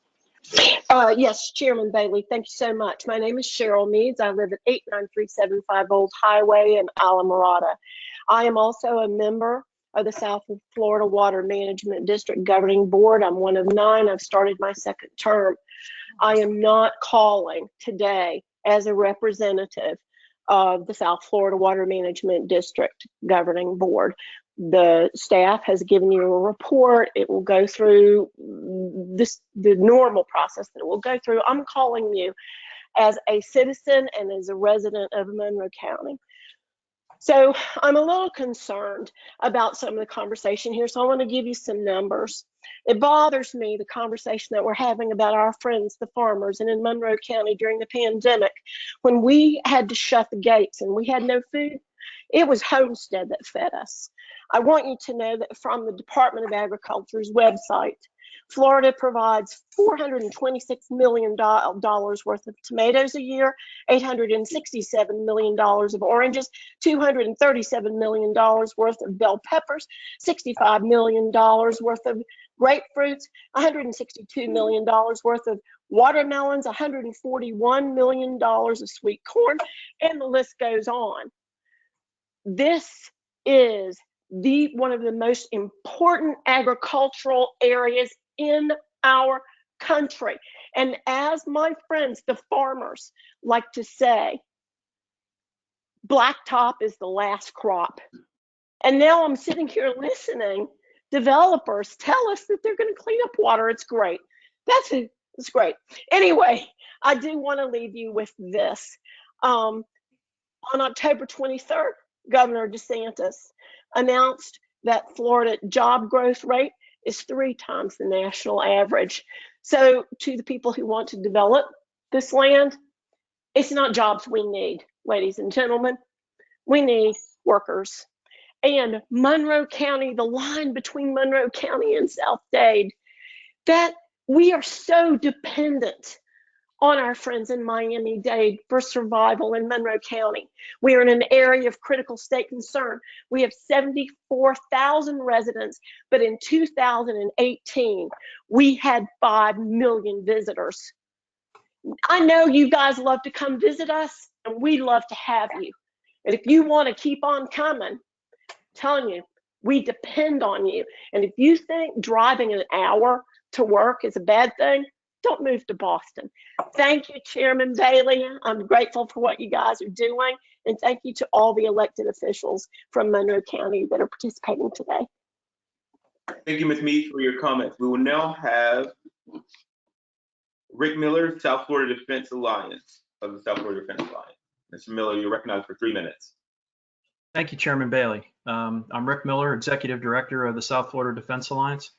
Yes, Chairman Bailey, thank you so much. My name is Cheryl Meads. I live at 89375 Old Highway in Alamorada. I am also a member of the South Florida Water Management District Governing Board. I'm one of 9. I've started my 2nd term. I am not calling today as a representative of the South Florida Water Management District Governing Board. The staff has given you a report. It will go through the normal process that it will go through. I'm calling you as a citizen and as a resident of Monroe County. So I'm a little concerned about some of the conversation here. So I want to give you some numbers. It bothers me, the conversation that we're having about our friends, the farmers, and in Monroe County during the pandemic, when we had to shut the gates and we had no food, it was Homestead that fed us. I want you to know that from the Department of Agriculture's website, Florida provides $426 million worth of tomatoes a year, $867 million of oranges, $237 million worth of bell peppers, $65 million worth of grapefruits, $162 million worth of watermelons, $141 million of sweet corn, and the list goes on. This is one of the most important agricultural areas in our country. And as my friends, the farmers, like to say, blacktop is the last crop. And now I'm sitting here listening. Developers tell us that they're going to clean up water. It's great. It's great. Anyway, I do want to leave you with this. On October 23rd, Governor DeSantis announced that Florida job growth rate is 3 times the national average. So to the people who want to develop this land, it's not jobs we need, ladies and gentlemen. We need workers. And Monroe County, the line between Monroe County and South Dade, that we are so dependent on our friends in Miami-Dade for survival in Monroe County. We are in an area of critical state concern. We have 74,000 residents, but in 2018, we had 5 million visitors. I know you guys love to come visit us, and we love to have you. And if you want to keep on coming, I'm telling you, we depend on you. And if you think driving an hour to work is a bad thing, don't move to Boston. Thank you, Chairman Bailey. I'm grateful for what you guys are doing. And thank you to all the elected officials from Monroe County that are participating today. Thank you, Ms. Meade, for your comments. We will now have Rick Miller, South Florida Defense Alliance of the South Florida Defense Alliance. Mr. Miller, you're recognized for 3 minutes. Thank you, Chairman Bailey. I'm Rick Miller, Executive Director of the South Florida Defense Alliance.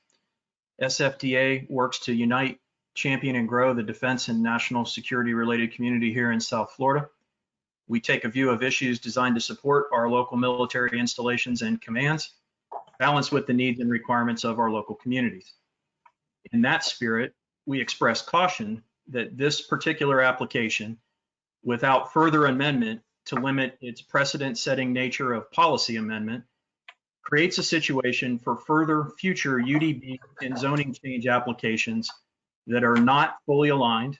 SFDA works to unite, champion, and grow the defense and national security related community here in South Florida. We take a view of issues designed to support our local military installations and commands, balanced with the needs and requirements of our local communities. In that spirit, we express caution that this particular application, without further amendment to limit its precedent-setting nature of policy amendment, creates a situation for further future UDB and zoning change applications that are not fully aligned,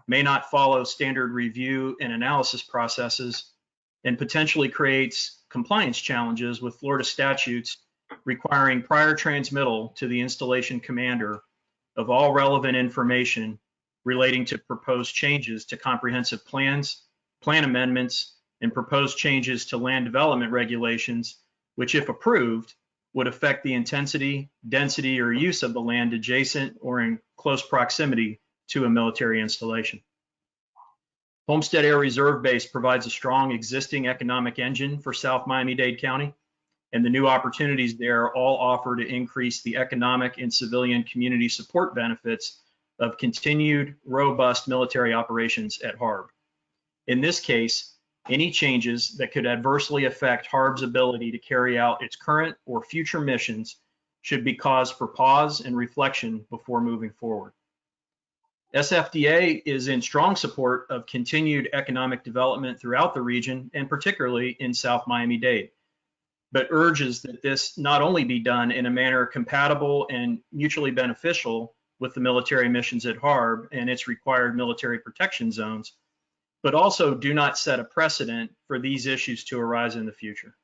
may not follow standard review and analysis processes, and potentially creates compliance challenges with Florida statutes requiring prior transmittal to the installation commander of all relevant information relating to proposed changes to comprehensive plans, plan amendments, and proposed changes to land development regulations, which, if approved, would affect the intensity, density, or use of the land adjacent or in close proximity to a military installation. Homestead Air Reserve Base provides a strong existing economic engine for South Miami-Dade County, and the new opportunities there all offer to increase the economic and civilian community support benefits of continued robust military operations at HARB. In this case, any changes that could adversely affect HARB's ability to carry out its current or future missions should be cause for pause and reflection before moving forward. SFDA is in strong support of continued economic development throughout the region, and particularly in South Miami-Dade, but urges that this not only be done in a manner compatible and mutually beneficial with the military missions at HARB and its required military protection zones, but also do not set a precedent for these issues to arise in the future.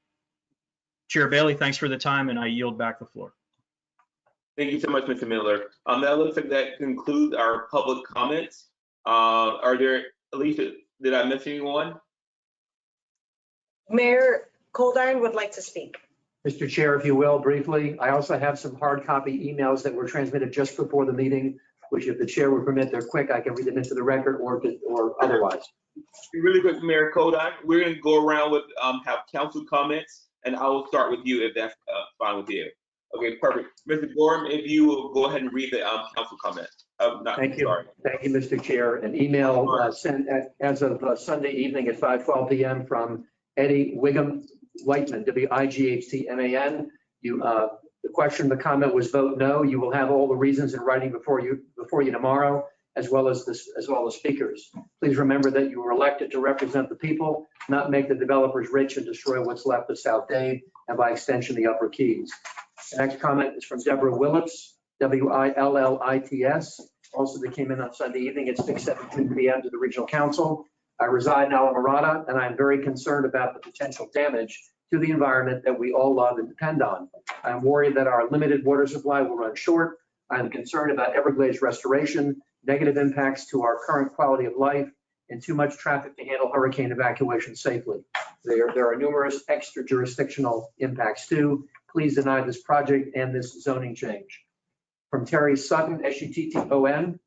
Chair Bailey, thanks for the time, and I yield back the floor. Thank you so much, Mr. Miller. That looks like that concludes our public comments. Are there, Alicia, did I miss anyone? Mayor Coldiron would like to speak. Mr. Chair, if you will, briefly, I also have some hard copy emails that were transmitted just before the meeting, which if the chair would permit, they're quick. I can read them into the record or otherwise. Really quick, Mayor Kodak, we're going to go around with have council comments, and I will start with you if that's fine with you. Okay, perfect. Mr. Gorham, if you will go ahead and read the council comment. Thank you. Thank you, Mr. Chair. An email sent as of Sunday evening at 5:12 p.m. from Eddie Wigham Whiteman, W-I-G-H-T-M-A-N. The question, the comment was vote no. You will have all the reasons in writing before you tomorrow, as well as speakers. Please remember that you were elected to represent the people, not make the developers rich and destroy what's left of South Dade and by extension the Upper Keys. The next comment is from Deborah Willits, Willits. Also, they came in on Sunday evening at 6:17 p.m. to the Regional Council. I reside in Alamorada, and I'm very concerned about the potential damage to the environment that we all love and depend on. I'm worried that our limited water supply will run short. I'm concerned about Everglades restoration, negative impacts to our current quality of life, and too much traffic to handle hurricane evacuation safely. There are numerous extra jurisdictional impacts too. Please deny this project and this zoning change. From Terry Sutton, SUTTON,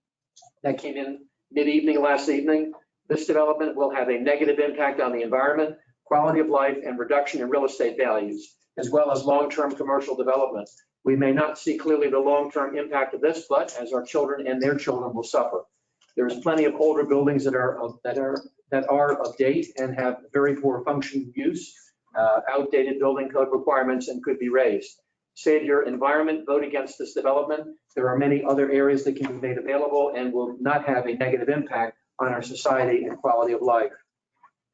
that came in mid-evening last evening. This development will have a negative impact on the environment, quality of life, and reduction in real estate values, as well as long-term commercial development. We may not see clearly the long-term impact of this, but as our children and their children will suffer. There's plenty of older buildings that are of date and have very poor functioning use, outdated building code requirements, and could be raised. Save your environment, vote against this development. There are many other areas that can be made available and will not have a negative impact on our society and quality of life.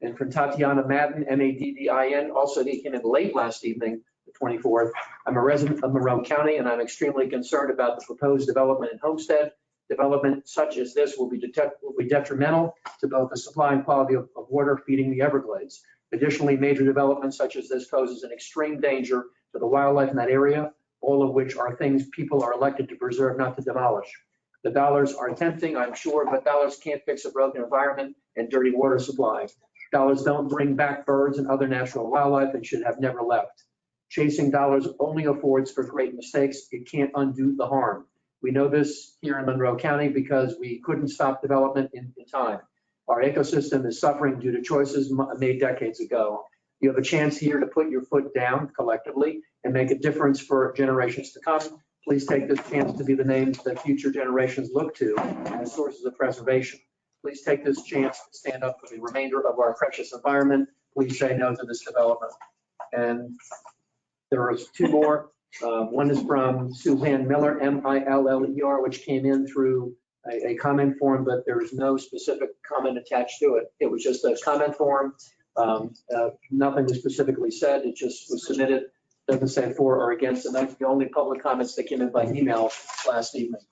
And from Tatiana Madden, Maddin, also they came in late last evening, the 24th. I'm a resident of Monroe County, and I'm extremely concerned about the proposed development in Homestead. Development such as this will be detrimental to both the supply and quality of water feeding the Everglades. Additionally, major development such as this poses an extreme danger to the wildlife in that area, all of which are things people are elected to preserve, not to demolish. The dollars are tempting, I'm sure, but dollars can't fix a broken environment and dirty water supply. Dollars don't bring back birds and other natural wildlife and should have never left. Chasing dollars only affords for great mistakes. It can't undo the harm. We know this here in Monroe County because we couldn't stop development in time. Our ecosystem is suffering due to choices made decades ago. You have a chance here to put your foot down collectively and make a difference for generations to come. Please take this chance to be the names that future generations look to as sources of preservation. Please take this chance to stand up for the remainder of our precious environment. Please say no to this development. And there are two more. One is from Suzanne Miller, Miller, which came in through a comment form, but there is no specific comment attached to it. It was just a comment form. Nothing was specifically said. It just was submitted. Doesn't say for or against, and that's the only public comments that came in by email last evening.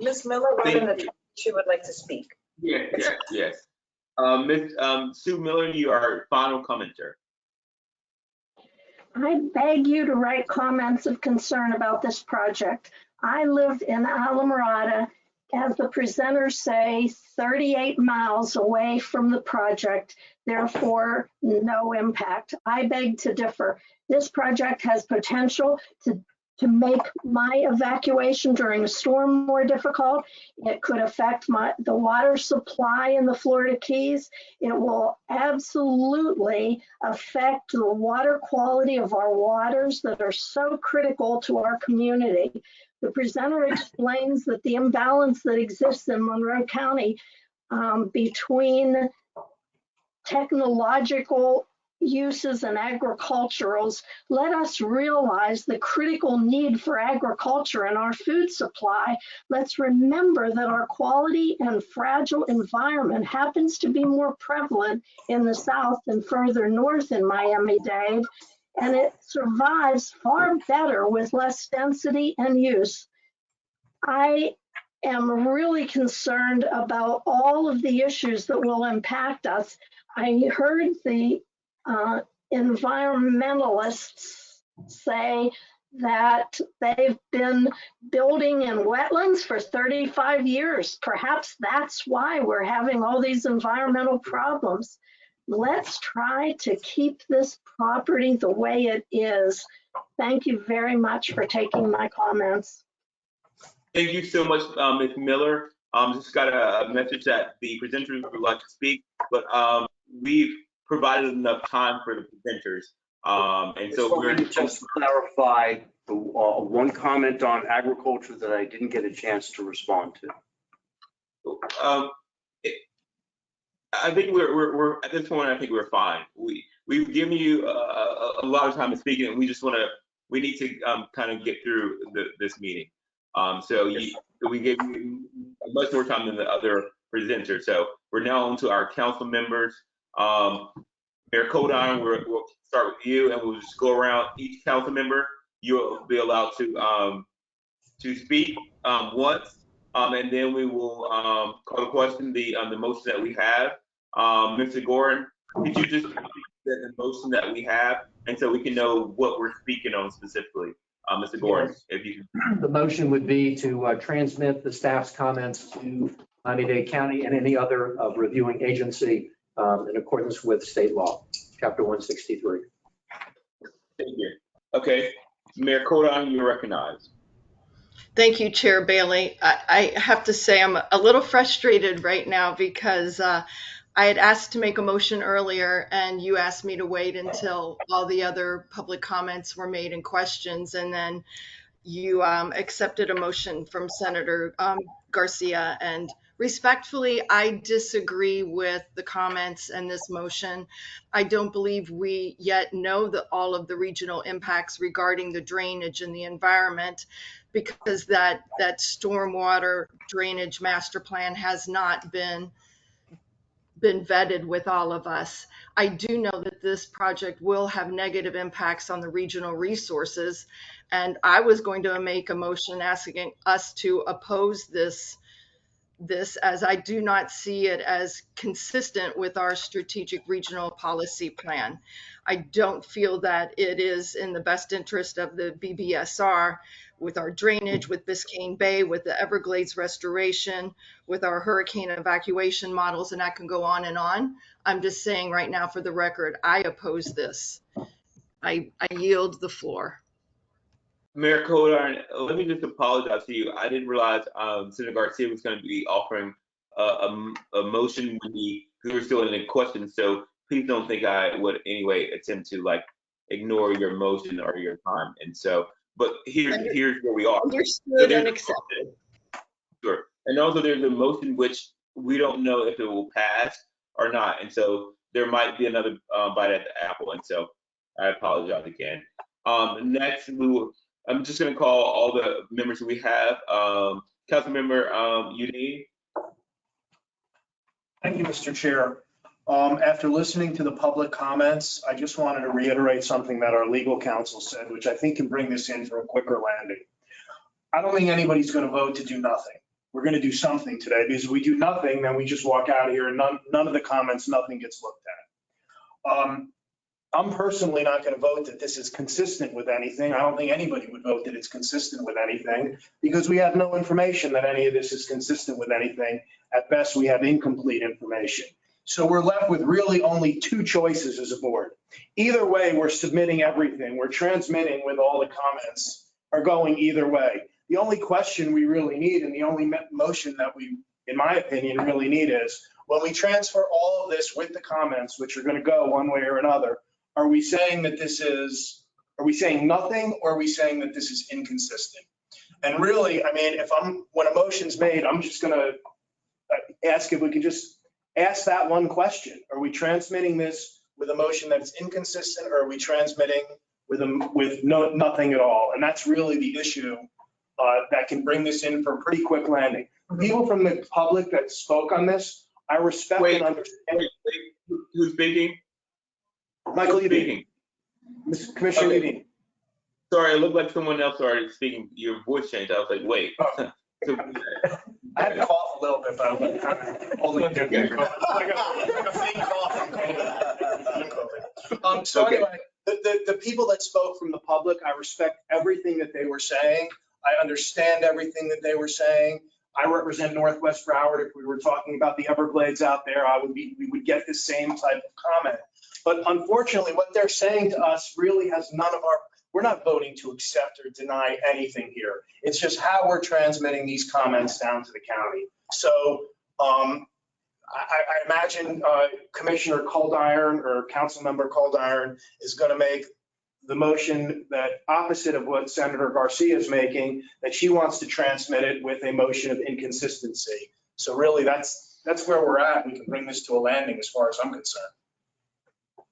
Ms. Miller wrote in the chat she would like to speak. Yes. Ms. Sue Miller, you are our final commenter. I beg you to write comments of concern about this project. I lived in Alamorada, as the presenters say, 38 miles away from the project, therefore no impact. I beg to differ. This project has potential to make my evacuation during a storm more difficult. It could affect the water supply in the Florida Keys. It will absolutely affect the water quality of our waters that are so critical to our community. The presenter explains that the imbalance that exists in Monroe County between technological uses and agriculturals, let us realize the critical need for agriculture in our food supply. Let's remember that our quality and fragile environment happens to be more prevalent in the South than further north in Miami-Dade, and it survives far better with less density and use. I am really concerned about all of the issues that will impact us. I heard the environmentalists say that they've been building in wetlands for 35 years. Perhaps that's why we're having all these environmental problems. Let's try to keep this property the way it is. Thank you very much for taking my comments. Thank you so much, Ms. Miller. Just got a message that the presenters would like to speak, but we've provided enough time for the presenters. And so we're just to clarify the one comment on agriculture that I didn't get a chance to respond to. I think we're at this point. I think we're fine. We've given you a lot of time to speak, and we just want to we need to kind of get through this meeting. So we gave you much more time than the other presenters. So we're now on to our council members. Mayor Codine, we'll start with you, and we'll just go around each council member. You'll be allowed to speak once, and then we will call the question, the motion that we have. Mr. Gordon, could you just repeat the motion that we have, and so we can know what we're speaking on specifically? Mr. Gordon, Yes. if you can. The motion would be to transmit the staff's comments to Miami-Dade County and any other reviewing agency in accordance with state law, Chapter 163. Thank you. Okay, Mayor Codine, you're recognized. Thank you, Chair Bailey. I have to say I'm a little frustrated right now because I had asked to make a motion earlier and you asked me to wait until all the other public comments were made and questions, and then you accepted a motion from Senator Garcia. And respectfully, I disagree with the comments and this motion. I don't believe we yet know all of the regional impacts regarding the drainage and the environment, because that stormwater drainage master plan has not been vetted with all of us. I do know that this project will have negative impacts on the regional resources, and I was going to make a motion asking us to oppose this as I do not see it as consistent with our strategic regional policy plan. I don't feel that it is in the best interest of the BBSR with our drainage, with Biscayne Bay, with the Everglades restoration, with our hurricane evacuation models, and I can go on and on. I'm just saying right now for the record, I oppose this. I yield the floor. Mayor Codine, let me just apologize to you. I didn't realize Senator Garcia was going to be offering a motion because we were still in a question. So please don't think I would anyway attempt to ignore your motion or your time. And so, but here's where we are. Understood and accepted. Sure. And also there's a motion which we don't know if it will pass or not. And so there might be another bite at the apple. And so I apologize again. Next, I'm just going to call all the members we have. Councilmember Udine. Thank you, Mr. Chair. After listening to the public comments, I just wanted to reiterate something that our legal counsel said, which I think can bring this in for a quicker landing. I don't think anybody's going to vote to do nothing. We're going to do something today, because if we do nothing, then we just walk out of here and none of the comments, nothing gets looked at. I'm personally not going to vote that this is consistent with anything. I don't think anybody would vote that it's consistent with anything, because we have no information that any of this is consistent with anything. At best, we have incomplete information. So we're left with really only two choices as a board. Either way, we're submitting everything. We're transmitting with all the comments are going either way. The only question we really need, and the only motion that we, in my opinion, really need is when we transfer all of this with the comments, which are going to go one way or another, are we saying that are we saying nothing, or are we saying that this is inconsistent? And really, I mean, when a motion's made, I'm just going to ask if we could just ask that one question. Are we transmitting this with a motion that's inconsistent, or are we transmitting with nothing at all? And that's really the issue that can bring this in for a pretty quick landing. People from the public that spoke on this, I respect and understand. Wait, who's speaking? Michael Udine. Commissioner Udine. Sorry, it looked like someone else started speaking. Your voice changed. I was like, wait. Oh. I had to cough a little bit, but I'm kind of holding it together. Like a fake cough. So anyway, the people that spoke from the public, I respect everything that they were saying. I understand everything that they were saying. I represent Northwest Broward. If we were talking about the Everglades out there, we would get the same type of comment. But unfortunately, what they're saying to us really has we're not voting to accept or deny anything here. It's just how we're transmitting these comments down to the county. So I imagine Commissioner Caldiron or Councilmember Caldiron is going to make the motion that opposite of what Senator Garcia is making, that she wants to transmit it with a motion of inconsistency. So really, that's where we're at. We can bring this to a landing as far as I'm concerned.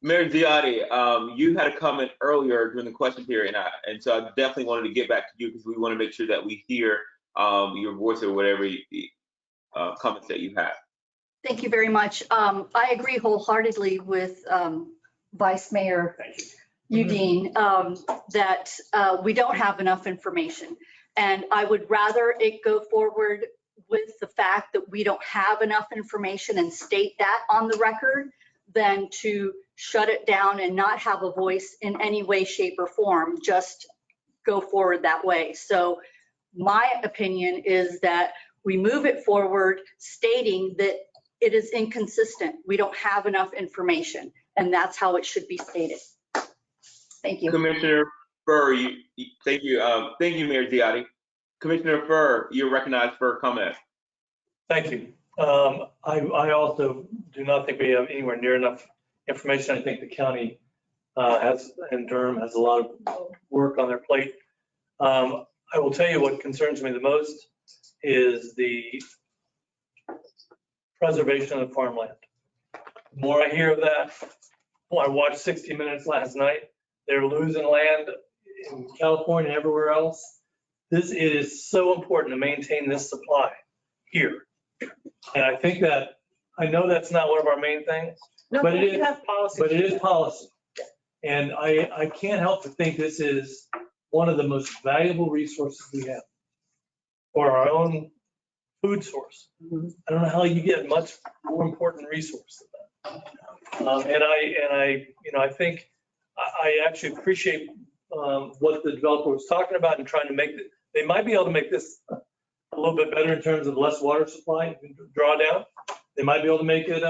Mayor Ziotti, you had a comment earlier during the question period, and so I definitely wanted to get back to you because we want to make sure that we hear your voice or whatever comments that you have. Thank you very much. I agree wholeheartedly with Vice Mayor Udine that we don't have enough information. And I would rather it go forward with the fact that we don't have enough information and state that on the record than to shut it down and not have a voice in any way, shape, or form, just go forward that way. So my opinion is that we move it forward stating that it is inconsistent. We don't have enough information, and that's how it should be stated. Thank you. Commissioner Furr, thank you. Thank you, Mayor Ziotti. Commissioner Furr, you're recognized for a comment. Thank you. I also do not think we have anywhere near enough information. I think the county and Durham has a lot of work on their plate. I will tell you what concerns me the most is the preservation of the farmland. The more I hear of that, I watched 60 Minutes last night. They're losing land in California and everywhere else. It is so important to maintain this supply here. And I think that, I know that's not one of our main things, but it is policy. And I can't help but think this is one of the most valuable resources we have for our own food source. I don't know how you get much more important resource than that. I think I actually appreciate what the developer was talking about and trying to make it. They might be able to make this a little bit better in terms of less water supply drawdown. They might be able to make it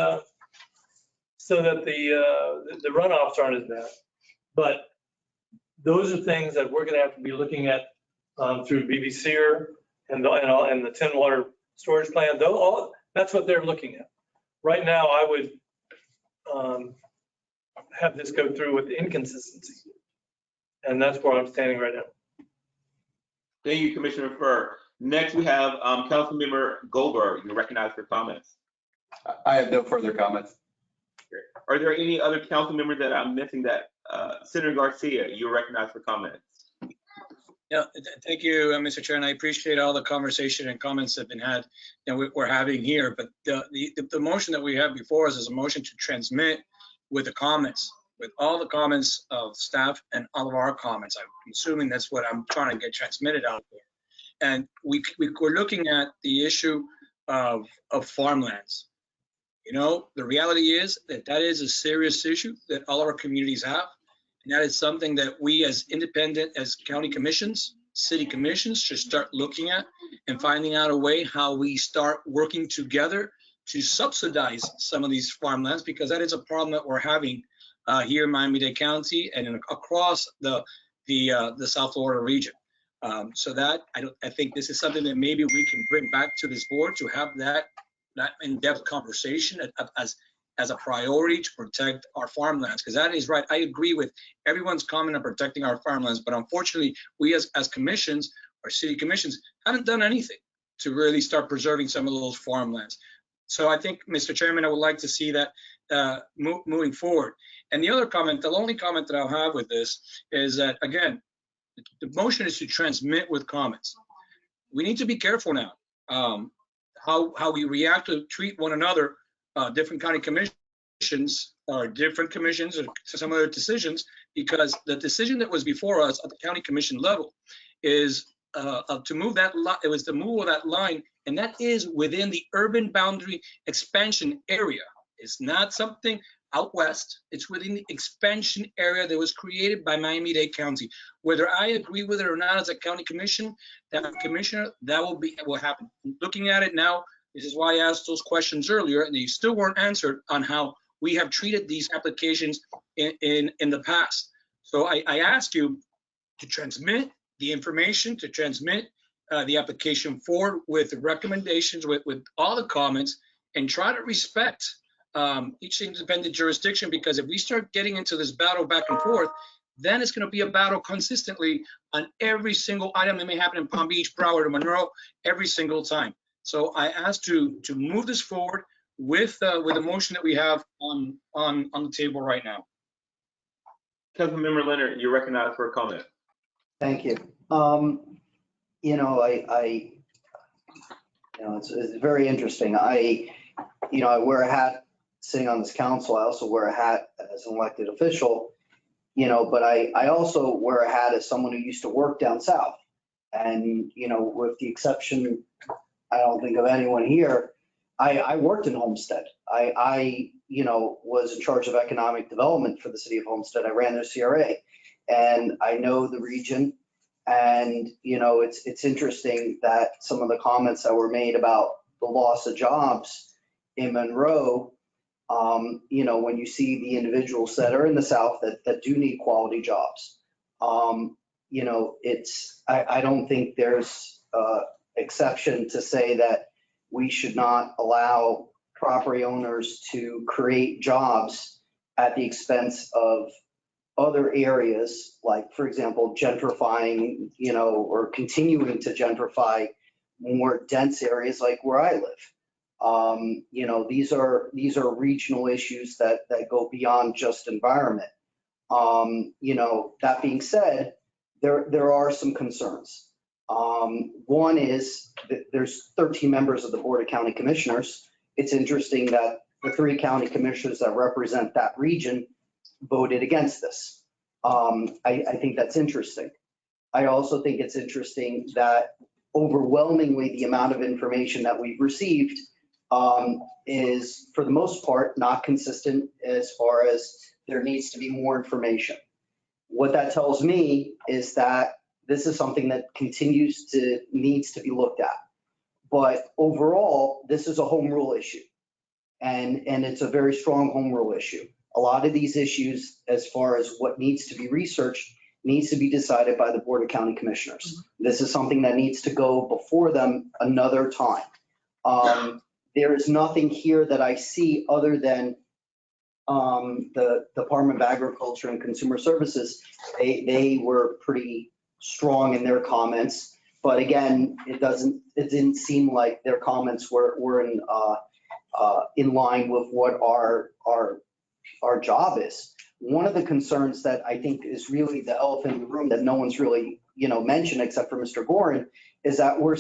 so that the runoffs aren't as bad. But those are things that we're going to have to be looking at through BVCR and the tin water storage plan. That's what they're looking at. Right now, I would have this go through with inconsistency. And that's where I'm standing right now. Thank you, Commissioner Furr. Next, we have Councilmember Goldberg. You're recognized for comments. I have no further comments. Are there any other council members that I'm missing? That Senator Garcia, you're recognized for comments. Yeah, thank you, Mr. Chair, and I appreciate all the conversation and comments that have been had we're having here. But the motion that we have before us is a motion to transmit with the comments, with all the comments of staff and all of our comments. I'm assuming that's what I'm trying to get transmitted out there. And we're looking at the issue of farmlands. You know, the reality is that is a serious issue that all of our communities have. And that is something that we as independent, as county commissions, city commissions should start looking at and finding out a way how we start working together to subsidize some of these farmlands, because that is a problem that we're having here in Miami-Dade County and across the South Florida region. So that I think this is something that maybe we can bring back to this board to have that in-depth conversation as a priority to protect our farmlands, because that is right. I agree with everyone's comment on protecting our farmlands, but unfortunately, we as commissions, our city commissions, haven't done anything to really start preserving some of those farmlands. So I think, Mr. Chairman, I would like to see that moving forward. And the other comment, the only comment that I'll have with this is that, again, the motion is to transmit with comments. We need to be careful now how we react to treat one another, different county commissions or different commissions or some other decisions, because the decision that was before us at the county commission level is to move that it was to move that line, and that is within the urban boundary expansion area. It's not something out west. It's within the expansion area that was created by Miami-Dade County. Whether I agree with it or not as a county commissioner, that will happen. Looking at it now, this is why I asked those questions earlier, and they still weren't answered on how we have treated these applications in the past. So I ask you to transmit the information, to transmit the application forward with the recommendations, with all the comments, and try to respect each independent jurisdiction, because if we start getting into this battle back and forth, then it's going to be a battle consistently on every single item that may happen in Palm Beach, Broward, or Monroe every single time. So I asked to move this forward with the motion that we have on the table right now. Councilmember Leonard, you're recognized for a comment. Thank you. It's very interesting. I wear a hat sitting on this council. I also wear a hat as an elected official, but I also wear a hat as someone who used to work down south. And, with the exception, I don't think of anyone here, I worked in Homestead. I was in charge of economic development for the city of Homestead. I ran their CRA and I know the region. And, it's interesting that some of the comments that were made about the loss of jobs in Monroe, when you see the individuals that are in the South that do need quality jobs, I don't think there's exception to say that we should not allow property owners to create jobs at the expense of other areas, like, for example, gentrifying, or continuing to gentrify more dense areas like where I live. These are regional issues that go beyond just environment. That being said, there are some concerns. One is that there's 13 members of the Board of County Commissioners. It's interesting that the 3 county commissioners that represent that region voted against this. I think that's interesting. I also think it's interesting that overwhelmingly the amount of information that we've received is, for the most part, not consistent as far as there needs to be more information. What that tells me is that this is something that needs to be looked at. But overall, this is a home rule issue. And it's a very strong home rule issue. A lot of these issues, as far as what needs to be researched, needs to be decided by the Board of County Commissioners. This is something that needs to go before them another time. There is nothing here that I see other than the Department of Agriculture and Consumer Services. They were pretty strong in their comments, but again, it didn't seem like their comments were in line with what our job is. One of the concerns that I think is really the elephant in the room that no one's really, mentioned except for Mr. Gorin, is that we're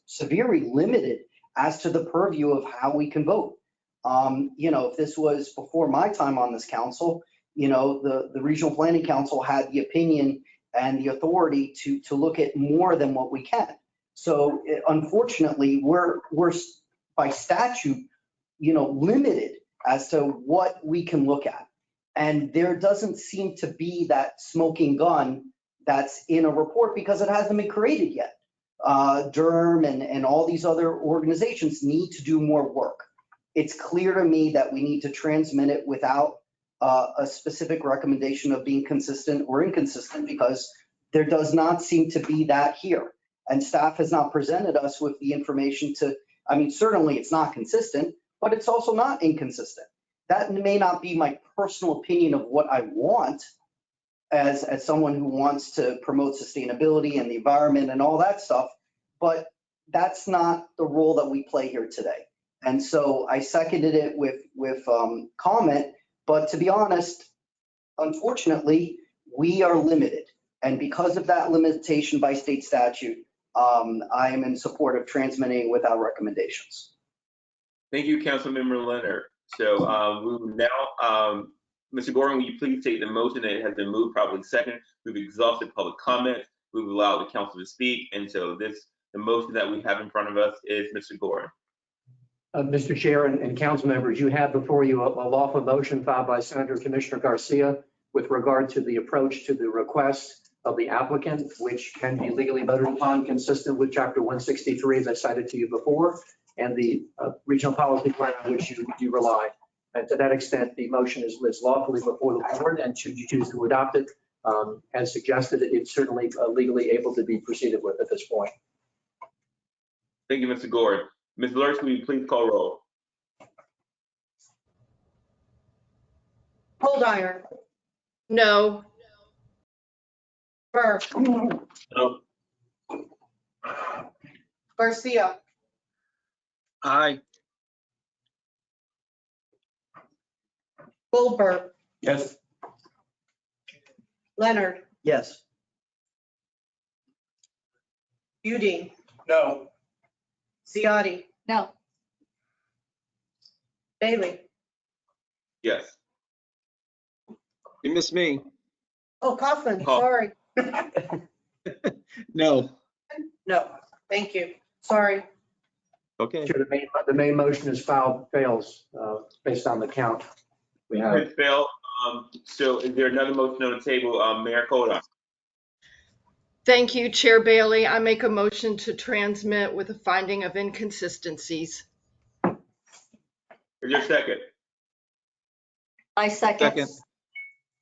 severely limited as to the purview of how we can vote. If this was before my time on this council, the Regional Planning Council had the opinion and the authority to look at more than what we can. So unfortunately, we're by statute, limited as to what we can look at. And there doesn't seem to be that smoking gun that's in a report because it hasn't been created yet. Durham and all these other organizations need to do more work. It's clear to me that we need to transmit it without a specific recommendation of being consistent or inconsistent, because there does not seem to be that here. And staff has not presented us with the information certainly it's not consistent, but it's also not inconsistent. That may not be my personal opinion of what I want as someone who wants to promote sustainability and the environment and all that stuff, but that's not the role that we play here today. And so I seconded it with comment, but to be honest, unfortunately, we are limited. And because of that limitation by state statute, I am in support of transmitting without recommendations. Thank you, Councilmember Leonard. So we will now, Mr. Gorin, will you please take the motion that has been moved, probably second. We've exhausted public comment. We've allowed the council to speak. And so the motion that we have in front of us is Mr. Gorin. Mr. Chair and council members, you have before you a lawful motion filed by Senator Commissioner Garcia with regard to the approach to the request of the applicant, which can be legally voted upon consistent with Chapter 163, as I cited to you before, and the regional policy plan on which you rely. And to that extent, the motion is lawfully before the board, and should you choose to adopt it, as suggested, it's certainly legally able to be proceeded with at this point. Thank you, Mr. Gorin. Ms. Lurch, will you please call roll? Holdier. No. Burr. No. Garcia. Aye. Goldberg. Yes. Leonard, Yes. Udine, No. Ziotti, No. Bailey. Yes. You missed me. Oh, Kaufman, Oh. sorry. No. No, thank you. Sorry. Okay. Chair, the main motion is fails based on the count we have. It failed. So is there another motion on the table? Mayor Coda. Thank you, Chair Bailey. I make a motion to transmit with a finding of inconsistencies. Is there a second? I second.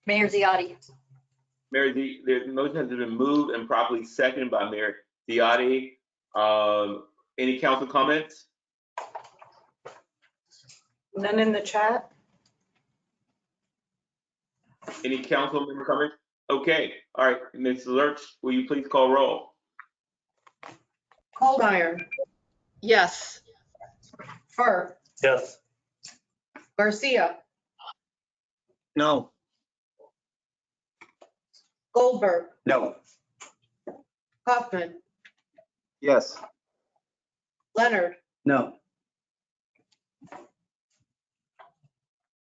Mayor Ziotti. Mayor, the motion has been moved and properly seconded by Mayor Ziotti. Any council comments? None in the chat? Any council member comments? Okay, all right, Ms. Lurch, will you please call roll? Cold Iron, Yes. Fur, Yes. Garcia, No. Goldberg, No. Kaufman, Yes. Leonard, No.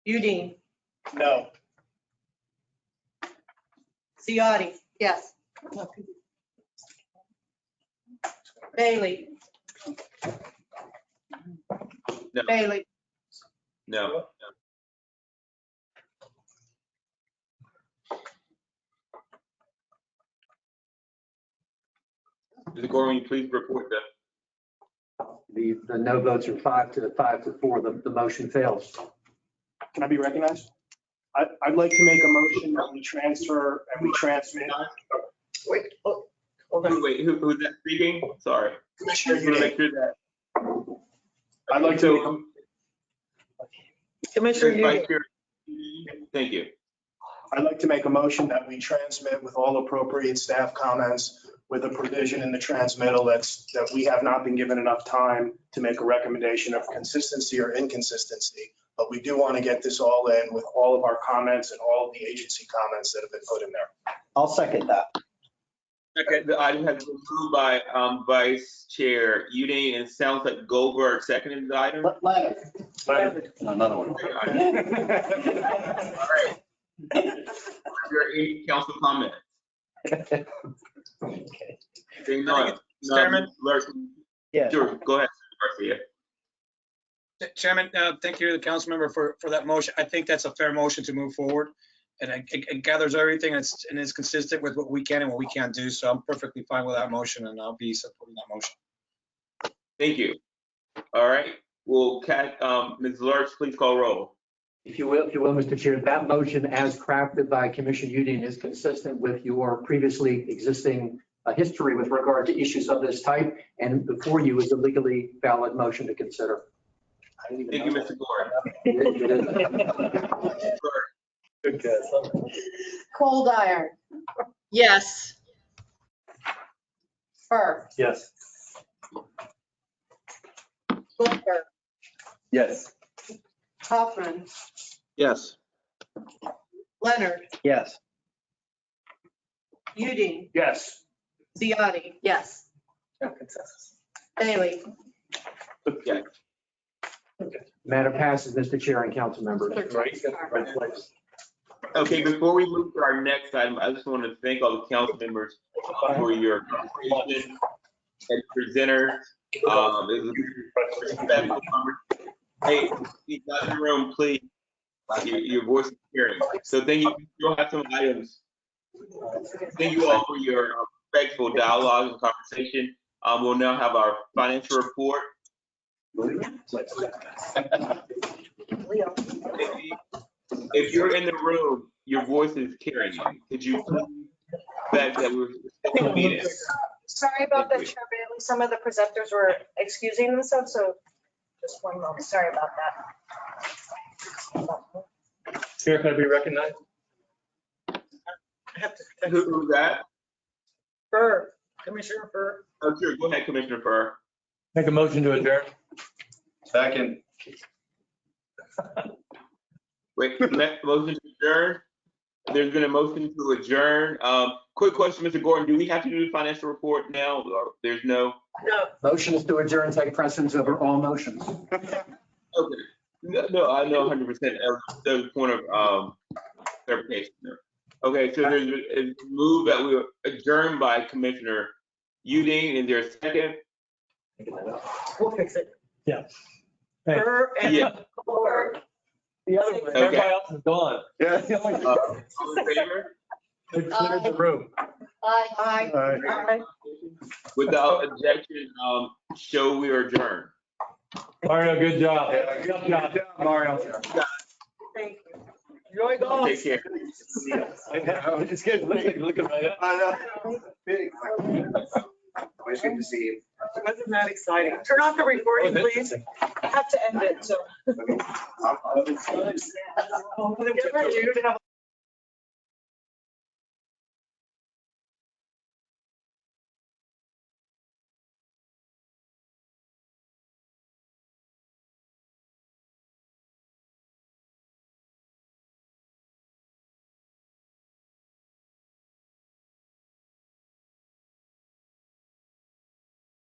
Udine, No. Ziotti, Yes. Bailey. No. Bailey, No. Mr. Gordon, will you please report The no votes are 5-4. The motion fails. Can I be recognized? I'd like to make a motion that we transfer and we transmit. wait, hold on. Wait, who's that speaking? Sorry. Commissioner Just want to make Udine. sure that. I'd like to, Commissioner Vice Udine, Chair. Thank you. I'd like to make a motion that we transmit with all appropriate staff comments with a provision in the transmittal that we have not been given enough time to make a recommendation of consistency or inconsistency. But we do want to get this all in with all of our comments and all of the agency comments that have been put in there. I'll second that. Okay, the item has been approved by Vice Chair Udine, and it sounds like Goldberg seconded the item. Leonard. Another one. All right. Are there any council comments? Seeing none. Chairman? Yeah. Sure, go ahead, Garcia. Chairman, thank you to the council member for that motion. I think that's a fair motion to move forward. And it gathers everything and is consistent with what we can and what we can't do. So I'm perfectly fine with that motion and I'll be supporting that motion. Thank you. All right, well, Ms. Lurch, please call roll. If you will, Mr. Chair, that motion as crafted by Commissioner Udine is consistent with your previously existing history with regard to issues of this type, and before you is a legally valid motion to consider. Thank you, Mr. Gordon. Good guess. Cold Iron, Yes. Fur, Yes. Goldberg, Yes. Kaufman, Yes. Leonard, Yes. Udine, Yes. Ziotti, Yes. Bailey. Yeah. Matter passes, Mr. Chair and council members. Okay, before we move to our next item, I just want to thank all the council members for your participation and presenters. It was a respectful conversation. Hey, you guys in the room, please. Your voice is hearing. So thank you. You'll have some items. Thank you all for your respectful dialogue and conversation. We'll now have our financial report. If you're in the room, your voice is carrying you. Could you please beg that we're respecting the meeting? Sorry about that, Chair Bailey. Some of the presenters were excusing themselves, so just one moment. Sorry about that. Chair, can I be recognized? Who's that? Fur, Commissioner Fur. Oh, sure. Go ahead, Commissioner Furr. Make a motion to adjourn. Second. Wait, motion to adjourn? There's been a motion to adjourn. Quick question, Mr. Gordon, do we have to do the financial report now? Or there's no? No. Motions to adjourn take precedence over all motions. Okay. No, I know 100%. There's a point of clarification there. Okay, so there's a move that we adjourned by Commissioner Udine. Is there a second? We'll fix it. Yeah. Her and Yeah. her. The other one, Okay. everybody else is gone. Yeah. All in favor? They cleared the room. Aye. Without objection, show we are adjourned. Mario, good job. Yeah, good job, Mario. Thank you. Enjoy golf. Take care. I know, it's good. Look at my. I know. Big. Always good to see you. Wasn't that exciting? Turn off the recording, please. I have to end it, so. I'm- Get ready, you're gonna have